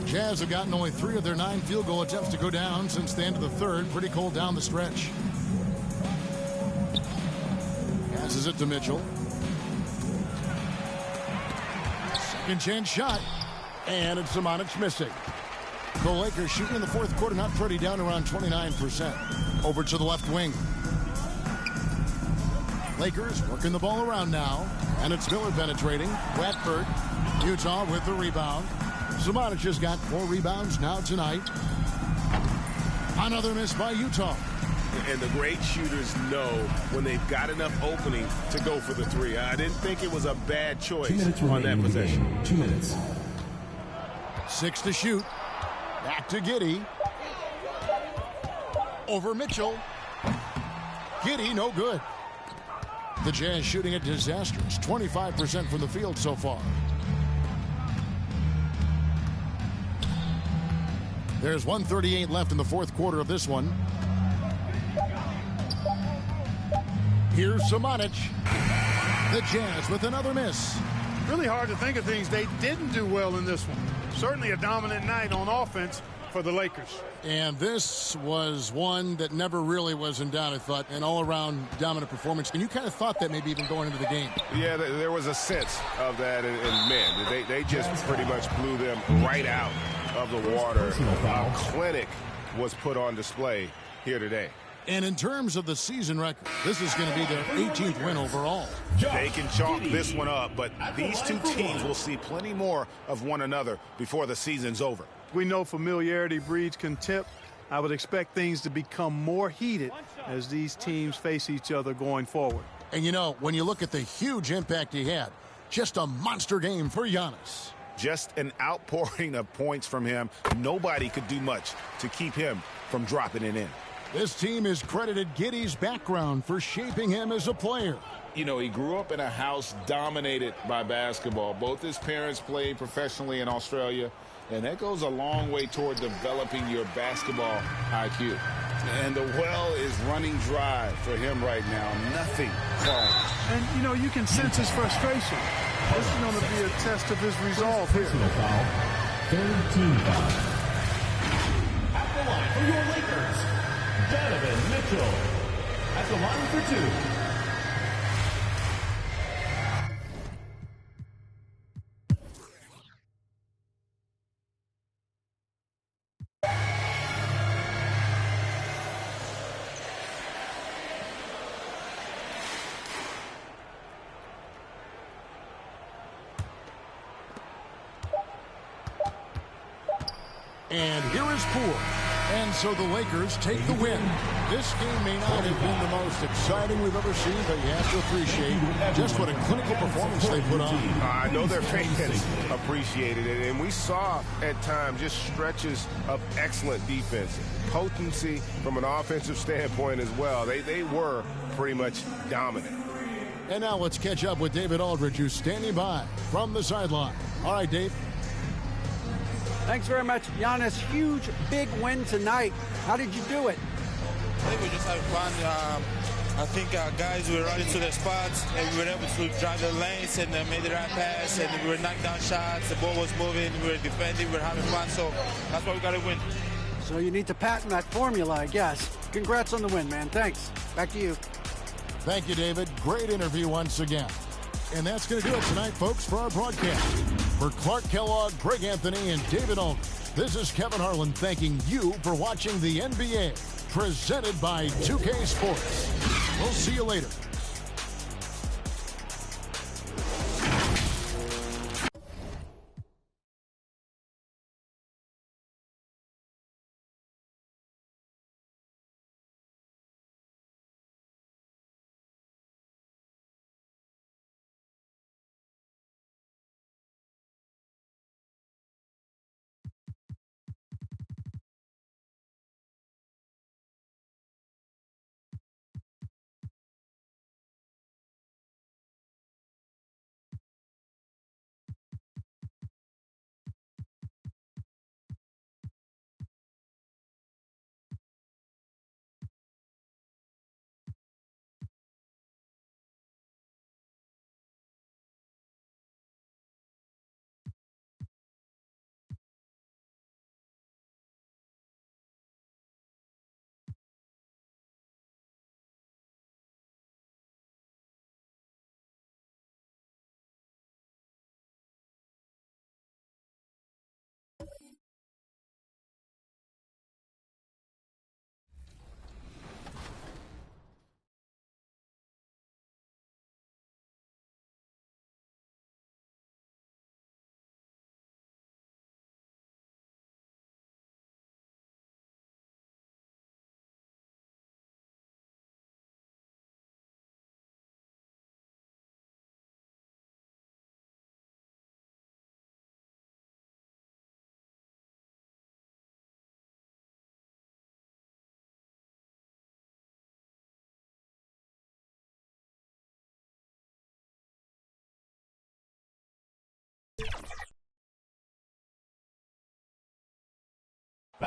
Jazz have gotten only 3 of their 9 field goal attempts to go down since the end of the third. Pretty cold down the stretch. Passes it to Mitchell. Second chance shot. And it's Simonic missing. The Lakers shooting in the fourth quarter, not pretty, down around 29%. Over to the left wing. Lakers working the ball around now. And it's Miller penetrating. Watford. Utah with the rebound. Simonic has got 4 rebounds now tonight. Another miss by Utah. And the great shooters know when they've got enough opening to go for the 3. I didn't think it was a bad choice on that possession. 2 minutes. 6 to shoot. Back to Giddey. Over Mitchell. Giddey, no good. The Jazz shooting it disastrous. 25% from the field so far. There's 1:38 left in the fourth quarter of this one. Here's Simonic. The Jazz with another miss. Really hard to think of things they didn't do well in this one. certainly a dominant night on offense for the Lakers. And this was one that never really was in doubt, I thought, an all-around dominant performance. And you kind of thought that maybe even going into the game. Yeah, there was a sense of that, and man, they just pretty much blew them right out of the water. A clinic was put on display here today. And in terms of the season record, this is going to be their 18th win overall. They can chalk this one up, but these two teams will see plenty more of one another before the season's over. We know familiarity breeds contempt. I would expect things to become more heated as these teams face each other going forward. And, you know, when you look at the huge impact he had, just a monster game for Giannis. Just an outpouring of points from him. Nobody could do much to keep him from dropping it in. This team is credited Giddey's background for shaping him as a player. You know, he grew up in a house dominated by basketball. Both his parents played professionally in Australia, and that goes a long way toward developing your basketball IQ. And the well is running dry for him right now. Nothing falling. And, you know, you can sense his frustration. This is going to be a test of his resolve here. Foul. Third team foul. At the line for your Lakers, Donovan Mitchell. At the line for two. And here is Poole. And so the Lakers take the win. This game may not have been the most exciting we've ever seen, but you have to appreciate just what a clinical performance they put on. I know their fans appreciated it, and we saw at times just stretches of excellent defense. Potency from an offensive standpoint as well. They were pretty much dominant. And now let's catch up with David Aldridge, who's standing by from the sideline. All right, Dave. Thanks very much, Giannis. Huge, big win tonight. How did you do it? I think we just had fun. I think our guys were running to their spots, and we were able to drive the lanes and made the right pass, and we were knocking down shots. The ball was moving. We were defending. We were having fun. So that's why we got to win. So you need to patent that formula, I guess. Congrats on the win, man. Thanks. Back to you. Thank you, David. Great interview once again. And that's going to do it tonight, folks, for our broadcast. For Clark Kellogg, Greg Anthony, and David Aldridge, this is Kevin Harlan thanking you for watching the NBA, presented by 2K Sports. We'll see you later.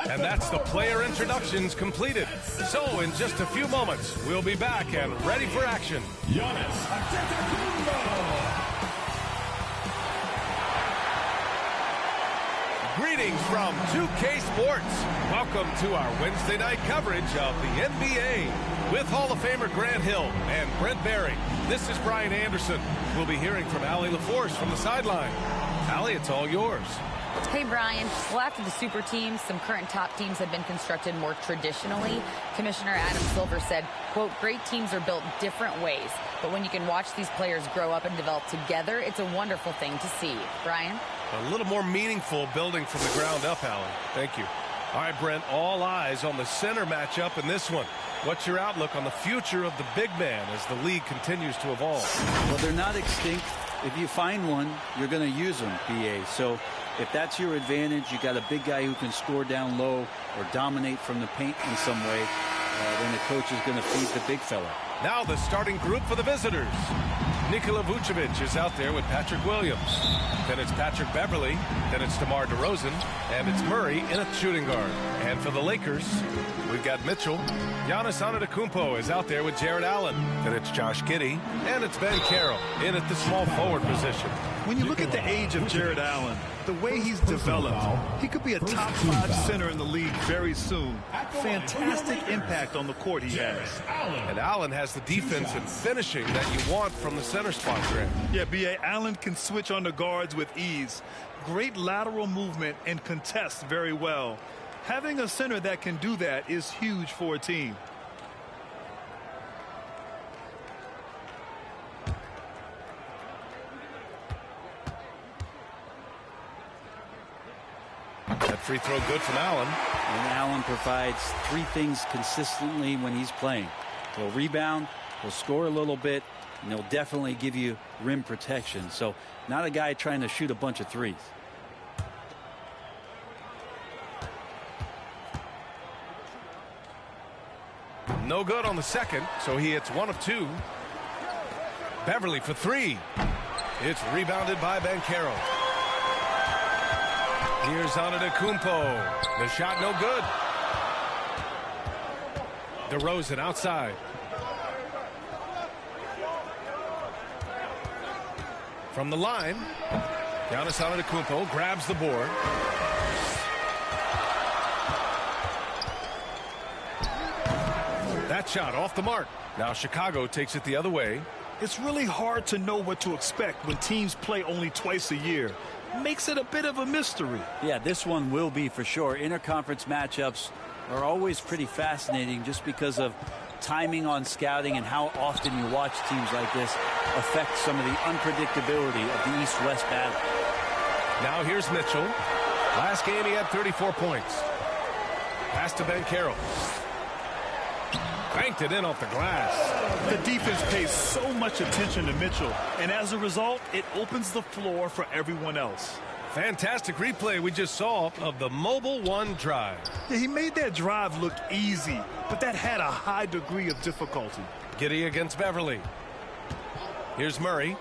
And that's the player introductions completed. So in just a few moments, we'll be back and ready for action. Giannis Antetokounmpo. Greetings from 2K Sports. Welcome to our Wednesday night coverage of the NBA with Hall of Famer Grant Hill and Brent Barry. This is Brian Anderson. We'll be hearing from Allie LaForce from the sideline. Allie, it's all yours. Hey, Brian. Well, after the super teams, some current top teams have been constructed more traditionally. Commissioner Adam Silver said, quote, great teams are built different ways, but when you can watch these players grow up and develop together, it's a wonderful thing to see. Brian? A little more meaningful building from the ground up, Allie. Thank you. All right, Brent, all eyes on the center matchup in this one. What's your outlook on the future of the big man as the league continues to evolve? Well, they're not extinct. If you find one, you're going to use them, BA. So if that's your advantage, you got a big guy who can score down low or dominate from the paint in some way, then the coach is going to feed the big fella. Now the starting group for the visitors. Nikola Vucevic is out there with Patrick Williams. Then it's Patrick Beverly. Then it's DeMar DeRozan. And it's Murray in a shooting guard. And for the Lakers, we've got Mitchell. Giannis Antetokounmpo is out there with Jared Allen. Then it's Josh Giddey. And it's Ben Carroll in at the small forward position. When you look at the age of Jared Allen, the way he's developed, he could be a top 5 center in the league very soon. Fantastic impact on the court he has. And Allen has the defense and finishing that you want from the center spot, Grant. Yeah, B.A. Allen can switch on the guards with ease. Great lateral movement and contests very well. Having a center that can do that is huge for a team. That free throw good from Allen. And Allen provides 3 things consistently when he's playing. He'll rebound, he'll score a little bit, and he'll definitely give you rim protection. So not a guy trying to shoot a bunch of threes. No good on the second, so he hits 1 of 2. Beverly for 3. It's rebounded by Ben Carroll. Here's Antetokounmpo. The shot no good. DeRozan outside. From the line, Giannis Antetokounmpo grabs the board. That shot off the mark. Now Chicago takes it the other way. It's really hard to know what to expect when teams play only twice a year. Makes it a bit of a mystery. Yeah, this one will be for sure. Interconference matchups are always pretty fascinating just because of timing on scouting and how often you watch teams like this affect some of the unpredictability of the East-West battle. Now here's Mitchell. Last game he had 34 points. Pass to Ben Carroll. Banked it in off the glass. The defense pays so much attention to Mitchell, and as a result, it opens the floor for everyone else. Fantastic replay we just saw of the Mobile One drive. Yeah, he made that drive look easy, but that had a high degree of difficulty. Giddey against Beverly. Here's Murray.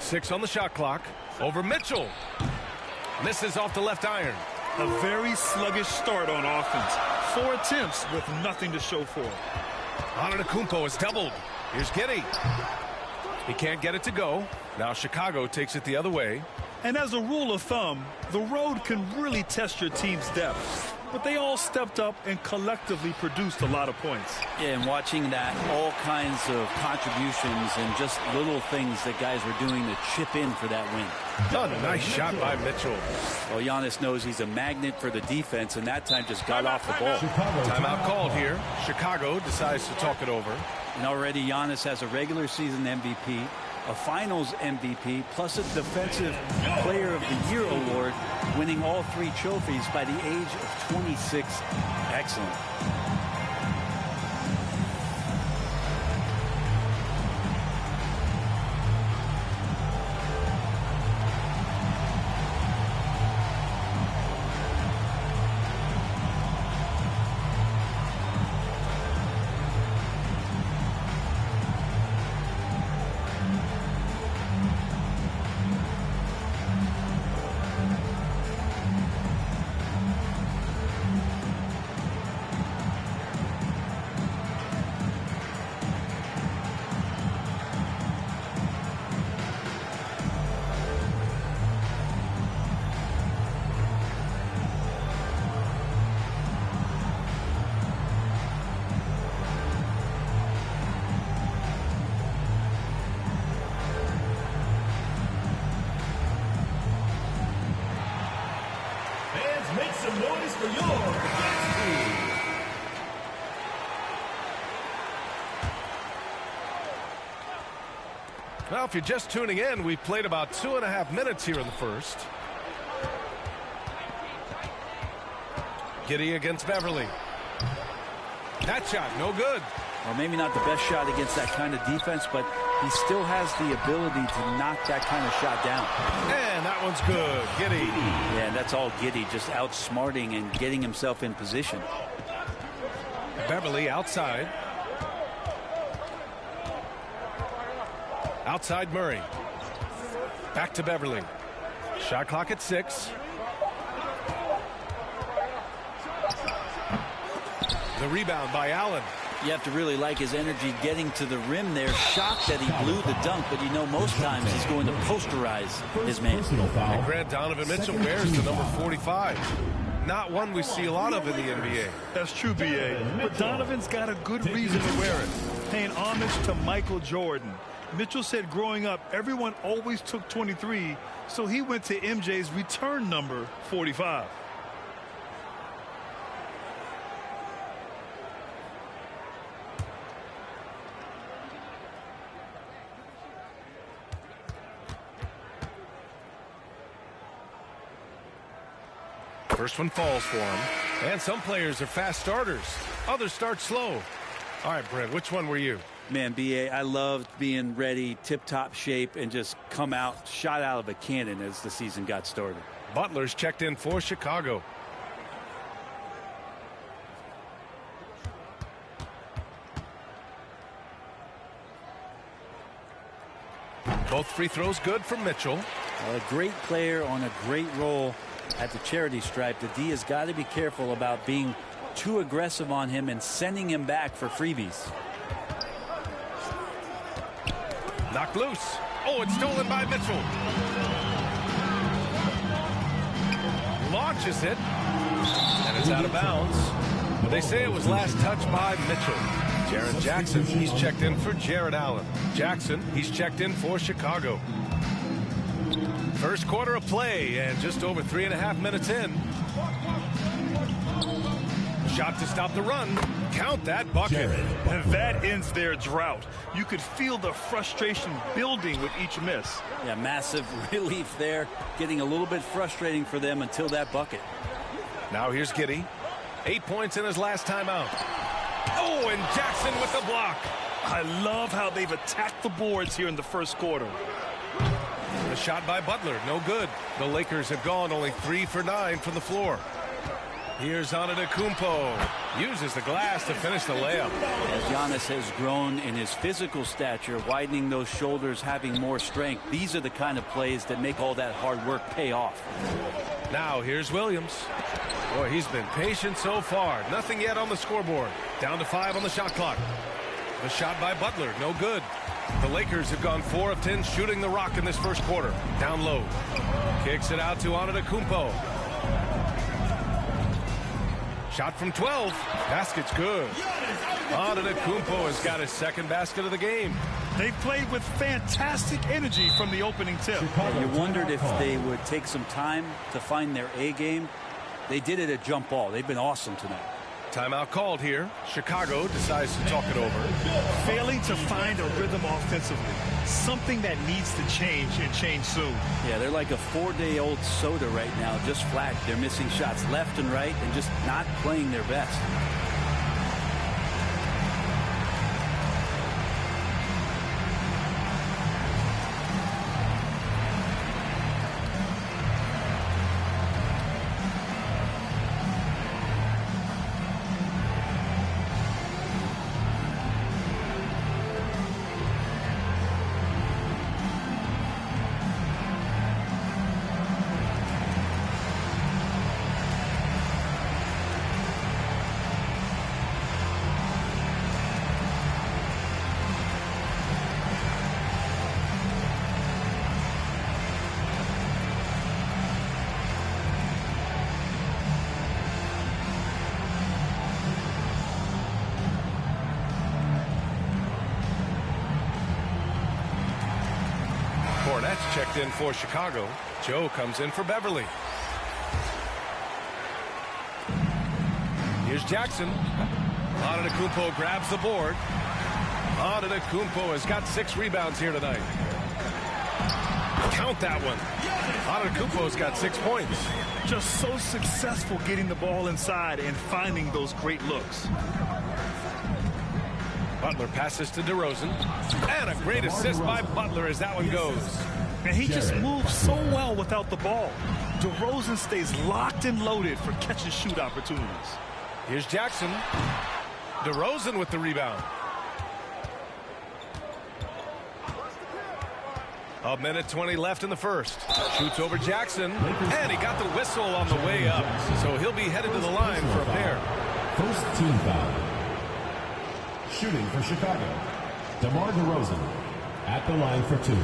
6 on the shot clock. Over Mitchell. Misses off the left iron. A very sluggish start on offense. 4 attempts with nothing to show for it. Antetokounmpo is doubled. Here's Giddey. He can't get it to go. Now Chicago takes it the other way. And as a rule of thumb, the road can really test your team's depth. But they all stepped up and collectively produced a lot of points. Yeah, and watching that, all kinds of contributions and just little things that guys were doing to chip in for that win. Oh, nice shot by Mitchell. Well, Giannis knows he's a magnet for the defense, and that time just got off the ball. Timeout called here. Chicago decides to talk it over. And already Giannis has a regular season MVP, a finals MVP, plus a defensive player of the year award, winning all 3 trophies by the age of 26. Excellent. some noise for your defense team. Well, if you're just tuning in, we've played about 2.5 minutes here in the first. Giddey against Beverly. That shot, no good. Well, maybe not the best shot against that kind of defense, but he still has the ability to knock that kind of shot down. And that one's good. Giddey. Yeah, and that's all Giddey, just outsmarting and getting himself in position. Beverly outside. Outside Murray. Back to Beverly. Shot clock at 6. The rebound by Allen. You have to really like his energy getting to the rim there. Shocked that he blew the dunk, but you know most times he's going to posterize his man. And Grant Donovan Mitchell wears the number 45. Not one we see a lot of in the NBA. That's true, B.A. But Donovan's got a good reason to wear it. Paying homage to Michael Jordan. Mitchell said growing up, everyone always took 23, so he went to MJ's return number 45. First one falls for him. And some players are fast starters. Others start slow. All right, Brent, which one were you? Man, B.A., I loved being ready, tip-top shape, and just come out, shot out of a cannon as the season got started. Butler's checked in for Chicago. Both free throws good from Mitchell. A great player on a great role at the charity stripe. The D has got to be careful about being too aggressive on him and sending him back for freebies. Knocked loose. Oh, it's stolen by Mitchell. Launches it. And it's out of bounds. But they say it was last touched by Mitchell. Jaren Jackson, he's checked in for Jared Allen. Jackson, he's checked in for Chicago. First quarter of play and just over 3.5 minutes in. Shot to stop the run. Count that bucket. And that ends their drought. You could feel the frustration building with each miss. Yeah, massive relief there. Getting a little bit frustrating for them until that bucket. Now here's Giddey. 8 points in his last time out. Oh, and Jackson with the block. I love how they've attacked the boards here in the first quarter. The shot by Butler, no good. The Lakers have gone only 3 for 9 from the floor. Here's Antetokounmpo. Uses the glass to finish the layup. As Giannis has grown in his physical stature, widening those shoulders, having more strength, these are the kind of plays that make all that hard work pay off. Now here's Williams. Boy, he's been patient so far. Nothing yet on the scoreboard. Down to 5 on the shot clock. The shot by Butler, no good. The Lakers have gone 4 of 10 shooting the rock in this first quarter. Down low. Kicks it out to Antetokounmpo. Shot from 12. Basket's good. Antetokounmpo has got his second basket of the game. They played with fantastic energy from the opening tip. You wondered if they would take some time to find their A game. They did it at jump ball. They've been awesome tonight. Timeout called here. Chicago decides to talk it over. Failing to find a rhythm offensively. Something that needs to change and change soon. Yeah, they're like a 4-day-old soda right now, just flat. They're missing shots left and right and just not playing their best. Checked in for Chicago. Joe comes in for Beverly. Here's Jackson. Antetokounmpo grabs the board. Antetokounmpo has got 6 rebounds here tonight. Count that one. Antetokounmpo's got 6 points. Just so successful getting the ball inside and finding those great looks. Butler passes to DeRozan. And a great assist by Butler as that one goes. And he just moves so well without the ball. DeRozan stays locked and loaded for catch-and-shoot opportunities. Here's Jackson. DeRozan with the rebound. A minute 20 left in the first. Shoots over Jackson. And he got the whistle on the way up. So he'll be headed to the line for a pair. First team foul. Shooting for Chicago, DeMar DeRozan at the line for 2.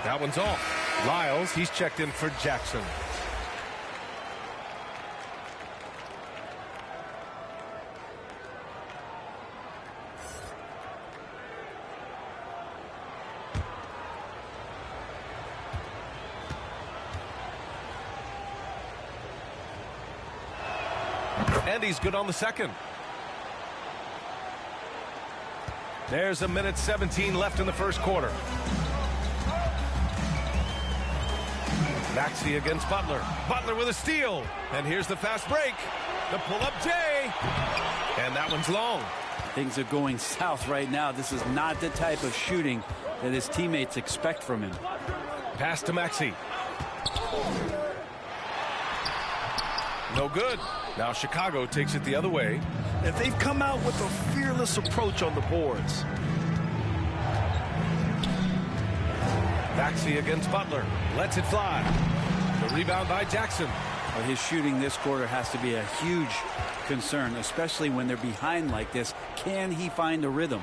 That one's off. Lyles, he's checked in for Jackson. And he's good on the second. There's a minute 17 left in the first quarter. Maxey against Butler. Butler with a steal. And here's the fast break. The pull-up J. And that one's long. Things are going south right now. This is not the type of shooting that his teammates expect from him. Pass to Maxey. No good. Now Chicago takes it the other way. And they've come out with a fearless approach on the boards. Maxey against Butler. Lets it fly. The rebound by Jackson. Well, his shooting this quarter has to be a huge concern, especially when they're behind like this. Can he find a rhythm?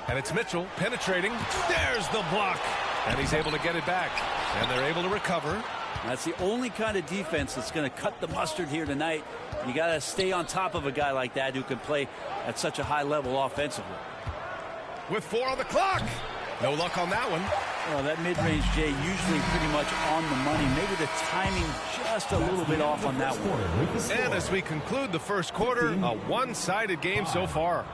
And it's Mitchell penetrating. There's the block. And he's able to get it back. And they're able to recover. That's the only kind of defense that's going to cut the mustard here tonight. You got to stay on top of a guy like that who can play at such a high level offensively. With 4 on the clock. No luck on that one. Well, that mid-range Jay usually pretty much on the money. Maybe the timing just a little bit off on that one. And as we conclude the first quarter, a one-sided game so far.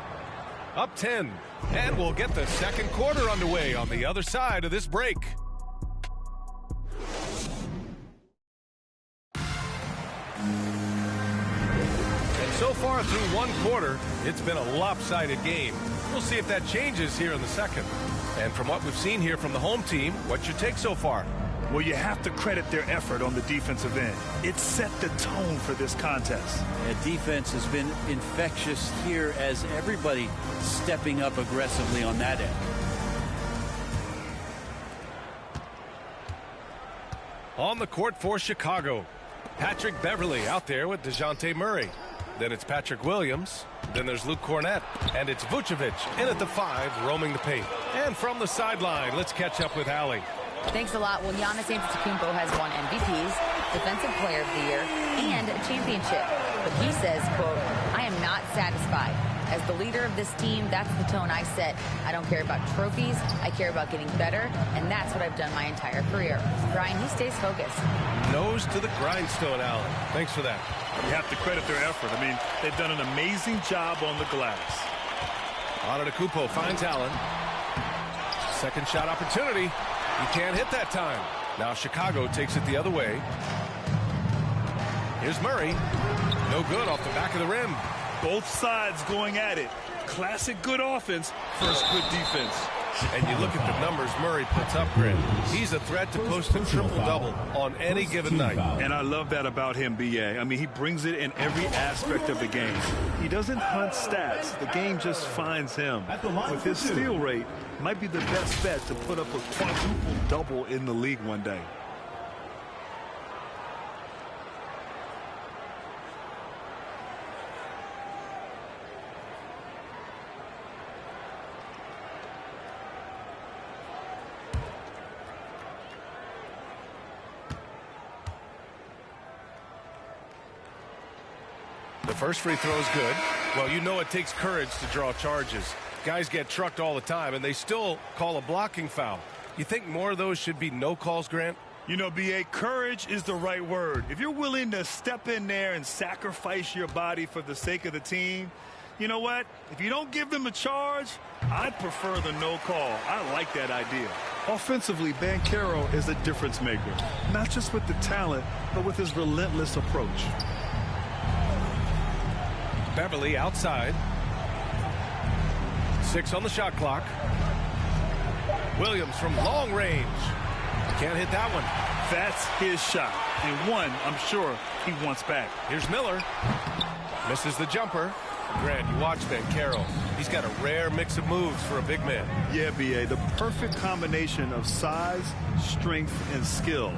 Up 10. And we'll get the second quarter underway on the other side of this break. And so far through one quarter, it's been a lopsided game. We'll see if that changes here in the second. And from what we've seen here from the home team, what's your take so far? Well, you have to credit their effort on the defensive end. It set the tone for this contest. The defense has been infectious here as everybody stepping up aggressively on that end. On the court for Chicago, Patrick Beverley out there with DeJounte Murray. Then it's Patrick Williams. Then there's Luke Cornett. And it's Vucevic in at the 5, roaming the paint. And from the sideline, let's catch up with Allie. Thanks a lot. Well, Giannis Antetokounmpo has won MVPs, Defensive Player of the Year, and a championship. But he says, quote, I am not satisfied. As the leader of this team, that's the tone I set. I don't care about trophies. I care about getting better, and that's what I've done my entire career. Brian, he stays focused. Nose to the grindstone, Allen. Thanks for that. You have to credit their effort. I mean, they've done an amazing job on the glass. Antetokounmpo finds Allen. Second shot opportunity. He can't hit that time. Now Chicago takes it the other way. Here's Murray. No good off the back of the rim. Both sides going at it. Classic good offense versus good defense. And you look at the numbers Murray puts up, Grant. He's a threat to post a triple-double on any given night. And I love that about him, BA. I mean, he brings it in every aspect of the game. He doesn't hunt stats. The game just finds him. With his steal rate, might be the best bet to put up a quadruple-double in the league one day. The first free throw is good. Well, you know it takes courage to draw charges. Guys get trucked all the time, and they still call a blocking foul. You think more of those should be no calls, Grant? You know, BA, courage is the right word. If you're willing to step in there and sacrifice your body for the sake of the team, you know what? If you don't give them a charge, I'd prefer the no call. I like that idea. Offensively, Banchero is a difference maker, not just with the talent, but with his relentless approach. Beverly outside. 6 on the shot clock. Williams from long range. Can't hit that one. That's his shot, and one I'm sure he wants back. Here's Miller. Misses the jumper. Grant, you watch Banchero. He's got a rare mix of moves for a big man. Yeah, BA, the perfect combination of size, strength, and skill.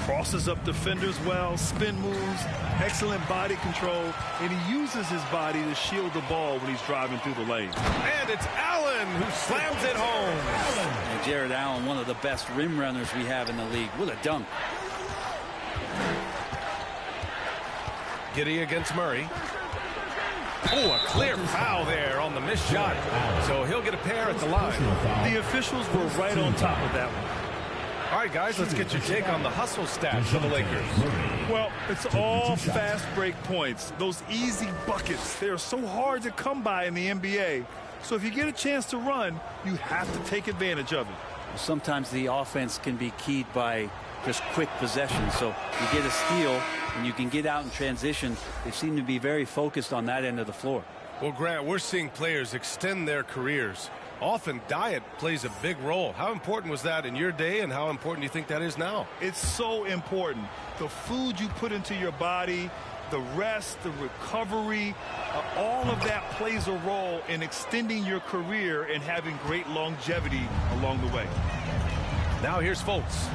Crosses up defenders well, spin moves, excellent body control, and he uses his body to shield the ball when he's driving through the lane. And it's Allen who slams it home. And Jared Allen, one of the best rim runners we have in the league. What a dunk. Giddey against Murray. Oh, a clear foul there on the missed shot. So he'll get a pair at the line. The officials were right on top of that one. All right, guys, let's get your take on the hustle stats for the Lakers. Well, it's all fast break points. Those easy buckets, they're so hard to come by in the NBA. So if you get a chance to run, you have to take advantage of it. Sometimes the offense can be keyed by just quick possession. So you get a steal and you can get out in transition. They seem to be very focused on that end of the floor. Well, Grant, we're seeing players extend their careers. Often diet plays a big role. How important was that in your day, and how important do you think that is now? It's so important. The food you put into your body, the rest, the recovery, all of that plays a role in extending your career and having great longevity along the way. Now here's Fultz.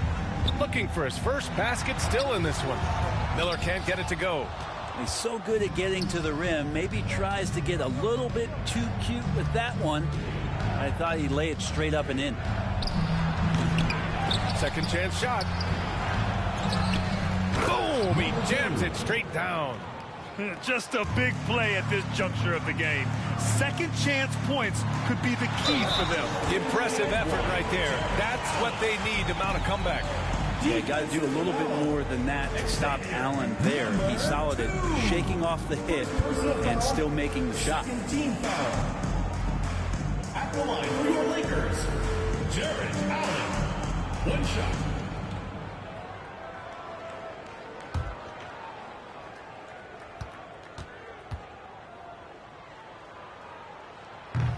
Looking for his first basket, still in this one. Miller can't get it to go. He's so good at getting to the rim. Maybe tries to get a little bit too cute with that one. I thought he'd lay it straight up and in. Second chance shot. Boom! He jams it straight down. Just a big play at this juncture of the game. Second chance points could be the key for them. Impressive effort right there. That's what they need to mount a comeback. Yeah, got to do a little bit more than that to stop Allen there. He's solid at shaking off the hit and still making the shot. At the line for your Lakers, Jared Allen. One shot.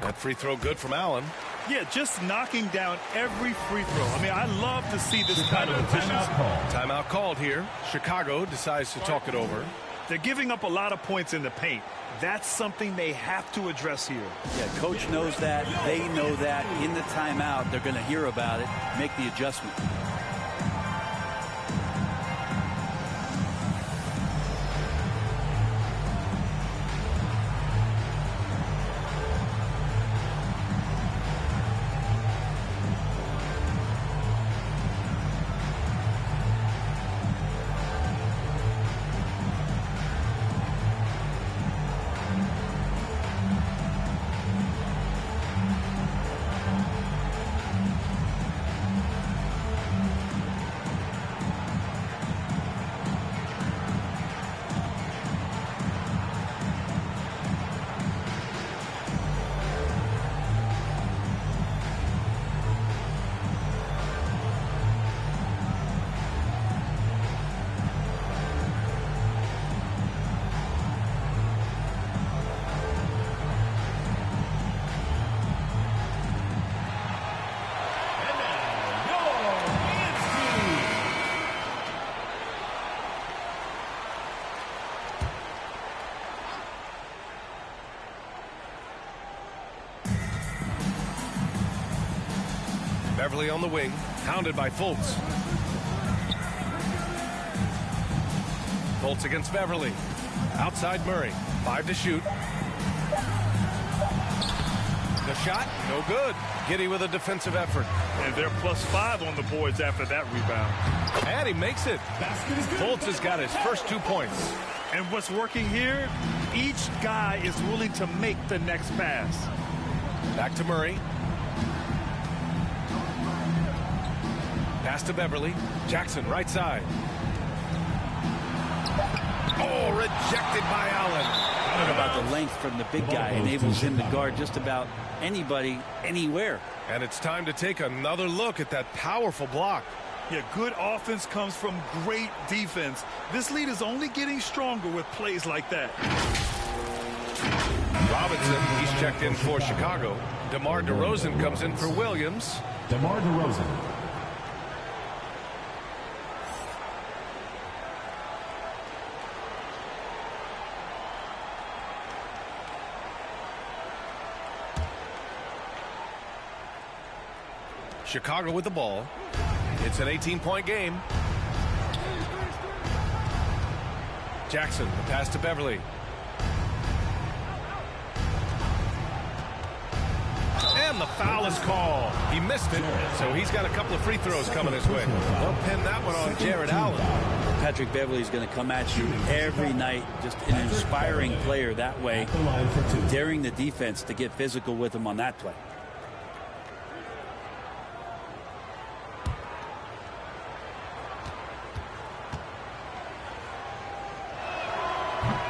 That free throw good from Allen. Yeah, just knocking down every free throw. I mean, I love to see this kind of efficiency. Timeout called here. Chicago decides to talk it over. They're giving up a lot of points in the paint. That's something they have to address here. Yeah, coach knows that. They know that. In the timeout, they're going to hear about it, make the adjustment. Beverly on the wing, hounded by Fultz. Fultz against Beverly. Outside Murray. 5 to shoot. The shot, no good. Giddey with a defensive effort. And they're +5 on the boards after that rebound. And he makes it. Fultz has got his first 2 points. And what's working here Each guy is willing to make the next pass. Back to Murray. Pass to Beverly. Jackson, right side. Oh, rejected by Allen. Talk about the length from the big guy. Enables him to guard just about anybody, anywhere. And it's time to take another look at that powerful block. Yeah, good offense comes from great defense. This lead is only getting stronger with plays like that. Robinson, he's checked in for Chicago. DeMar DeRozan comes in for Williams. DeMar DeRozan. Chicago with the ball. It's an 18-point game. Jackson, the pass to Beverly. And the foul is called. He missed it, so he's got a couple of free throws coming his way. They'll pin that one on Jared Allen. Patrick Beverly is going to come at you every night. Just an inspiring player that way. Daring the defense to get physical with him on that play.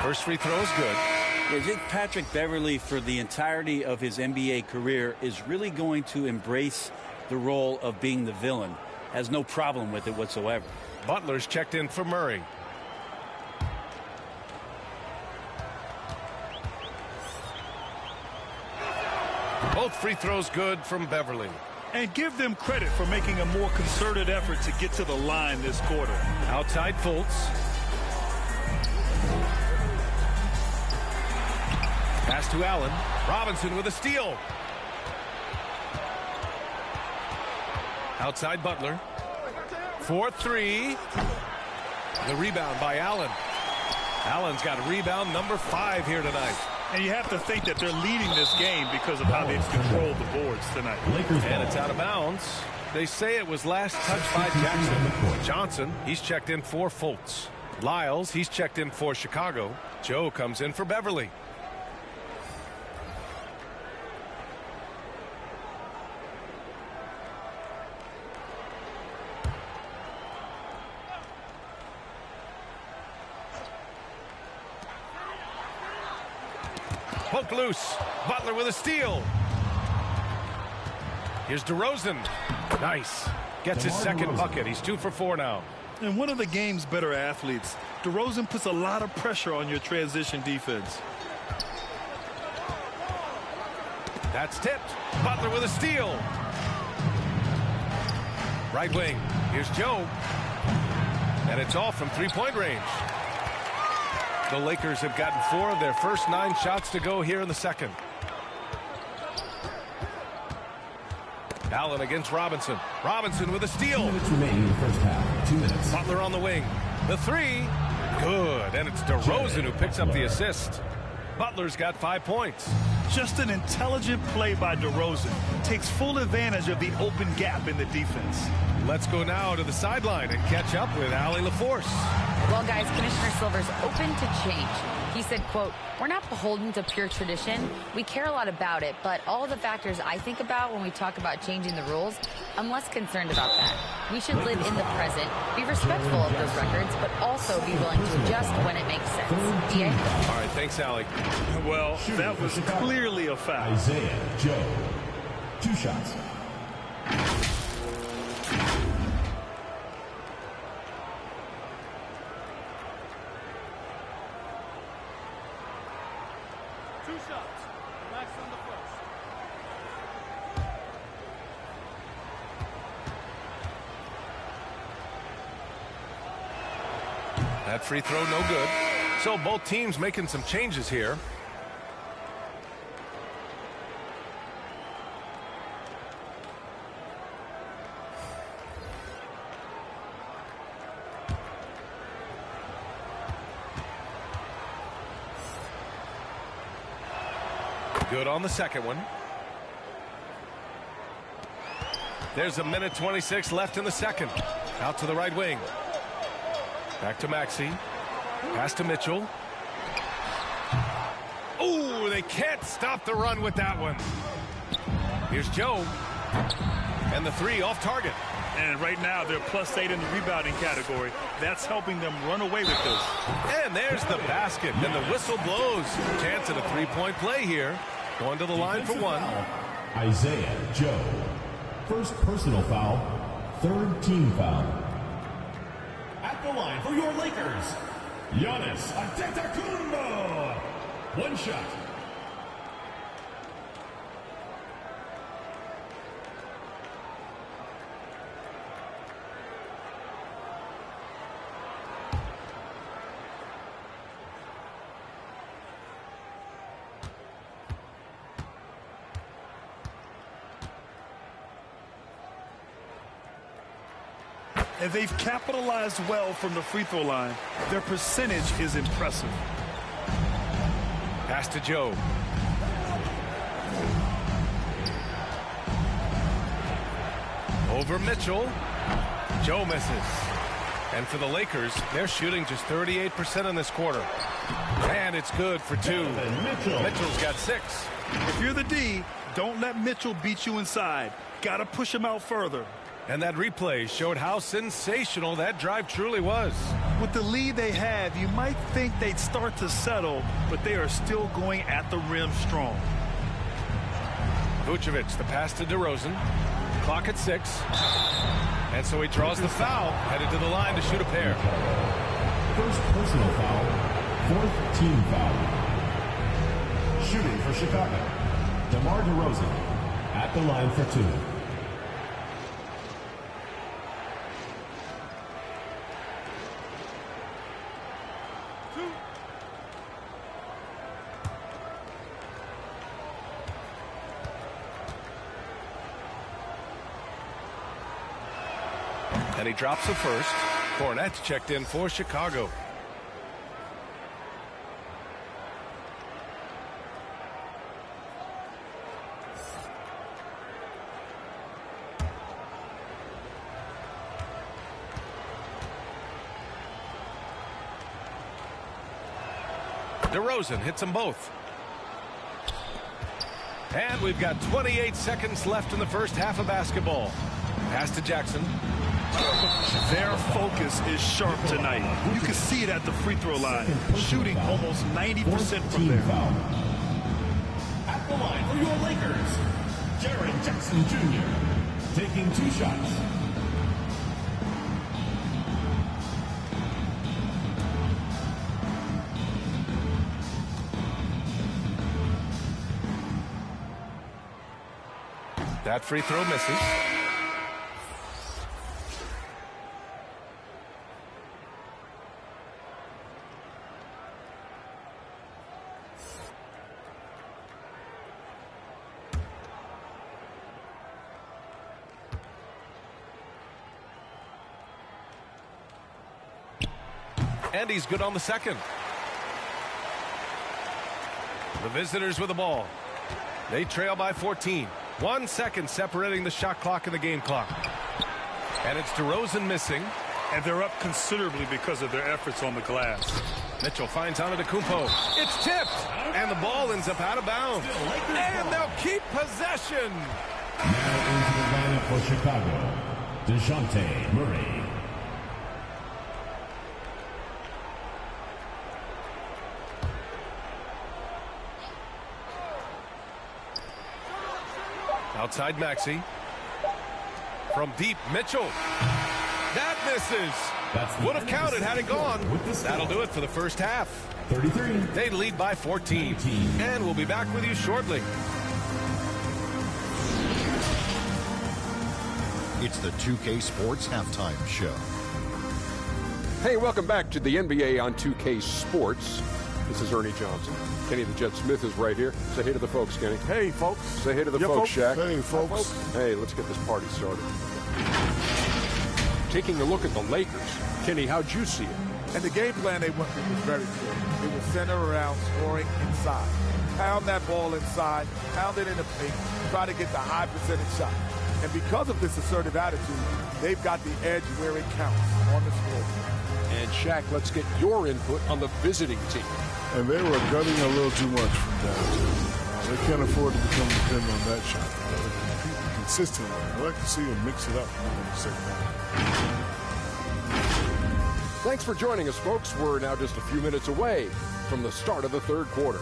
First free throw is good. I think Patrick Beverly, for the entirety of his NBA career, is really going to embrace the role of being the villain. Has no problem with it whatsoever. Butler's checked in for Murray. Both free throws good from Beverly. And give them credit for making a more concerted effort to get to the line this quarter. Outside Fultz. Pass to Allen. Robinson with a steal. Outside Butler. 4-3. The rebound by Allen. Allen's got a rebound number 5 here tonight. And you have to think that they're leading this game because of how they've controlled the boards tonight. And it's out of bounds. They say it was last touched by Jackson. Johnson, he's checked in for Fultz. Lyles, he's checked in for Chicago. Joe comes in for Beverly. Poke loose. Butler with a steal. Here's DeRozan. Nice. Gets his second bucket. He's 2 for 4 now. And one of the game's better athletes. DeRozan puts a lot of pressure on your transition defense. That's tipped. Butler with a steal. Right wing. Here's Joe. And it's all from three-point range. The Lakers have gotten 4 of their first 9 shots to go here in the second. Allen against Robinson. Robinson with a steal. 2 minutes remaining in the first half. 2 minutes. Butler on the wing. The 3. Good. And it's DeRozan who picks up the assist. Butler's got 5 points. Just an intelligent play by DeRozan. Takes full advantage of the open gap in the defense. Let's go now to the sideline and catch up with Allie LaForce. Well, guys, Commissioner Silver's open to change. He said, quote, "We're not beholden to pure tradition. We care a lot about it, but all of the factors I think about when we talk about changing the rules, I'm less concerned about that. We should live in the present, be respectful of those records, but also be willing to adjust when it makes sense." DA? All right, thanks, Allie. Well, that was clearly a foul. Isaiah Joe. 2 shots. That free throw no good. So both teams making some changes here. Good on the second one. There's a minute 26 left in the second. Out to the right wing. Back to Maxey. Pass to Mitchell. Oh, they can't stop the run with that one. Here's Joe. And the three off target. And right now, they're +8 in the rebounding category. That's helping them run away with this. And there's the basket, and the whistle blows. Chance at a three-point play here. Going to the line for one. Isaiah Joe. First personal foul, third team foul. At the line for your Lakers, Giannis Antetokounmpo. One shot. And they've capitalized well from the free throw line. Their percentage is impressive. Pass to Joe. Over Mitchell. Joe misses. And for the Lakers, they're shooting just 38% in this quarter. And it's good for two. Mitchell's got 6. If you're the D, don't let Mitchell beat you inside. Got to push him out further. And that replay showed how sensational that drive truly was. With the lead they have, you might think they'd start to settle, but they are still going at the rim strong. Vucevic, the pass to DeRozan. Clock at 6. And so he draws the foul, headed to the line to shoot a pair. First personal foul, fourth team foul. Shooting for Chicago, DeMar DeRozan at the line for 2. And he drops the first. Cornette's checked in for Chicago. DeRozan hits them both. And we've got 28 seconds left in the first half of basketball. Pass to Jackson. Their focus is sharp tonight. You can see it at the free throw line, shooting almost 90% from there. At the line for your Lakers, Jaren Jackson Jr. taking 2 shots. That free throw misses. And he's good on the second. The visitors with the ball. They trail by 14. 1 second separating the shot clock and the game clock. And it's DeRozan missing. And they're up considerably because of their efforts on the glass. Mitchell finds Antetokounmpo. It's tipped. And the ball ends up out of bounds. And they'll keep possession. Now into the lineup for Chicago, DeJounte Murray. Outside Maxey. From deep, Mitchell. That misses. Would have counted had it gone. That'll do it for the first half. 33. They lead by 14. And we'll be back with you shortly. It's the 2K Sports Halftime Show. Hey, welcome back to the NBA on 2K Sports. This is Ernie Johnson. Kenny the Jet Smith is right here. Say hey to the folks, Kenny. Hey, folks. Say hey to the folks, Shaq. Hey, folks. Hey, let's get this party started. Taking a look at the Lakers. Kenny, how'd you see it? And the game plan they went with was very clear. It was centered around scoring inside. Pound that ball inside, pound it in the paint, try to get the high percentage shot. And because of this assertive attitude, they've got the edge where it counts, on the scoreboard. And Shaq, let's get your input on the visiting team. And Shaq, let's get your input on the visiting team. Well, And they were gutting a little too much from downtown. They can't afford to become dependent on that shot. They're competing consistently. I like to see them mix it up in the second half. Thanks for joining us, folks. We're now just a few minutes away from the start of the third quarter.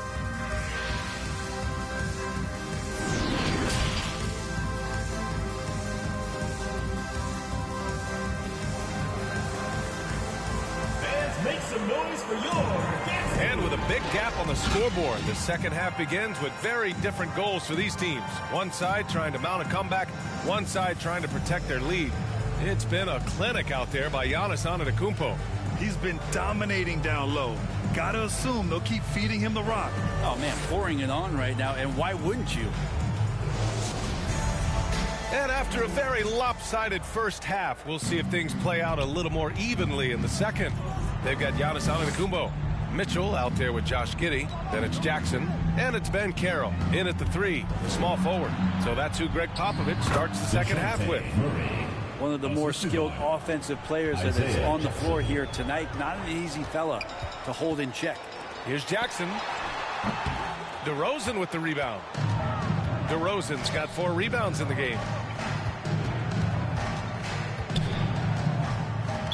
Make some noise for your dance. And with a big gap on the scoreboard, the second half begins with very different goals for these teams. One side trying to mount a comeback, one side trying to protect their lead. It's been a clinic out there by Giannis Antetokounmpo. He's been dominating down low. Gotta assume they'll keep feeding him the rock. Oh, man, pouring it on right now, and why wouldn't you? And after a very lopsided first half, we'll see if things play out a little more evenly in the second. They've got Giannis Antetokounmpo. Mitchell out there with Josh Giddey. Then it's Jackson. And it's Ben Carroll in at the 3, the small forward. So that's who Greg Popovich starts the second half with. One of the more skilled offensive players that is on the floor here tonight. Not an easy fella to hold in check. Here's Jackson. DeRozan with the rebound. DeRozan's got 4 rebounds in the game.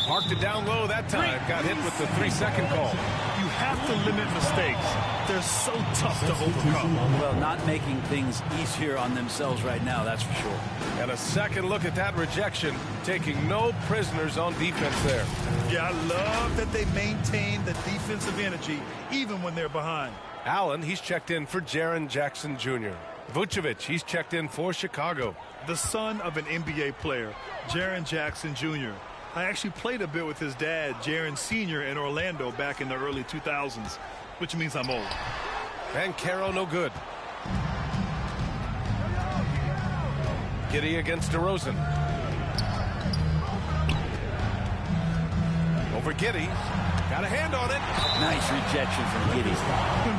Parked it down low that time. Got hit with the 3-second call. You have to limit mistakes. They're so tough to overcome. Well, not making things easier on themselves right now, that's for sure. And a second look at that rejection, taking no prisoners on defense there. Yeah, I love that they maintain the defensive energy even when they're behind. Allen, he's checked in for Jaren Jackson Jr. Vucevic, he's checked in for Chicago. The son of an NBA player, Jaren Jackson Jr. I actually played a bit with his dad, Jaren Sr. in Orlando back in the early 2000s, which means I'm old. And Caro no good. Giddey against DeRozan. Over Giddey. Got a hand on it. Nice rejection from Giddey.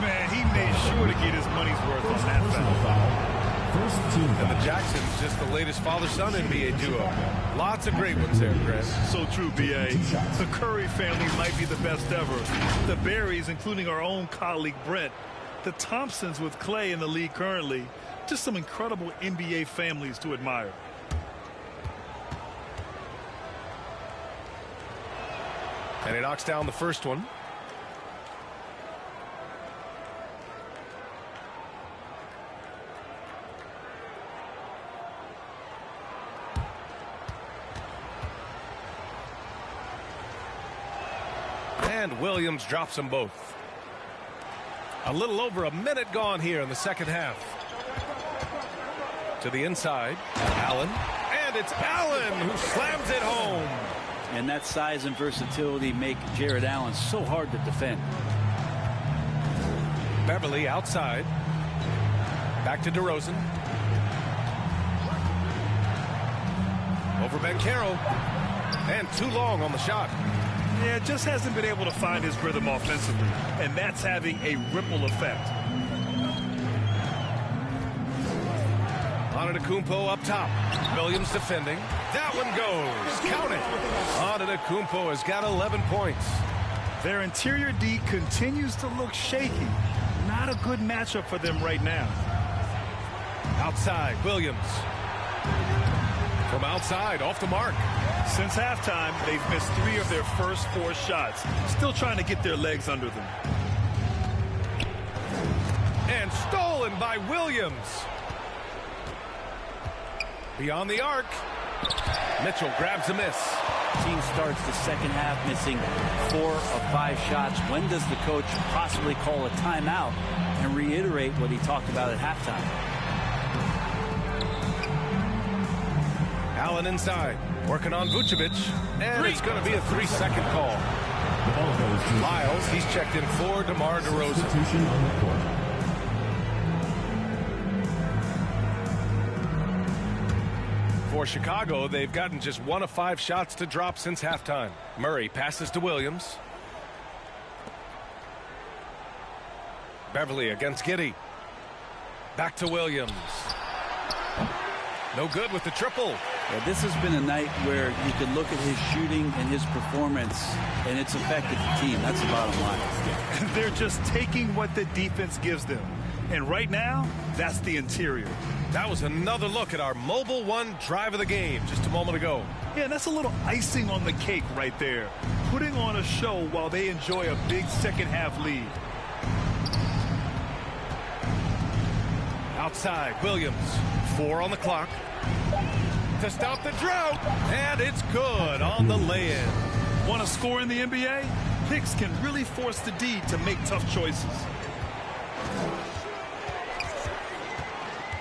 Man, he made sure to get his money's worth on that foul. And the Jacksons, just the latest father-son NBA duo. Lots of great ones there, Chris. So true, B.A. The Curry family might be the best ever. The Berrys, including our own colleague Brent. The Thompsons with Clay in the league currently. Just some incredible NBA families to admire. And he knocks down the first one. And Williams drops them both. A little over a minute gone here in the second half. To the inside, Allen. And it's Allen who slams it home. And that size and versatility make Jared Allen so hard to defend. Beverly outside. Back to DeRozan. Over Ben Carroll. And too long on the shot. Yeah, just hasn't been able to find his rhythm offensively, and that's having a ripple effect. Antetokounmpo up top. Williams defending. That one goes. Count it. Antetokounmpo has got 11 points. Their interior D continues to look shaky. Not a good matchup for them right now. Outside, Williams. From outside, off the mark. Since halftime, they've missed 3 of their first 4 shots. Still trying to get their legs under them. And stolen by Williams. Beyond the arc. Mitchell grabs a miss. Team starts the second half missing 4 of 5 shots. When does the coach possibly call a timeout and reiterate what he talked about at halftime? Allen inside, working on Vucevic, and it's going to be a 3-second call. Miles, he's checked in for DeMar DeRozan. For Chicago, they've gotten just 1 of 5 shots to drop since halftime. Murray passes to Williams. Beverly against Giddey. Back to Williams. No good with the triple. Yeah, this has been a night where you can look at his shooting and his performance, and it's affected the team. That's the bottom line. They're just taking what the defense gives them. And right now, that's the interior. That was another look at our Mobile One drive of the game just a moment ago. Yeah, that's a little icing on the cake right there. Putting on a show while they enjoy a big second half lead. Outside, Williams. 4 on the clock. To stop the drought. And it's good on the lay-in. Want to score in the NBA? Picks can really force the D to make tough choices.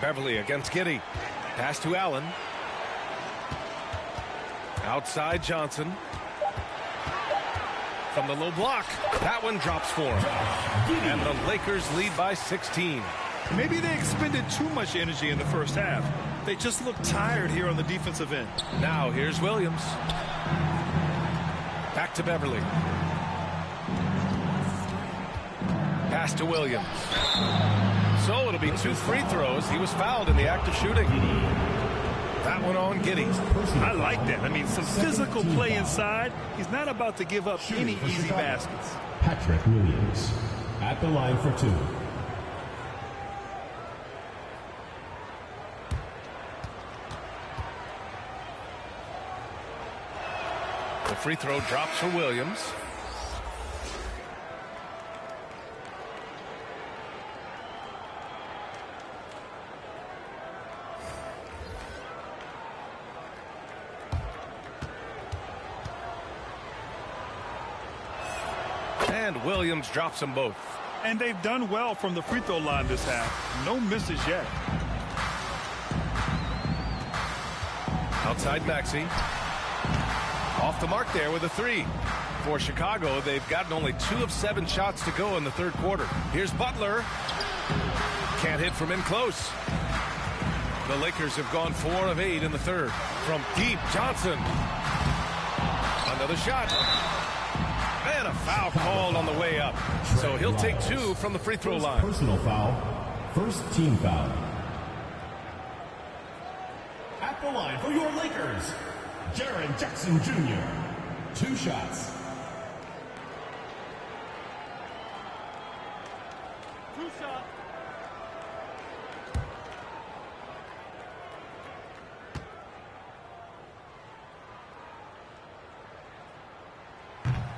Beverly against Giddey. Pass to Allen. Outside Johnson. From the low block. That one drops for him. And the Lakers lead by 16. Maybe they expended too much energy in the first half. They just look tired here on the defensive end. Now here's Williams. Back to Beverly. Pass to Williams. So it'll be 2 free throws. He was fouled in the act of shooting. That one on Giddey. I like that. I mean, some physical play inside. He's not about to give up any easy baskets. Patrick Williams at the line for 2. The free throw drops for Williams. And Williams drops them both. And they've done well from the free throw line this half. No misses yet. Outside Maxey. Off the mark there with a 3. For Chicago, they've gotten only 2 of 7 shots to go in the third quarter. Here's Butler. Can't hit from in close. The Lakers have gone 4 of 8 in the third. From deep, Johnson. Another shot. And a foul called on the way up. So he'll take 2 from the free throw line. Personal foul. First team foul. At the line for your Lakers, Jaren Jackson Jr. 2 shots.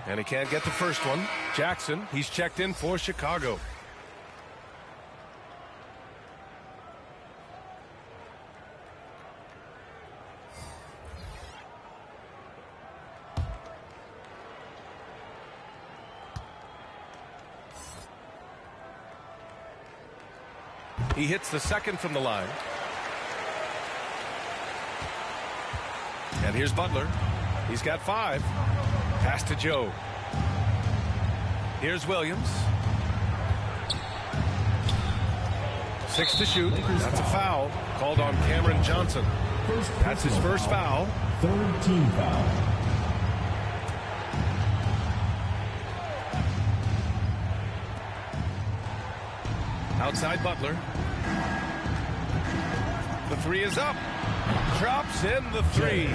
And he can't get the first one. Jackson, he's checked in for Chicago. He hits the second from the line. And here's Butler. He's got 5. Pass to Joe. Here's Williams. 6 to shoot. That's a foul called on Cameron Johnson. That's his first foul. Third team foul. Outside Butler. The 3 is up. Drops in the 3.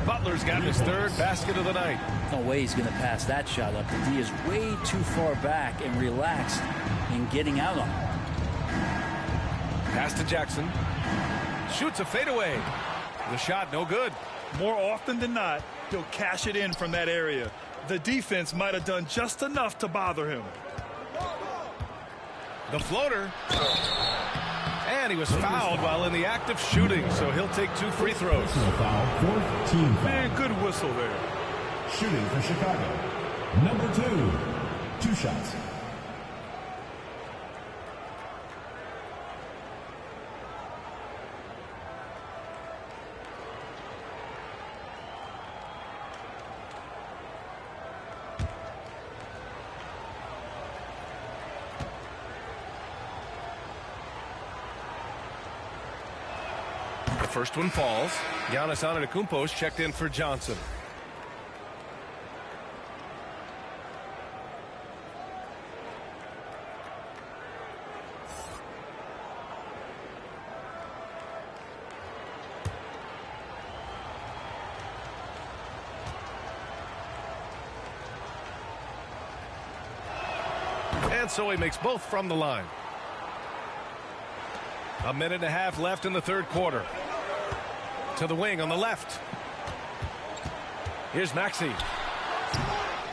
Butler's got his 3rd basket of the night. No way he's going to pass that shot up. The D is way too far back and relaxed in getting out on it. Pass to Jackson. Shoots a fadeaway. The shot no good. More often than not, he'll cash it in from that area. The defense might have done just enough to bother him. The floater. And he was fouled while in the act of shooting, so he'll take 2 free throws. Personal foul. Fourth team foul. Man, good whistle there. Shooting for Chicago. Number 2. 2 shots. First one falls. Giannis Antetokounmpo's checked in for Johnson. And so he makes both from the line. A minute and a half left in the third quarter. To the wing on the left. Here's Maxey.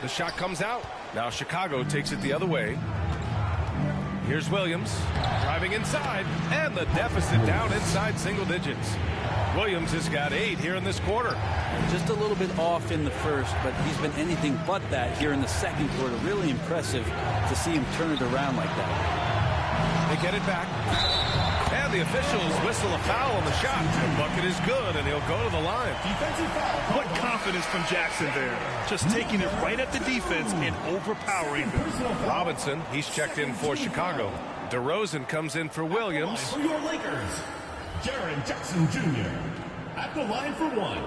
The shot comes out. Now Chicago takes it the other way. Here's Williams driving inside, and the deficit down inside single digits. Williams has got 8 here in this quarter. Just a little bit off in the first, but he's been anything but that here in the second quarter. Really impressive to see him turn it around like that. They get it back. And the officials whistle a foul on the shot. The bucket is good, and he'll go to the line. What confidence from Jackson there. Just taking it right at the defense and overpowering them. Robinson, he's checked in for Chicago. DeRozan comes in for Williams. For your Lakers, Jaren Jackson Jr. at the line for one.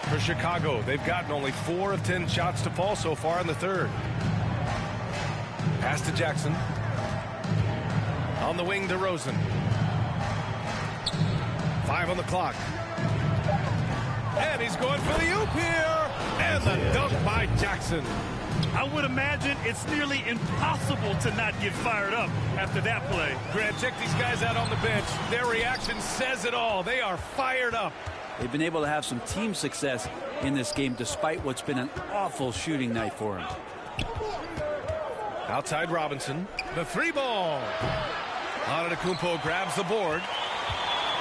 For Chicago, they've gotten only 4 of 10 shots to fall so far in the third. Pass to Jackson. On the wing, DeRozan. 5 on the clock. And he's going for the oop here. And the dunk by Jackson. I would imagine it's nearly impossible to not get fired up after that play. Grant, check these guys out on the bench. Their reaction says it all. They are fired up. They've been able to have some team success in this game despite what's been an awful shooting night for him. Outside Robinson. The 3 ball. Antetokounmpo grabs the board.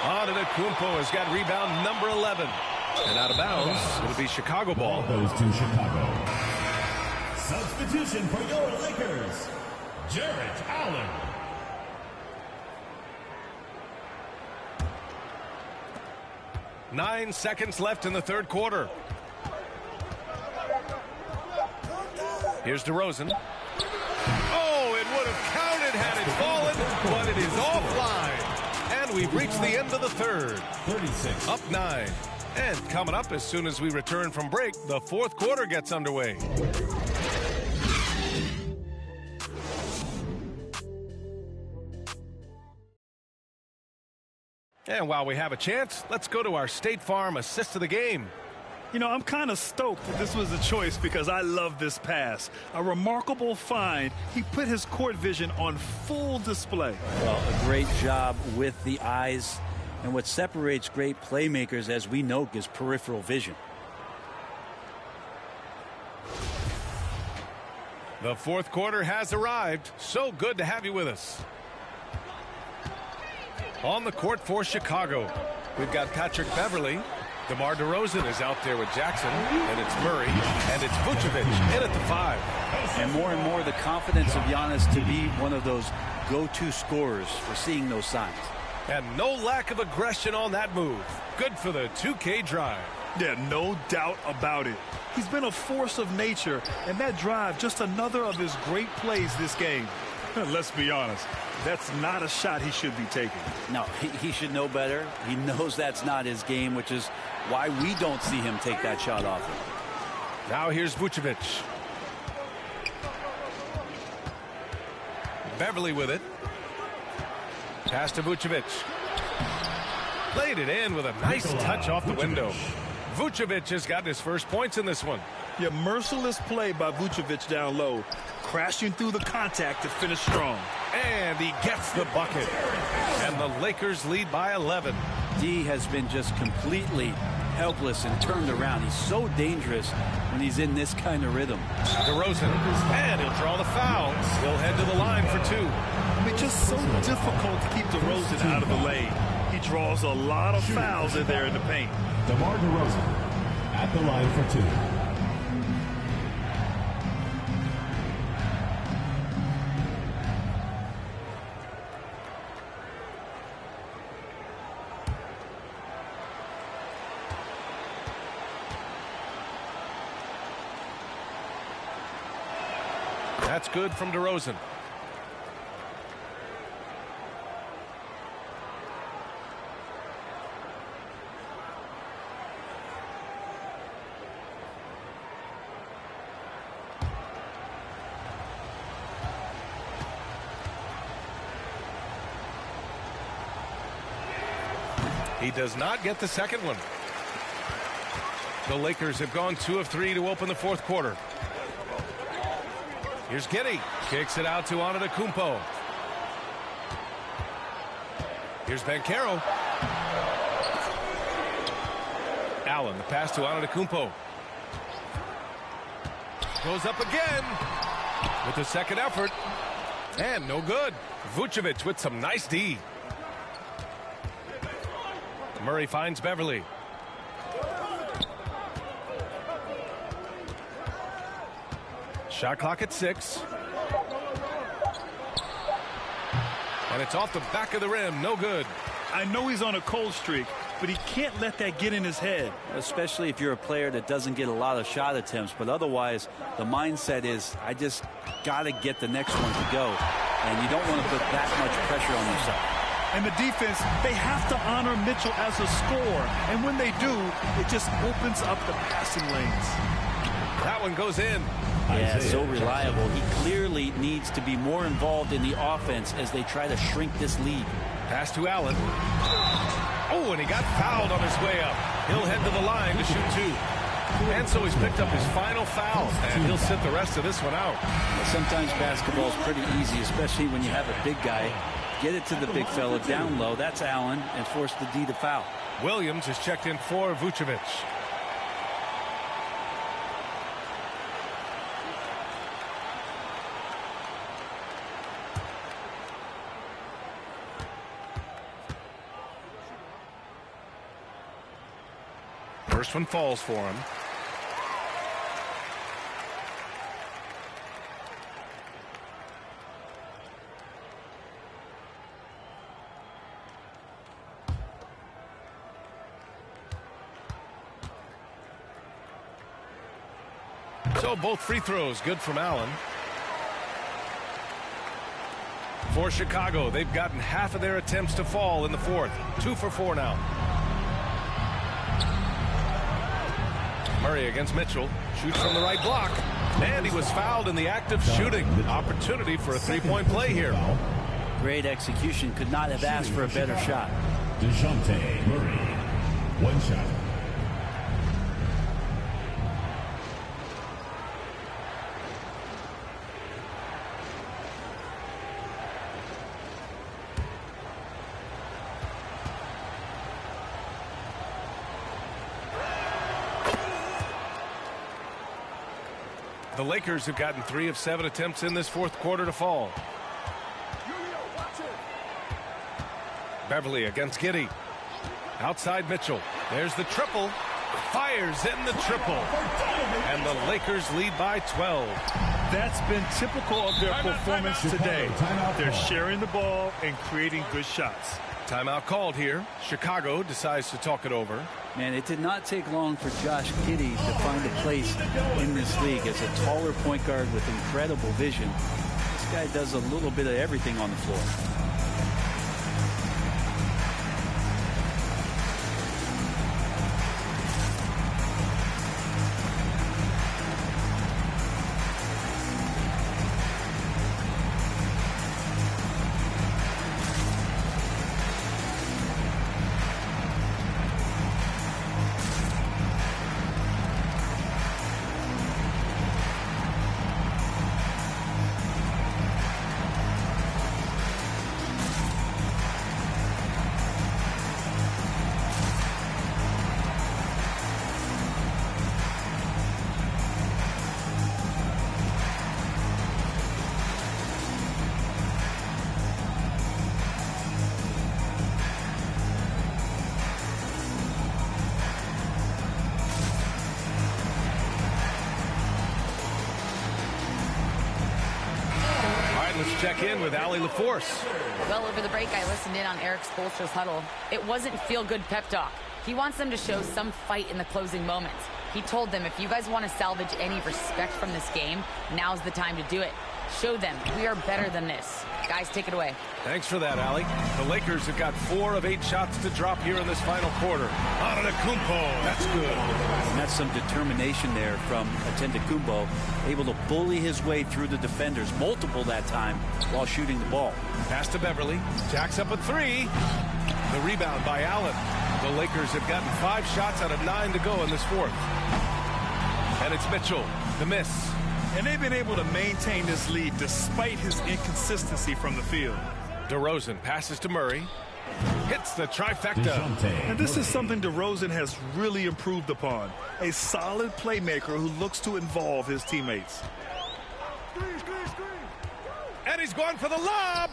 Antetokounmpo has got rebound number 11. And out of bounds, it'll be Chicago ball. Goes to Chicago. Substitution for your Lakers, Jarrett Allen. Nine seconds left in the third quarter. Here's DeRozan. Oh, it would have counted had it fallen, but it is offline. And we've reached the end of the third. 36. Up 9. And coming up as soon as we return from break, the fourth quarter gets underway. And while we have a chance, let's go to our State Farm assist of the game. You know, I'm kind of stoked that this was a choice because I love this pass. A remarkable find. He put his court vision on full display. Well, a great job with the eyes. And what separates great playmakers, as we know, is peripheral vision. The fourth quarter has arrived. So good to have you with us. On the court for Chicago, we've got Patrick Beverley. DeMar DeRozan is out there with Jackson, and it's Murray, and it's Vucevic in at the 5. And more the confidence of Giannis to be one of those go-to scorers. We're seeing those signs. And no lack of aggression on that move. Good for the 2K drive. Yeah, no doubt about it. He's been a force of nature, and that drive, just another of his great plays this game. Let's be honest, that's not a shot he should be taking. No, he should know better. He knows that's not his game, which is why we don't see him take that shot off him. Now here's Vucevic. Beverly with it. Pass to Vucevic. Laid it in with a nice touch off the window. Vucevic has got his first points in this one. Yeah, merciless play by Vucevic down low. Crashing through the contact to finish strong. And he gets the bucket. And the Lakers lead by 11. D has been just completely helpless and turned around. He's so dangerous when he's in this kind of rhythm. DeRozan, and he'll draw the foul. He'll head to the line for 2. I mean, just so difficult to keep DeRozan out of the lane. He draws a lot of fouls in there in the paint. DeMar DeRozan at the line for 2. That's good from DeRozan. He does not get the second one. The Lakers have gone 2 of 3 to open the fourth quarter. Here's Giddey. Kicks it out to Antetokounmpo. Here's Banchero. Allen, the pass to Antetokounmpo. Goes up again with the second effort. And no good. Vucevic with some nice D. Murray finds Beverly. Shot clock at 6. And it's off the back of the rim. No good. I know he's on a cold streak, but he can't let that get in his head. Especially if you're a player that doesn't get a lot of shot attempts. But otherwise, the mindset is, I just got to get the next one to go. And you don't want to put that much pressure on yourself. And the defense, they have to honor Mitchell as a scorer. And when they do, it just opens up the passing lanes. That one goes in. Yeah, so reliable. He clearly needs to be more involved in the offense as they try to shrink this lead. Pass to Allen. Oh, and he got fouled on his way up. He'll head to the line to shoot 2. And so he's picked up his final foul, and he'll sit the rest of this one out. Well, sometimes basketball is pretty easy, especially when you have a big guy. Get it to the big fella down low. That's Allen, and force the D to foul. Williams has checked in for Vucevic. First one falls for him. So both free throws good from Allen. For Chicago, they've gotten half of their attempts to fall in the fourth. 2 for 4 now. Murray against Mitchell. Shoots from the right block. And he was fouled in the act of shooting. Opportunity for a three-point play here. Great execution. Could not have asked for a better shot. DeJounte Murray. One shot. The Lakers have gotten 3 of 7 attempts in this fourth quarter to fall. Beverly against Giddey. Outside Mitchell. There's the triple. Fires in the triple. And the Lakers lead by 12. That's been typical of their performance today. They're sharing the ball and creating good shots. Timeout called here. Chicago decides to talk it over. Man, it did not take long for Josh Giddey to find a place in this league as a taller point guard with incredible vision. This guy does a little bit of everything on the floor. Check in with Allie LaForce. Well, over the break, I listened in on Eric Spoelstra's huddle. It wasn't feel-good pep talk. He wants them to show some fight in the closing moments. He told them, if you guys want to salvage any respect from this game, now's the time to do it. Show them we are better than this. Guys, take it away. Thanks for that, Allie. The Lakers have got 4 of 8 shots to drop here in this final quarter. Antetokounmpo, that's good. And that's some determination there from Antetokounmpo, able to bully his way through the defenders, multiple that time, while shooting the ball. Pass to Beverly. Jacks up a 3. The rebound by Allen. The Lakers have gotten 5 shots out of 9 to go in this fourth. And it's Mitchell, the miss. And they've been able to maintain this lead despite his inconsistency from the field. DeRozan passes to Murray. Hits the trifecta. And this is something DeRozan has really improved upon. A solid playmaker who looks to involve his teammates. And he's going for the lob.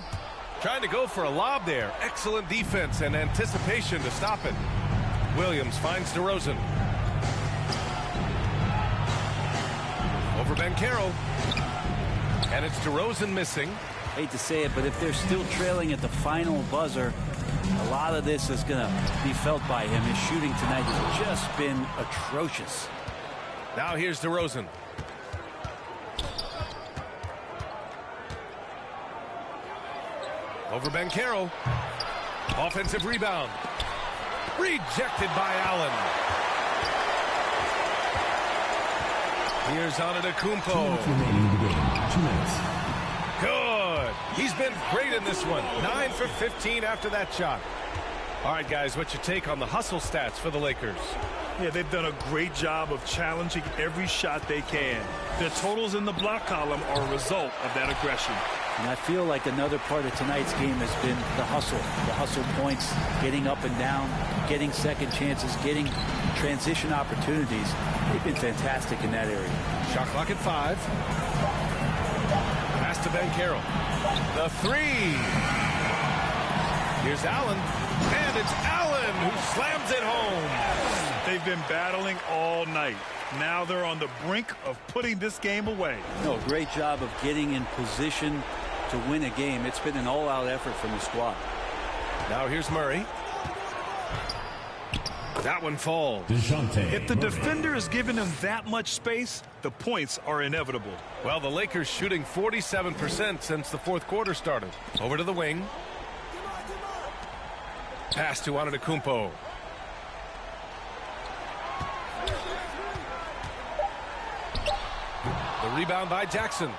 Trying to go for a lob there. Excellent defense and anticipation to stop it. Williams finds DeRozan. Over Banchero. And it's DeRozan missing. Hate to say it, but if they're still trailing at the final buzzer, a lot of this is going to be felt by him. His shooting tonight has just been atrocious. Now here's DeRozan. Over Banchero. Offensive rebound. Rejected by Allen. Here's Antetokounmpo. 2 minutes. Good. He's been great in this one. 9 for 15 after that shot. All right, guys, what's your take on the hustle stats for the Lakers? Yeah, they've done a great job of challenging every shot they can. Their totals in the block column are a result of that aggression. And I feel like another part of tonight's game has been the hustle points, getting up and down, getting second chances, getting transition opportunities. They've been fantastic in that area. Shot clock at 5. Pass to Banchero. The 3. Here's Allen. And it's Allen who slams it home. They've been battling all night. Now they're on the brink of putting this game away. No, great job of getting in position to win a game. It's been an all-out effort from the squad. Now here's Murray. That one falls. If the defender is giving him that much space, the points are inevitable. Well, the Lakers shooting 47% since the fourth quarter started. Over to the wing. Pass to Antetokounmpo. The rebound by Jackson.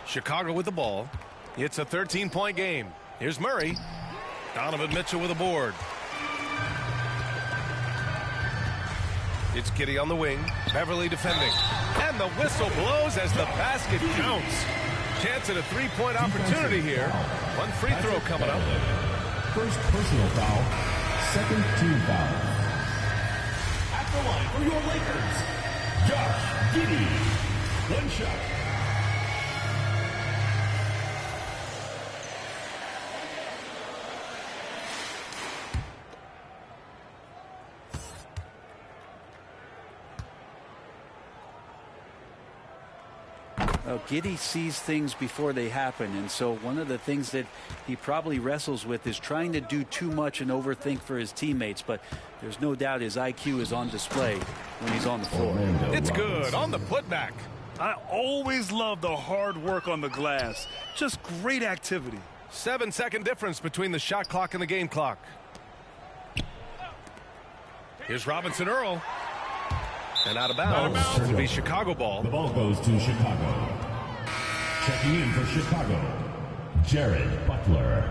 Chicago with the ball. It's a 13-point game. Here's Murray. Donovan Mitchell with a board. It's Giddey on the wing. Beverly defending. And the whistle blows as the basket counts. Chance at a 3-point opportunity here. One free throw coming up. First personal foul. Second team foul. At the line for your Lakers, Josh Giddey. One shot. Well, Giddey sees things before they happen, and so one of the things that he probably wrestles with is trying to do too much and overthink for his teammates, but there's no doubt his IQ is on display when he's on the floor. It's good on the putback. I always love the hard work on the glass. Just great activity. 7-second difference between the shot clock and the game clock. Here's Robinson Earl. And out of bounds. It'll be Chicago ball. The ball goes to Chicago. Checking in for Chicago, Jared Butler.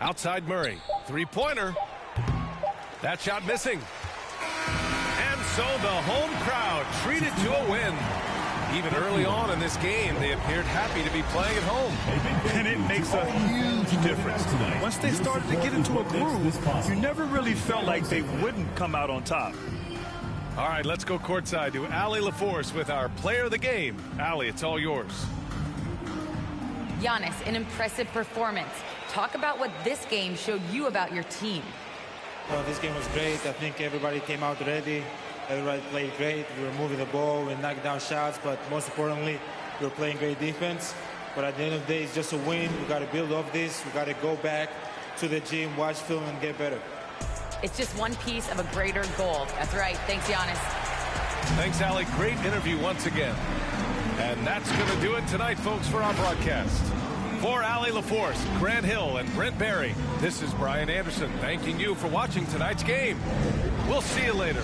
Outside Murray. 3-pointer. That shot missing. And so the home crowd treated to a win. Even early on in this game, they appeared happy to be playing at home. And it makes a huge difference. Once they started to get into a groove, you never really felt like they wouldn't come out on top. All right, let's go courtside to Allie LaForce with our player of the game. Allie, it's all yours. Giannis, an impressive performance. Talk about what this game showed you about your team. Well, this game was great. I think everybody came out ready. Everybody played great. We were moving the ball. We knocked down shots. But most importantly, we were playing great defense. But at the end of the day, it's just a win. We got to build off this. We got to go back to the gym, watch film, and get better. It's just one piece of a greater goal. That's right. Thanks, Giannis. Thanks, Allie. Great interview once again. And that's going to do it tonight, folks, for our broadcast. For Allie LaForce, Grant Hill, and Brent Barry, this is Brian Anderson thanking you for watching tonight's game. We'll see you later.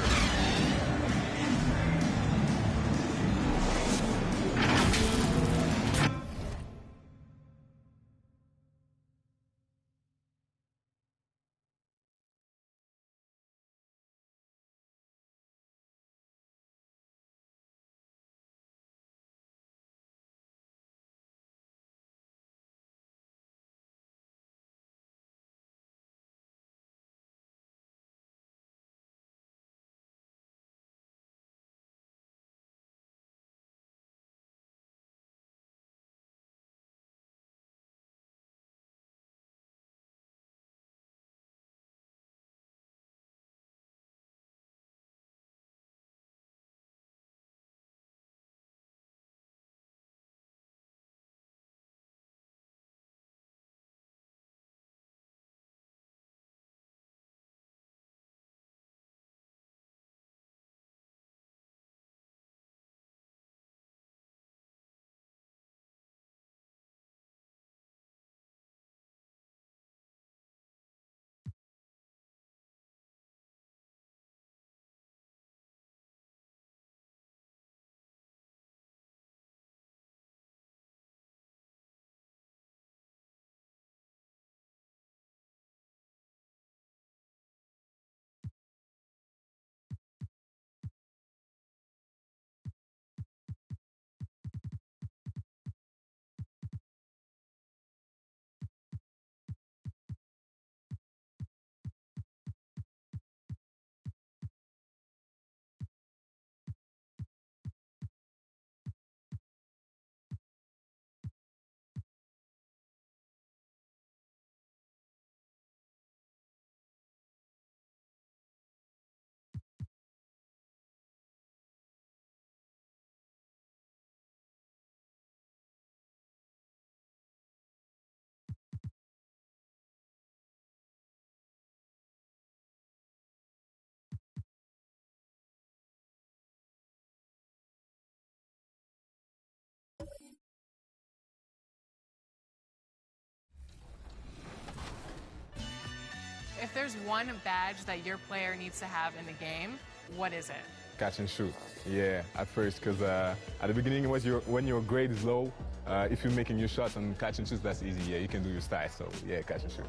there's one badge that your player needs to have in the game, what is it? Catch and shoot. Yeah, at first, because at the beginning, when your grade is low, if you're making your shots on catch and shoots, that's easy. Yeah, you can do your style. So, yeah, catch and shoot.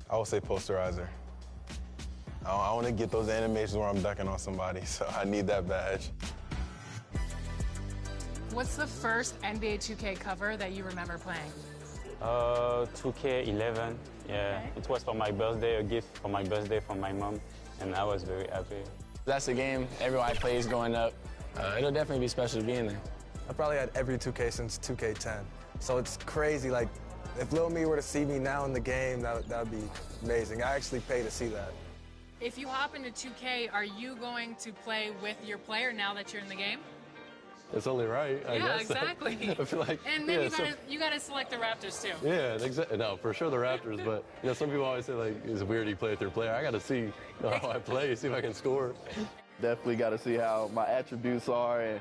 I would say posterizer. I want to get those animations where I'm dunking on somebody, so I need that badge. What's the first NBA 2K cover that you remember playing? 2K11. Yeah, okay. It was for my birthday, a gift for my birthday from my mom, and I was very happy. That's the game everyone plays growing up. It'll definitely be special to be in there. I probably had every 2K since 2K10. So it's crazy, like, if Lil Me were to see me now in the game, that would be amazing. I actually pay to see that. If you hop into 2K, are you going to play with your player now that you're in the game? It's only right, I guess. Yeah, exactly. I feel like, and maybe you gotta select the Raptors too. Yeah, exactly. No, for sure the Raptors, but some people always say like it's weird you play with your player. I gotta see how I play, see if I can score. Definitely gotta see how my attributes are and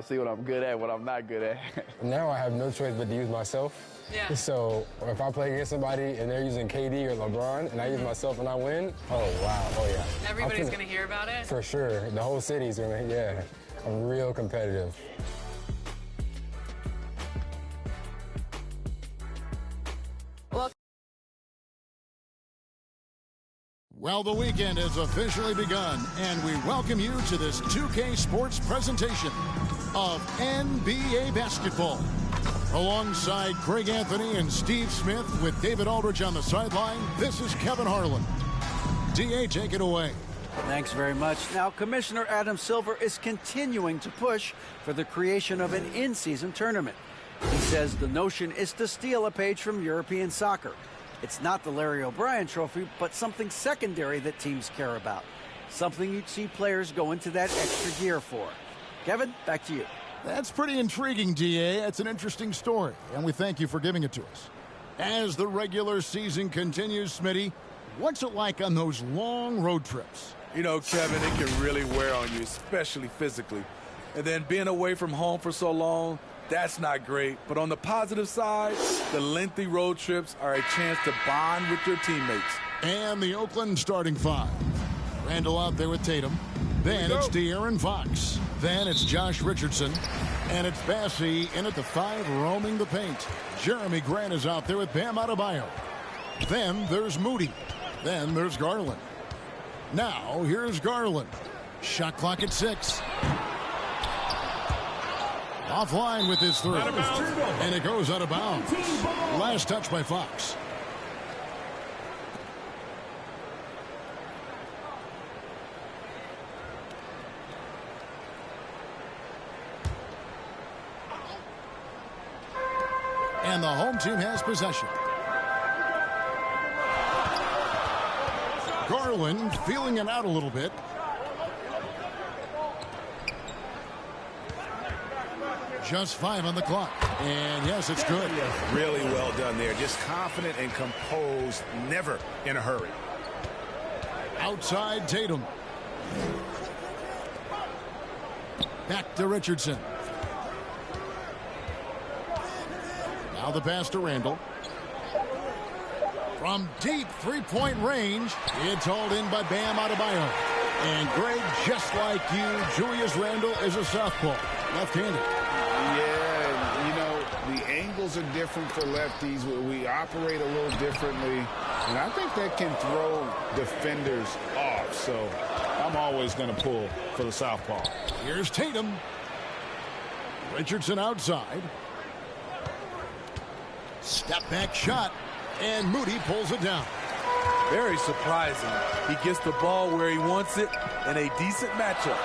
see what I'm good at, what I'm not good at. Now I have no choice but to use myself. Yeah. So if I play against somebody and they're using KD or LeBron and I use myself and I win, oh wow, oh yeah. Everybody's gonna hear about it? For sure. The whole city's gonna, yeah. I'm real competitive. Well, the weekend has officially begun, and we welcome you to this 2K Sports presentation of NBA basketball. Alongside Craig Anthony and Steve Smith with David Aldridge on the sideline, this is Kevin Harlan. DA, take it away. Thanks very much. Now, Commissioner Adam Silver is continuing to push for the creation of an in-season tournament. He says the notion is to steal a page from European soccer. It's not the Larry O'Brien Trophy, but something secondary that teams care about. Something you'd see players go into that extra gear for. Kevin, back to you. That's pretty intriguing, DA. It's an interesting story, and we thank you for giving it to us. As the regular season continues, Smitty, what's it like on those long road trips? You know, Kevin, it can really wear on you, especially physically. And then being away from home for so long, that's not great. But on the positive side, the lengthy road trips are a chance to bond with your teammates. And the Oakland starting five. Randall out there with Tatum. Then it's De'Aaron Fox. Then it's Josh Richardson. And it's Bassey in at the 5 roaming the paint. Jeremy Grant is out there with Bam Adebayo. Then there's Moody. Then there's Garland. Now here's Garland. Shot clock at 6. Offline with his three. And it goes out of bounds. Last touch by Fox. And the home team has possession. Garland feeling it out a little bit. Just 5 on the clock. And yes, it's good. Really well done there. Just confident and composed, never in a hurry. Outside Tatum. Back to Richardson. Now the pass to Randall. From deep three-point range, it's hauled in by Bam Adebayo. And Greg, just like you, Julius Randle is a southpaw, left-handed. Yeah, the angles are different for lefties. We operate a little differently. And I think that can throw defenders off. So I'm always going to pull for the southpaw. Here's Tatum. Richardson outside. Step back shot. And Moody pulls it down. Very surprising. He gets the ball where he wants it in a decent matchup.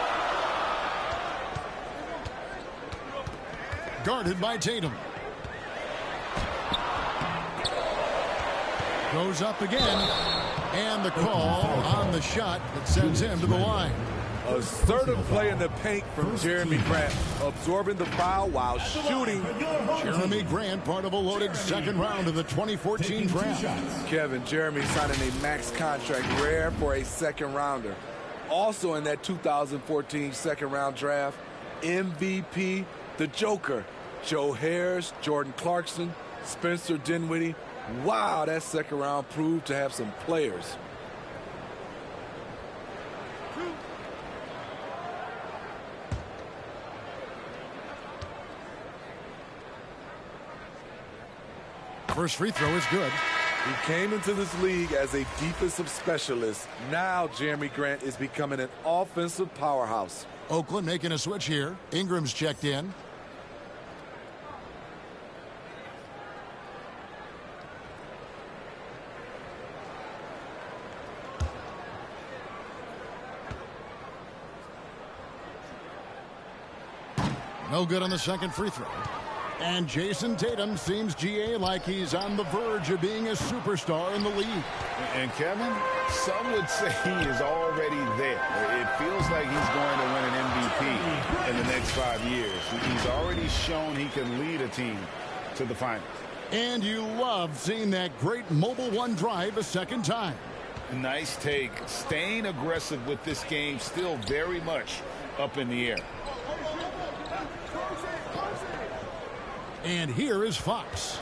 Guarded by Tatum. Goes up again. And the call on the shot that sends him to the line. Assertive play in the paint from Jeremy Grant, absorbing the foul while shooting. Jeremy Grant, part of a loaded second round of the 2014 draft. Kevin, Jeremy signing a max contract, rare for a second rounder. Also in that 2014 second round draft, MVP, the Joker, Joe Harris, Jordan Clarkson, Spencer Dinwiddie. Wow, that second round proved to have some players. First free throw is good. He came into this league as a defensive specialist. Now Jeremy Grant is becoming an offensive powerhouse. Oakland making a switch here. Ingram's checked in. No good on the second free throw. And Jason Tatum seems, GA, like he's on the verge of being a superstar in the league. And Kevin, some would say he is already there. It feels like he's going to win an MVP in the next 5 years. He's already shown he can lead a team to the finals. And you love seeing that great mobile one drive a second time. Nice take. Staying aggressive with this game, still very much up in the air. And here is Fox.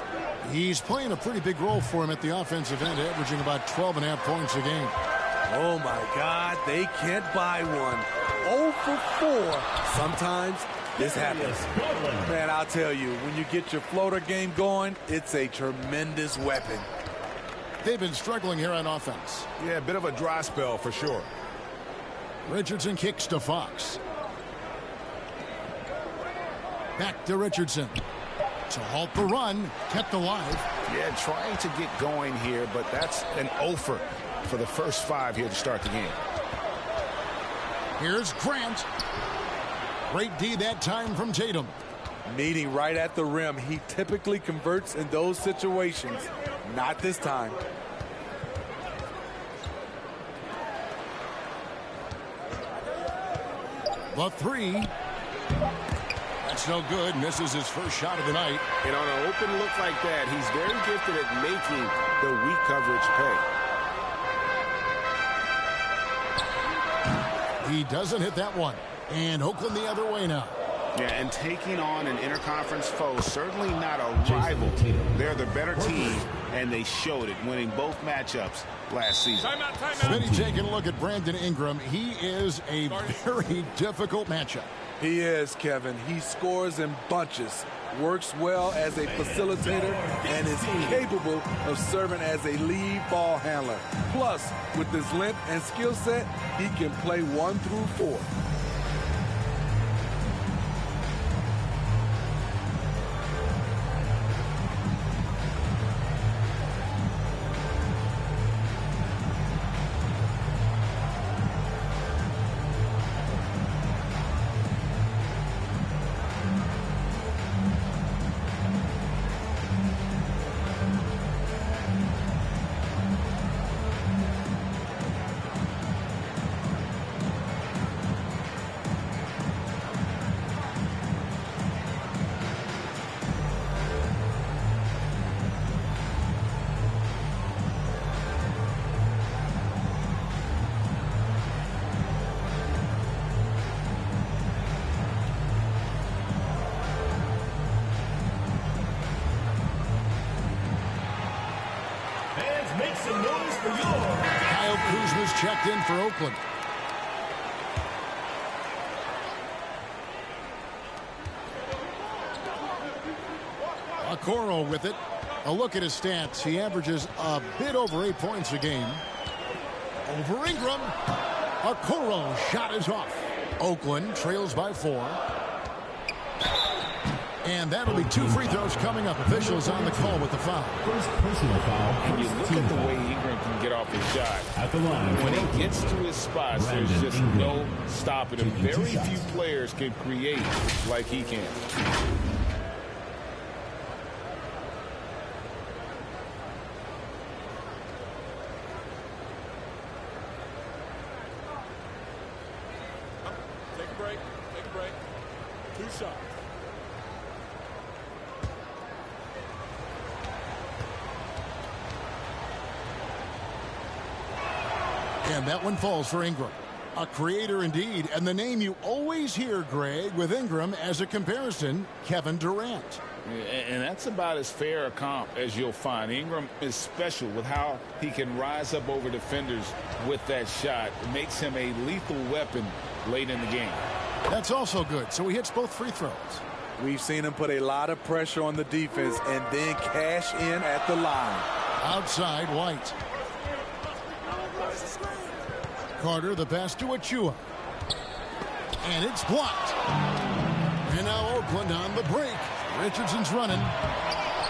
He's playing a pretty big role for him at the offensive end, averaging about 12.5 points a game. Oh, my God, they can't buy one. 0 for 4. Sometimes this happens. Man, I'll tell you, when you get your floater game going, it's a tremendous weapon. They've been struggling here on offense. Yeah, a bit of a dry spell for sure. Richardson kicks to Fox. Back to Richardson. To halt the run, kept alive. Yeah, trying to get going here, but that's an offer for the first 5 here to start the game. Here's Grant. Great D that time from Tatum. Meeting right at the rim. He typically converts in those situations. Not this time. The three. That's no good. Misses his first shot of the night. And on an open look like that, he's very gifted at making the weak coverage pay. He doesn't hit that one. And Oakland the other way now. Yeah, and taking on an interconference foe, certainly not a rival. They're the better team, and they showed it, winning both matchups last season. Smitty taking a look at Brandon Ingram. He is a very difficult matchup. He is, Kevin. He scores in bunches, works well as a facilitator, and is capable of serving as a lead ball handler. Plus, with his length and skill set, he can play 1 through 4. Make some noise for your Kyle Kuzma's checked in for Oakland. Okoro with it. A look at his stats. He averages a bit over 8 points a game. Over Ingram. Okoro shot is off. Oakland trails by 4. And that'll be 2 free throws coming up. Officials on the call with the foul. first personal foul. And you look at the way Ingram can get off his shot. At the line. When he gets to his spots, there's just no stopping him. Very few players can create like he can. Take a break. Take a break. 2 shots. And that one falls for Ingram. A creator indeed, and the name you always hear, Greg, with Ingram as a comparison, Kevin Durant. And that's about as fair a comp as you'll find. Ingram is special with how he can rise up over defenders with that shot. It makes him a lethal weapon late in the game. That's also good, so he hits both free throws. We've seen him put a lot of pressure on the defense and then cash in at the line. Outside, White. Carter, the pass to Achua. And it's blocked. And now Oakland on the break. Richardson's running.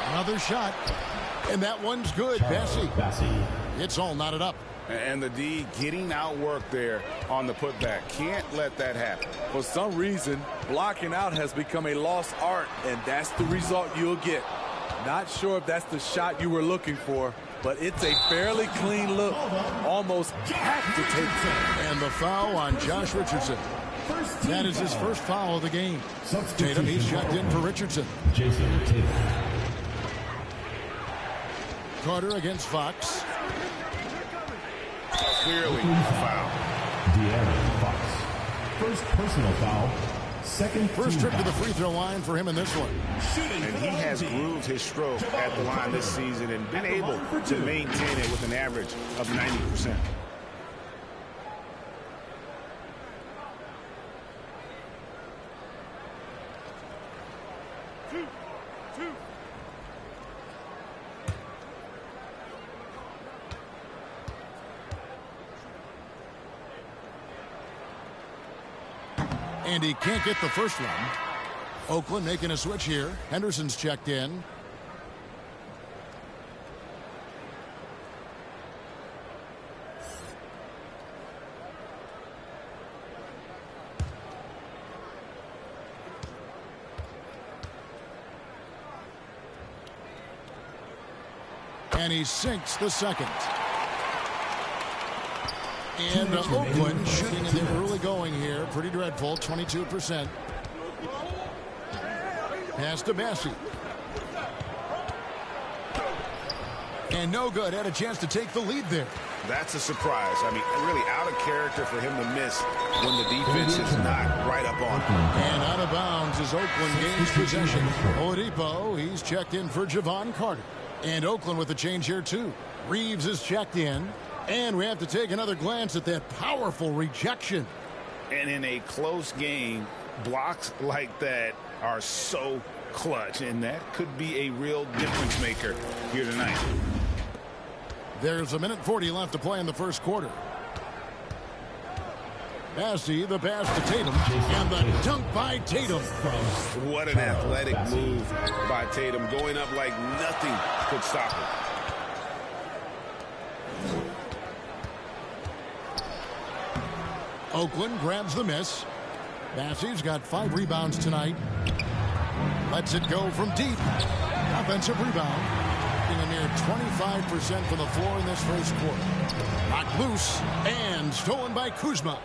Another shot. And that one's good. Bessie. It's all knotted up. And the D getting outworked there on the putback. Can't let that happen. For some reason, blocking out has become a lost art, and that's the result you'll get. Not sure if that's the shot you were looking for, but it's a fairly clean look. Almost have to take it. And the foul on Josh Richardson. That is his first foul of the game. Tatum, he's checked in for Richardson. Jason Tatum. Carter against Fox. Clearly foul. De'Aaron Fox. First personal foul. Second First trip to the free throw line for him in this one. And he has grooved his stroke at the line this season and been able to maintain it with an average of 90%. And he can't get the first one. Oakland making a switch here. Henderson's checked in. And he sinks the second. And Oakland shooting in the early going here. Pretty dreadful, 22%. Pass to Massey. And no good. Had a chance to take the lead there. That's a surprise. I mean, really out of character for him to miss when the defense is not right up on him. And out of bounds as Oakland gains possession. Oladipo, he's checked in for Javon Carter. And Oakland with a change here, too. Reeves is checked in. And we have to take another glance at that powerful rejection. And in a close game, blocks like that are so clutch. And that could be a real difference maker here tonight. There's a minute 40 left to play in the first quarter. Massey, the pass to Tatum. And the dunk by Tatum. What an athletic move by Tatum. Going up like nothing could stop him. Oakland grabs the miss. Massey's got 5 rebounds tonight. Lets it go from deep. Offensive rebound. A near 25% from the floor in this first quarter. Knocked loose and stolen by Kuzma.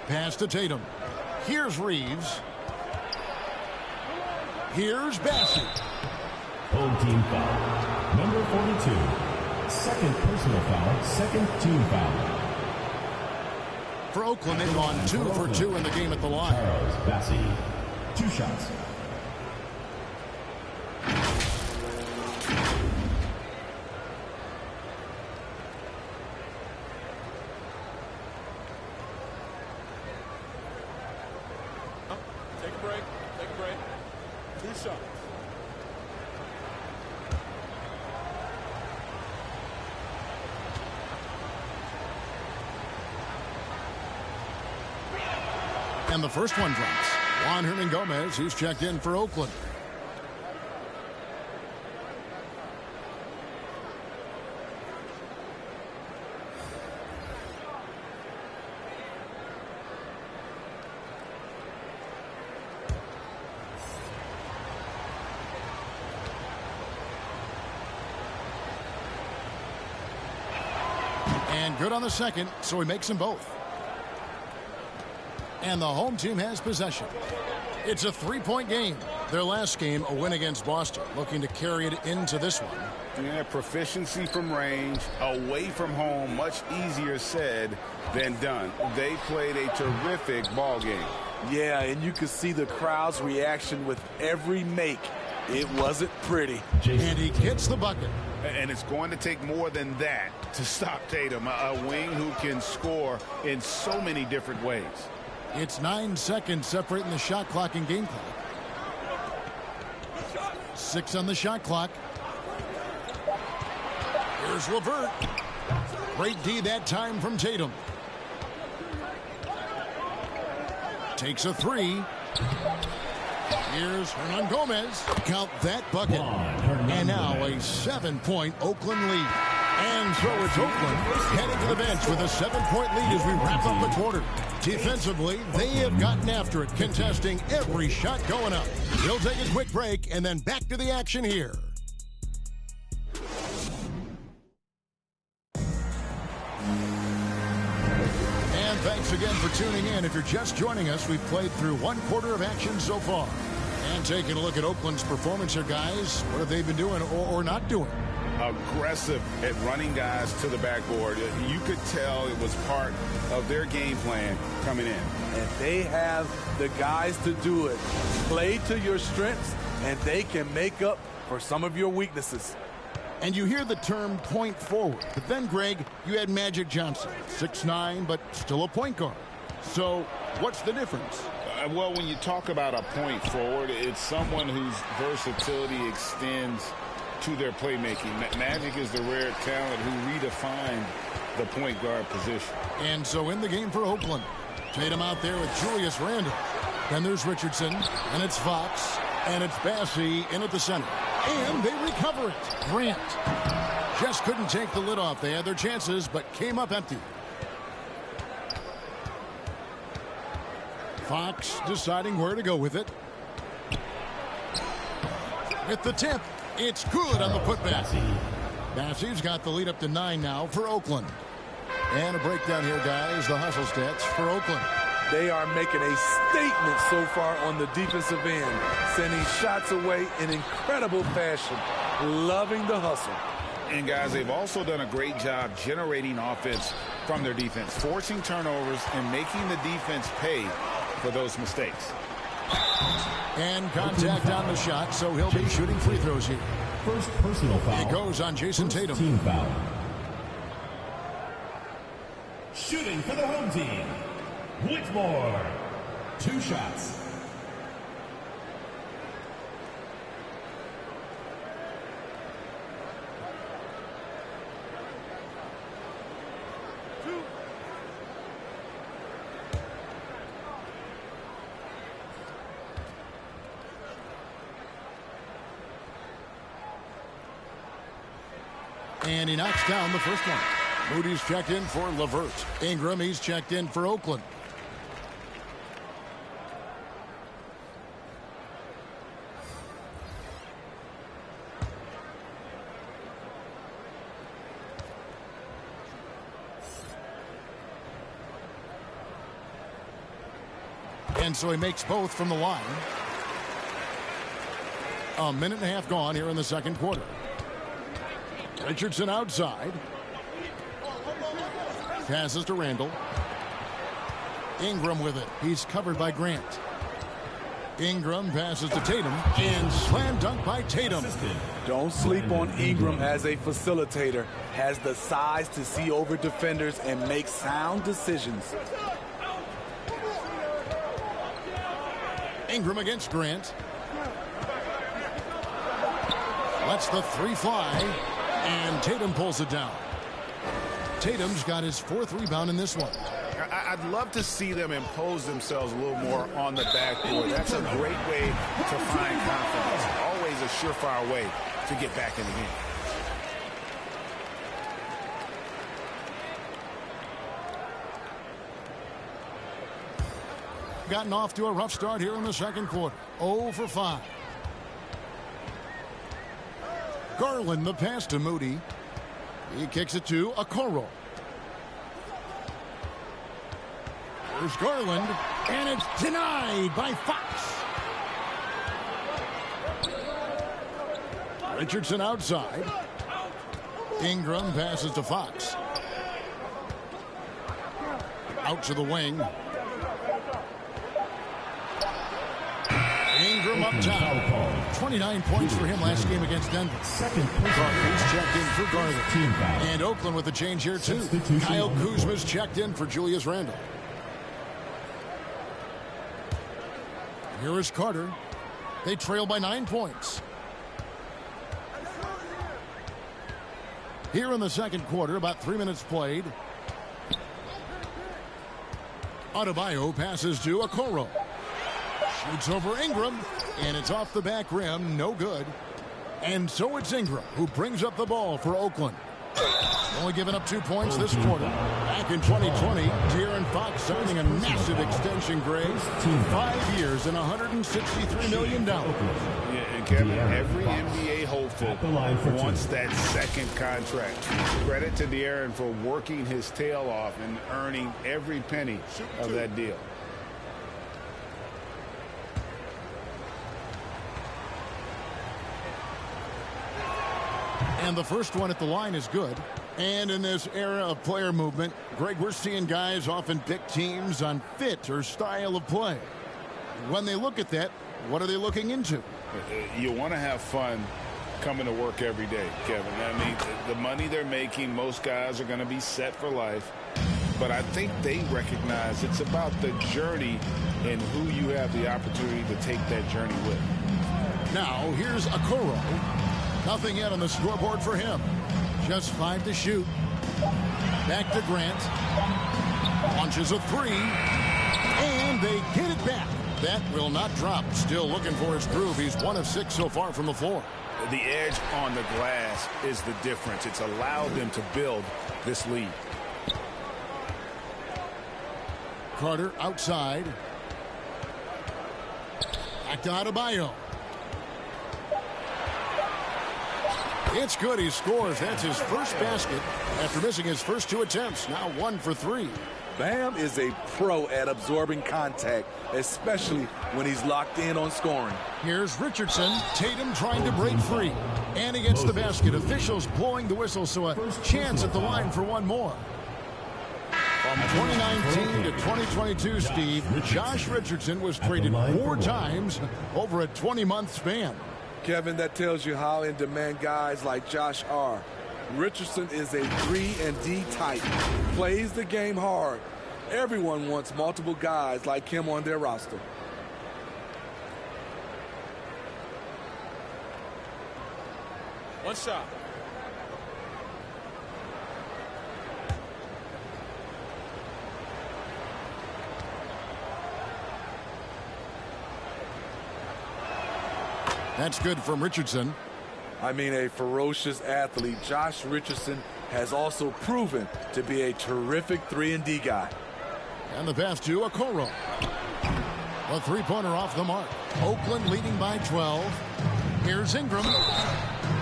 Pass to Tatum. Here's Reeves. Here's Bassey. Home team foul. Number 42. Second personal foul. Second team foul. For Oakland, they've gone 2 for 2 in the game at the line. Charles Bassey. 2 shots. Take a break. Take a break. 2 shots. And the first one drops. Juan Hernangomez, who's checked in for Oakland. And good on the second, so he makes them both. And the home team has possession. It's a 3-point game. Their last game, a win against Boston, looking to carry it into this one. Yeah, proficiency from range, away from home, much easier said than done. They played a terrific ball game. Yeah, and you could see the crowd's reaction with every make. It wasn't pretty. And he gets the bucket. And it's going to take more than that to stop Tatum, a wing who can score in so many different ways. It's 9 seconds separating the shot clock and game clock. 6 on the shot clock. Here's LeVert. Great D that time from Tatum. Takes a 3. Here's Hernan Gomez. Count that bucket. And now a 7-point Oakland lead. And so it's Oakland heading to the bench with a 7-point lead as we wrap up the quarter. Defensively, they have gotten after it, contesting every shot going up. We'll take a quick break and then back to the action here. And thanks again for tuning in. If you're just joining us, we've played through 1 quarter of action so far. And taking a look at Oakland's performance here, guys. What have they been doing or not doing? Aggressive at running guys to the backboard. You could tell it was part of their game plan coming in. And they have the guys to do it. Play to your strengths, and they can make up for some of your weaknesses. And you hear the term point forward. But then, Greg, you had Magic Johnson, 6'9", but still a point guard. So what's the difference? Well, when you talk about a point forward, it's someone whose versatility extends to their playmaking. Magic is the rare talent who redefined the point guard position. And so in the game for Oakland, Tatum out there with Julius Randle. Then there's Richardson, and it's Fox, and it's Bassey in at the center. And they recover it. Grant just couldn't take the lid off. They had their chances, but came up empty. Fox deciding where to go with it. With the tip, it's good on the putback. Bassey's got the lead up to 9 now for Oakland. And a breakdown here, guys. The hustle stats for Oakland. They are making a statement so far on the defensive end, sending shots away in incredible fashion. Loving the hustle. And, guys, they've also done a great job generating offense from their defense, forcing turnovers and making the defense pay for those mistakes. And contact on the shot, so he'll be shooting free throws here. First personal foul. It goes on Jason Tatum. Team foul. Shooting for the home team, Whitmore. 2 shots. And he knocks down the first one. Moody's checked in for LeVert. Ingram, he's checked in for Oakland. And so he makes both from the line. A minute and a half gone here in the second quarter. Richardson outside. Passes to Randle. Ingram with it. He's covered by Grant. Ingram passes to Tatum. And slam dunk by Tatum. Don't sleep on Ingram as a facilitator. Has the size to see over defenders and make sound decisions. Ingram against Grant. Lets the 3 fly. And Tatum pulls it down. Tatum's got his 4th rebound in this one. I'd love to see them impose themselves a little more on the backboard. That's a great way to find confidence. Always a surefire way to get back in the game. Gotten off to a rough start here in the second quarter. 0 for 5. Garland, the pass to Moody. He kicks it to Okoro. There's Garland, and it's denied by Fox. Richardson outside. Ingram passes to Fox. Out to the wing. Ingram up top. 29 points for him last game against Denver. He's checked in for Garland. And Oakland with a change here, too. Kyle Kuzma's checked in for Julius Randle. Here is Carter. They trail by 9 points. Here in the second quarter, about 3 minutes played. Adebayo passes to Okoro. Shoots over Ingram, and it's off the back rim, no good. And so it's Ingram who brings up the ball for Oakland. Only giving up 2 points this quarter. Back in 2020, De'Aaron Fox signing a massive extension grade. 5 years and $163 million. Yeah, and Kevin, every NBA hopeful wants that second contract. Credit to De'Aaron for working his tail off and earning every penny of that deal. And the first one at the line is good. And in this era of player movement, Greg, we're seeing guys often pick teams on fit or style of play. When they look at that, what are they looking into? You want to have fun coming to work every day, Kevin. I mean, the money they're making, most guys are going to be set for life. But I think they recognize it's about the journey and who you have the opportunity to take that journey with. Now, here's Okoro. Nothing yet on the scoreboard for him. Just 5 to shoot. Back to Grant. Launches a 3. And they get it back. That will not drop. Still looking for his groove. He's 1 of 6 so far from the floor. The edge on the glass is the difference. It's allowed them to build this lead. Carter outside. Back to Adebayo. It's good. He scores. That's his first basket after missing his first 2 attempts. Now 1 for 3. Bam is a pro at absorbing contact, especially when he's locked in on scoring. Here's Richardson. Tatum trying to break free. And he gets the basket. Officials blowing the whistle, so a chance at the line for one more. From 2019 to 2022, Steve, Josh Richardson was traded 4 times over a 20-month span. Kevin, that tells you how in demand guys like Josh are. Richardson is a 3-and-D type. Plays the game hard. Everyone wants multiple guys like him on their roster. One shot. That's good from Richardson. I mean, a ferocious athlete. Josh Richardson has also proven to be a terrific 3-and-D guy. And the pass to Okoro. A 3-pointer off the mark. Oakland leading by 12. Here's Ingram.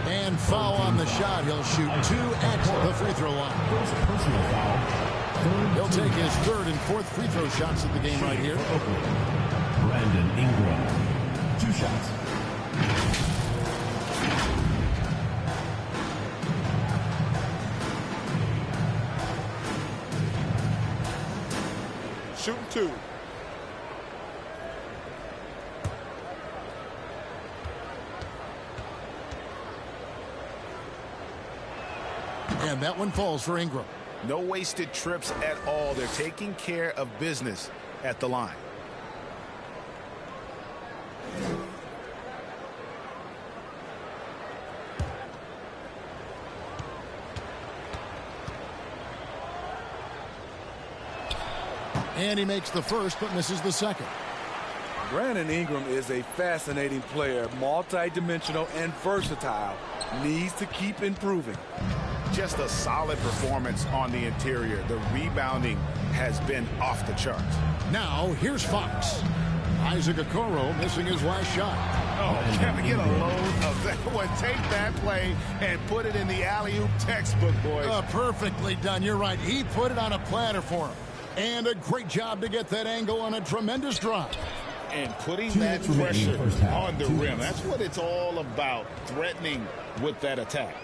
And foul on the shot. He'll shoot 2 at the free throw line. He'll take his 3rd and 4th free throw shots of the game right here. Brandon Ingram. 2 shots. Shooting 2. And that one falls for Ingram. No wasted trips at all. They're taking care of business at the line. And he makes the first but misses the second. Brandon Ingram is a fascinating player, multi-dimensional and versatile. Needs to keep improving. Just a solid performance on the interior. The rebounding has been off the charts. Now here's Fox. Isaac Okoro missing his last shot. Oh, can we get a load of that one? Take that play and put it in the alley-oop textbook, boys. Perfectly done. You're right. He put it on a platter for him. And a great job to get that angle on a tremendous drive. And putting that pressure on the rim. That's what it's all about, threatening with that attack.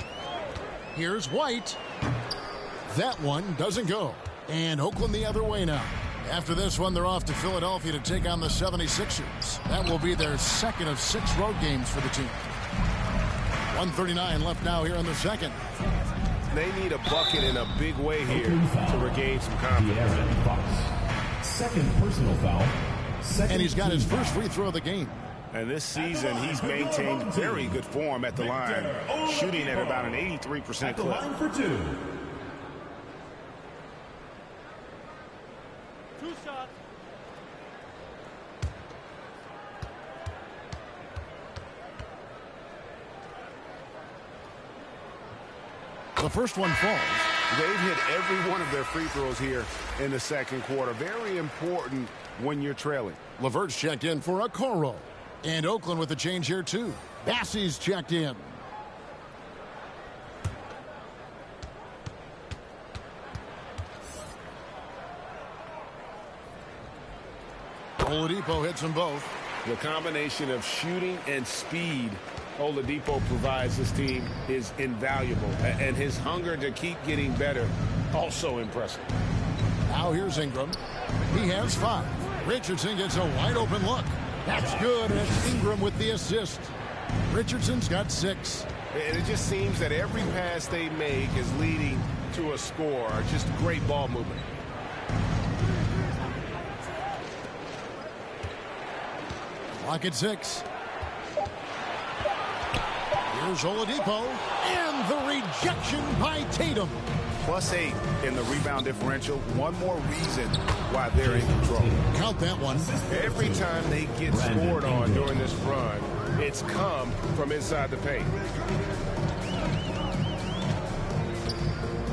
Here's White. That one doesn't go. And Oakland the other way now. After this one, they're off to Philadelphia to take on the 76ers. That will be their 2nd of 6 road games for the team. 1:39 left now here in the second. They need a bucket in a big way here to regain some confidence. Second personal foul. And he's got his first free throw of the game. And this season, he's maintained very good form at the line, shooting at about an 83% clip. Line for 2. 2 shots. The first one falls. They've hit every one of their free throws here in the second quarter. Very important when you're trailing. LeVert's checked in for a Okoro. And Oakland with a change here, too. Bassey's checked in. Oladipo hits them both. The combination of shooting and speed Oladipo provides this team is invaluable. And his hunger to keep getting better, also impressive. Now here's Ingram. He has 5. Richardson gets a wide open look. That's good, and it's Ingram with the assist. Richardson's got 6. And it just seems that every pass they make is leading to a score. Just great ball movement. Clock at 6. Here's Oladipo, and the rejection by Tatum. +8 in the rebound differential. One more reason why they're in control. Count that one. Every time they get scored on during this run, it's come from inside the paint.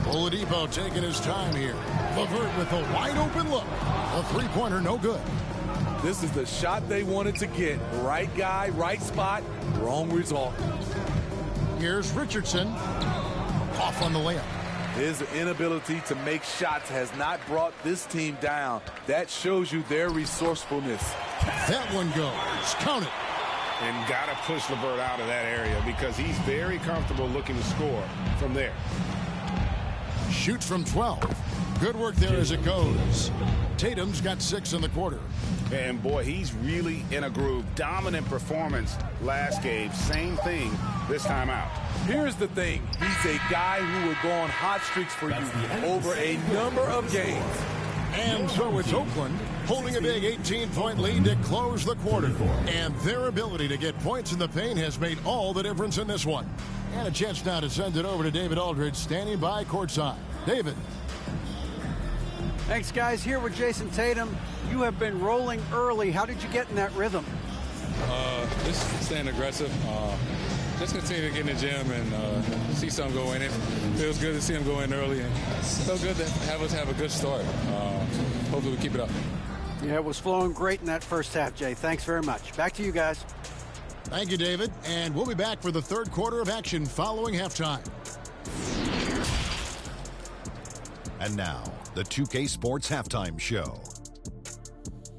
Oladipo taking his time here. LeVert with a wide open look. A three-pointer, no good. This is the shot they wanted to get. Right guy, right spot, wrong result. Here's Richardson. Off on the layup. His inability to make shots has not brought this team down. That shows you their resourcefulness. That one goes. Count it. And got to push LeVert out of that area because he's very comfortable looking to score from there. Shoots from 12. Good work there as it goes. Tatum's got 6 in the quarter. And boy, he's really in a groove. Dominant performance last game. Same thing this time out. Here's the thing. He's a guy who will go on hot streaks for you over a number of games. And so it's Oakland holding a big 18-point lead to close the quarter. And their ability to get points in the paint has made all the difference in this one. And a chance now to send it over to David Aldridge standing by courtside. David. Thanks, guys. Here with Jason Tatum. You have been rolling early. How did you get in that rhythm? Just staying aggressive. Just continue to get in the gym and see something go in. It feels good to see him go in early. And so good to have us have a good start. Hopefully we keep it up. Yeah, it was flowing great in that first half, Jay. Thanks very much. Back to you guys. Thank you, David. And we'll be back for the third quarter of action following halftime. And now, the 2K Sports Halftime Show.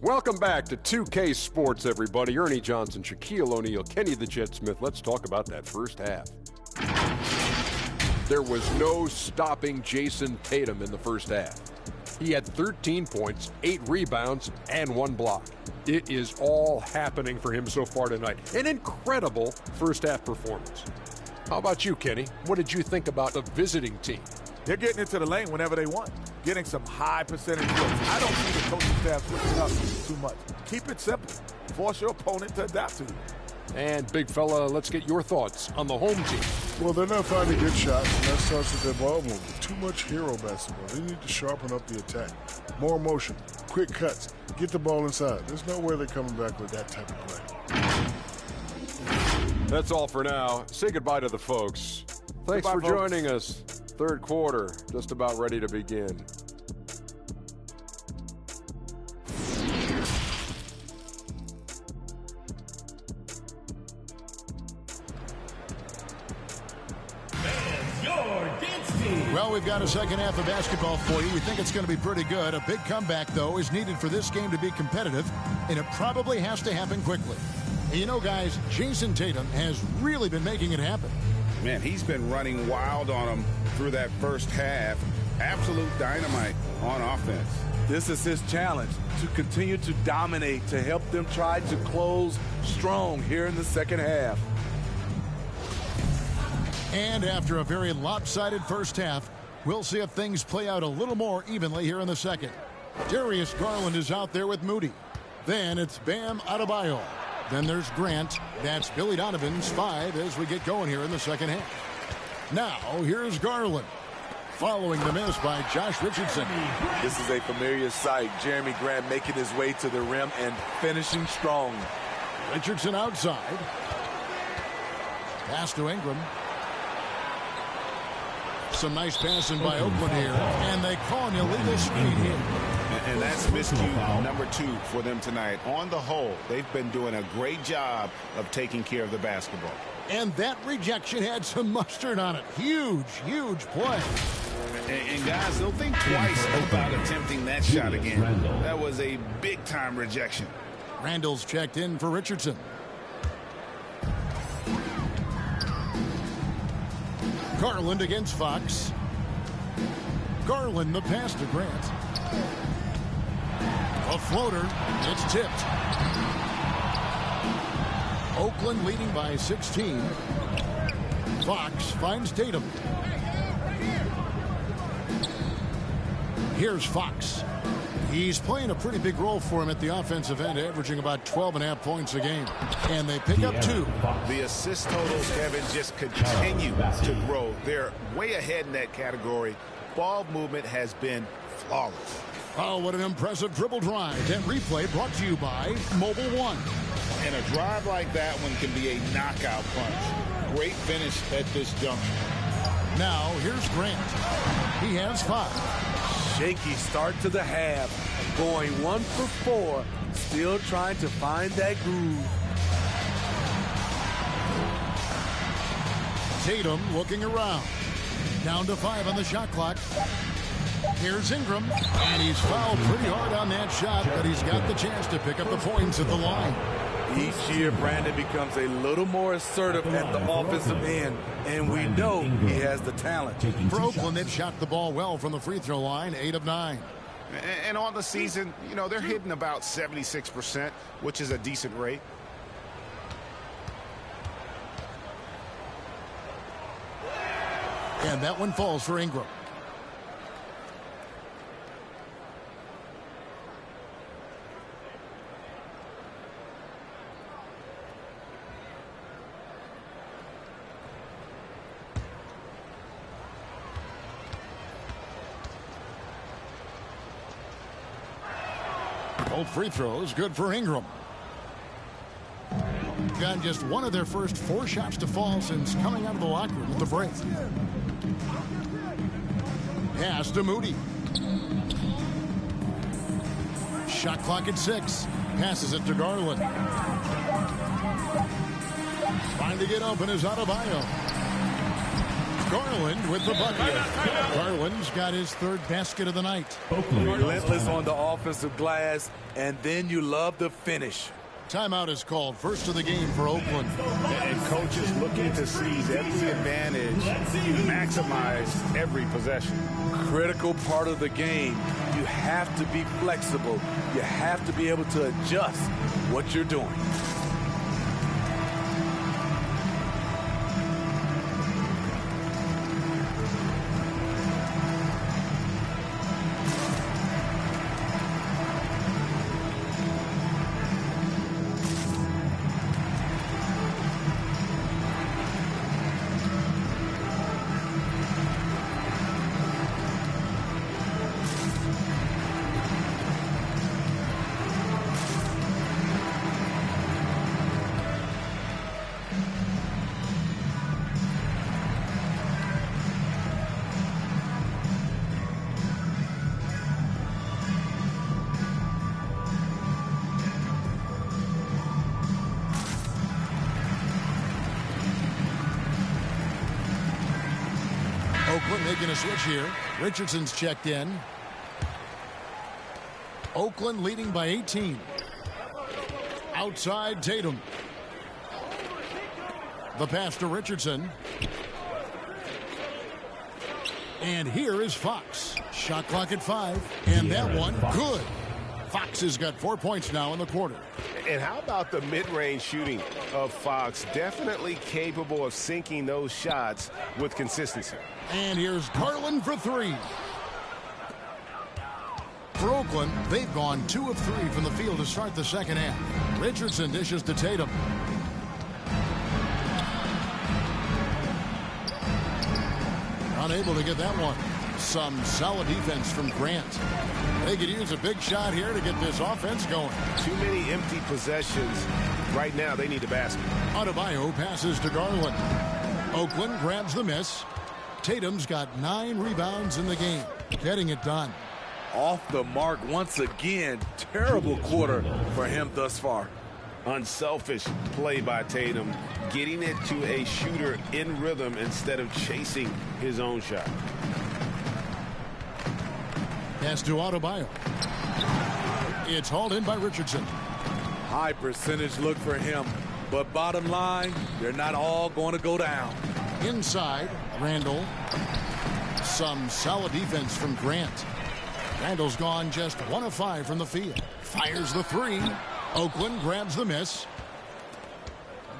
Welcome back to 2K Sports, everybody. Ernie Johnson, Shaquille O'Neal, Kenny the Jet Smith. Let's talk about that first half. There was no stopping Jason Tatum in the first half. He had 13 points, 8 rebounds, and 1 block. It is all happening for him so far tonight. An incredible first half performance. How about you, Kenny? What did you think about the visiting team? They're getting into the lane whenever they want, getting some high percentage looks. I don't see the coaching staff switching up too much. Keep it simple. Force your opponent to adapt to you. And, big fella, let's get your thoughts on the home team. Well, they're not finding good shots, and that starts with their ball movement. Too much hero basketball. They need to sharpen up the attack. More motion, quick cuts, get the ball inside. There's no way they're coming back with that type of play. That's all for now. Say goodbye to the folks. Thanks for joining us. Third quarter, just about ready to begin. Well, we've got a second half of basketball for you. We think it's going to be pretty good. A big comeback, though, is needed for this game to be competitive, and it probably has to happen quickly. And you know, guys, Jason Tatum has really been making it happen. Man, he's been running wild on them through that first half. Absolute dynamite on offense. This is his challenge, to continue to dominate, to help them try to close strong here in the second half. And after a very lopsided first half, we'll see if things play out a little more evenly here in the second. Darius Garland is out there with Moody. Then it's Bam Adebayo. Then there's Grant. That's Billy Donovan's 5 as we get going here in the second half. Now, here's Garland. Following the miss by Josh Richardson. This is a familiar sight. Jeremy Grant making his way to the rim and finishing strong. Richardson outside. Pass to Ingram. Some nice passing by Oakland here. And they call an illegal screen here. And that's miscue number 2 for them tonight. On the whole, they've been doing a great job of taking care of the basketball. And that rejection had some mustard on it. Huge, huge play. And guys, they'll think twice about attempting that shot again. That was a big-time rejection. Randall's checked in for Richardson. Garland against Fox. Garland, the pass to Grant. A floater. It's tipped. Oakland leading by 16. Fox finds Tatum. Here's Fox. He's playing a pretty big role for him at the offensive end, averaging about 12.5 points a game. And they pick up 2. The assist totals, Kevin, just continue to grow. They're way ahead in that category. Ball movement has been flawless. Oh, what an impressive dribble drive. That replay brought to you by Mobile One. And a drive like that one can be a knockout punch. Great finish at this junction. Now, here's Grant. He has 5. Shaky start to the half. Going 1 for 4. Still trying to find that groove. Tatum looking around. Down to 5 on the shot clock. Here's Ingram. And he's fouled pretty hard on that shot, but he's got the chance to pick up the points at the line. Each year, Brandon becomes a little more assertive at the offensive end, and we know he has the talent. For Oakland, they've shot the ball well from the free throw line, 8 of 9. And on the season, you know, they're hitting about 76%, which is a decent rate. And that one falls for Ingram. Both free throws good for Ingram. Got just one of their first 4 shots to fall since coming out of the locker room at the break. Pass to Moody. Shot clock at 6. Passes it to Garland. Trying to get open is Adebayo. Garland with the bucket. Garland's got his 3rd basket of the night. Relentless on the offensive glass, and then you love the finish. Timeout is called. First of the game for Oakland. And coaches looking to seize every advantage, maximize every possession. Critical part of the game. You have to be flexible. You have to be able to adjust what you're doing. Oakland making a switch here. Richardson's checked in. Oakland leading by 18. Outside Tatum. The pass to Richardson. And here is Fox. Shot clock at 5. And that one, good. Fox has got 4 points now in the quarter. And how about the mid-range shooting of Fox? Definitely capable of sinking those shots with consistency. And here's Garland for 3. For Oakland, they've gone 2 of 3 from the field to start the second half. Richardson dishes to Tatum. Unable to get that one. Some solid defense from Grant. They could use a big shot here to get this offense going. Too many empty possessions. Right now, they need a basket. Adebayo passes to Garland. Oakland grabs the miss. Tatum's got 9 rebounds in the game, getting it done. Off the mark once again. Terrible quarter for him thus far. Unselfish play by Tatum, getting it to a shooter in rhythm instead of chasing his own shot. Pass to Adebayo. It's hauled in by Richardson. High percentage look for him. But bottom line, they're not all going to go down. Inside, Randall. Some solid defense from Grant. Randall's gone just 1 of 5 from the field. Fires the 3. Oakland grabs the miss.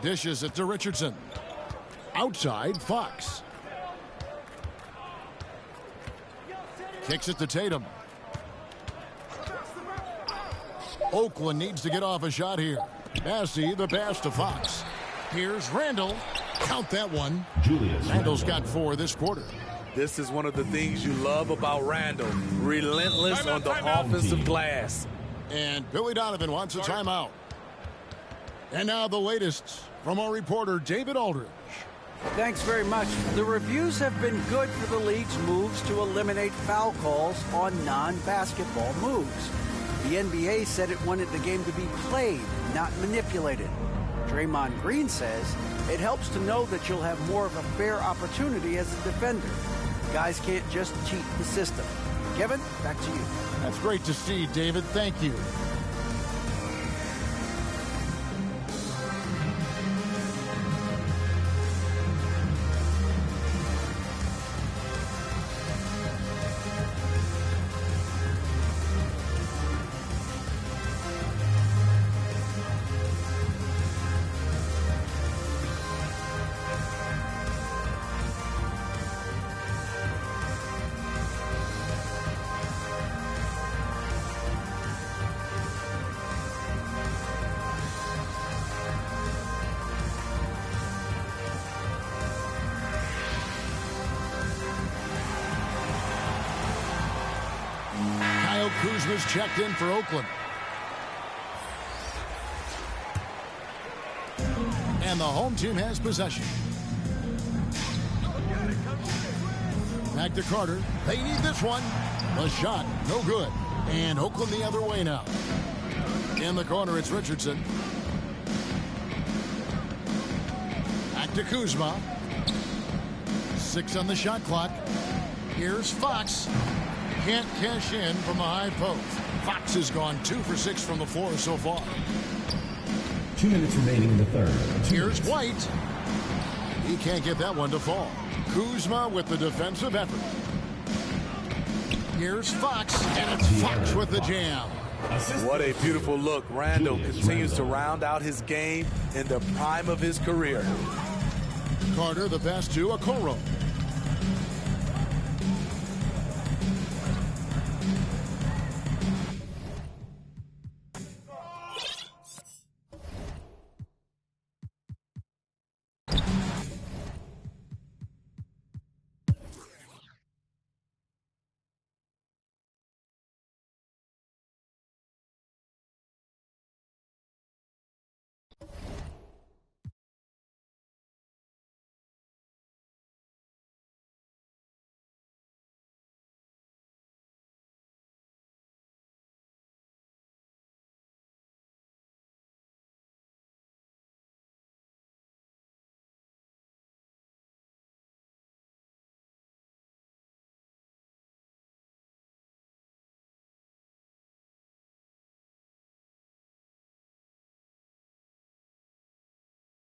Dishes it to Richardson. Outside, Fox. Kicks it to Tatum. Oakland needs to get off a shot here. Massey, the pass to Fox. Here's Randall. Count that one. Randall's got 4 this quarter. This is one of the things you love about Randall. Relentless on the offensive glass. And Billy Donovan wants a timeout. And now the latest from our reporter, David Aldridge. Thanks very much. The reviews have been good for the league's moves to eliminate foul calls on non-basketball moves. The NBA said it wanted the game to be played, not manipulated. Draymond Green says it helps to know that you'll have more of a fair opportunity as a defender. Guys can't just cheat the system. Kevin, back to you. That's great to see, David. Thank you. Kuzma's checked in for Oakland. And the home team has possession. Back to Carter. They need this one. The shot, no good. And Oakland the other way now. In the corner, it's Richardson. Back to Kuzma. 6 on the shot clock. Here's Fox. Can't cash in from the high post. Fox has gone 2 for 6 from the floor so far. 2 minutes remaining in the third. Here's White. He can't get that one to fall. Kuzma with the defensive effort. Here's Fox, and it's Fox with the jam. What a beautiful look. Randall continues to round out his game in the prime of his career. Carter, the pass to Okoro.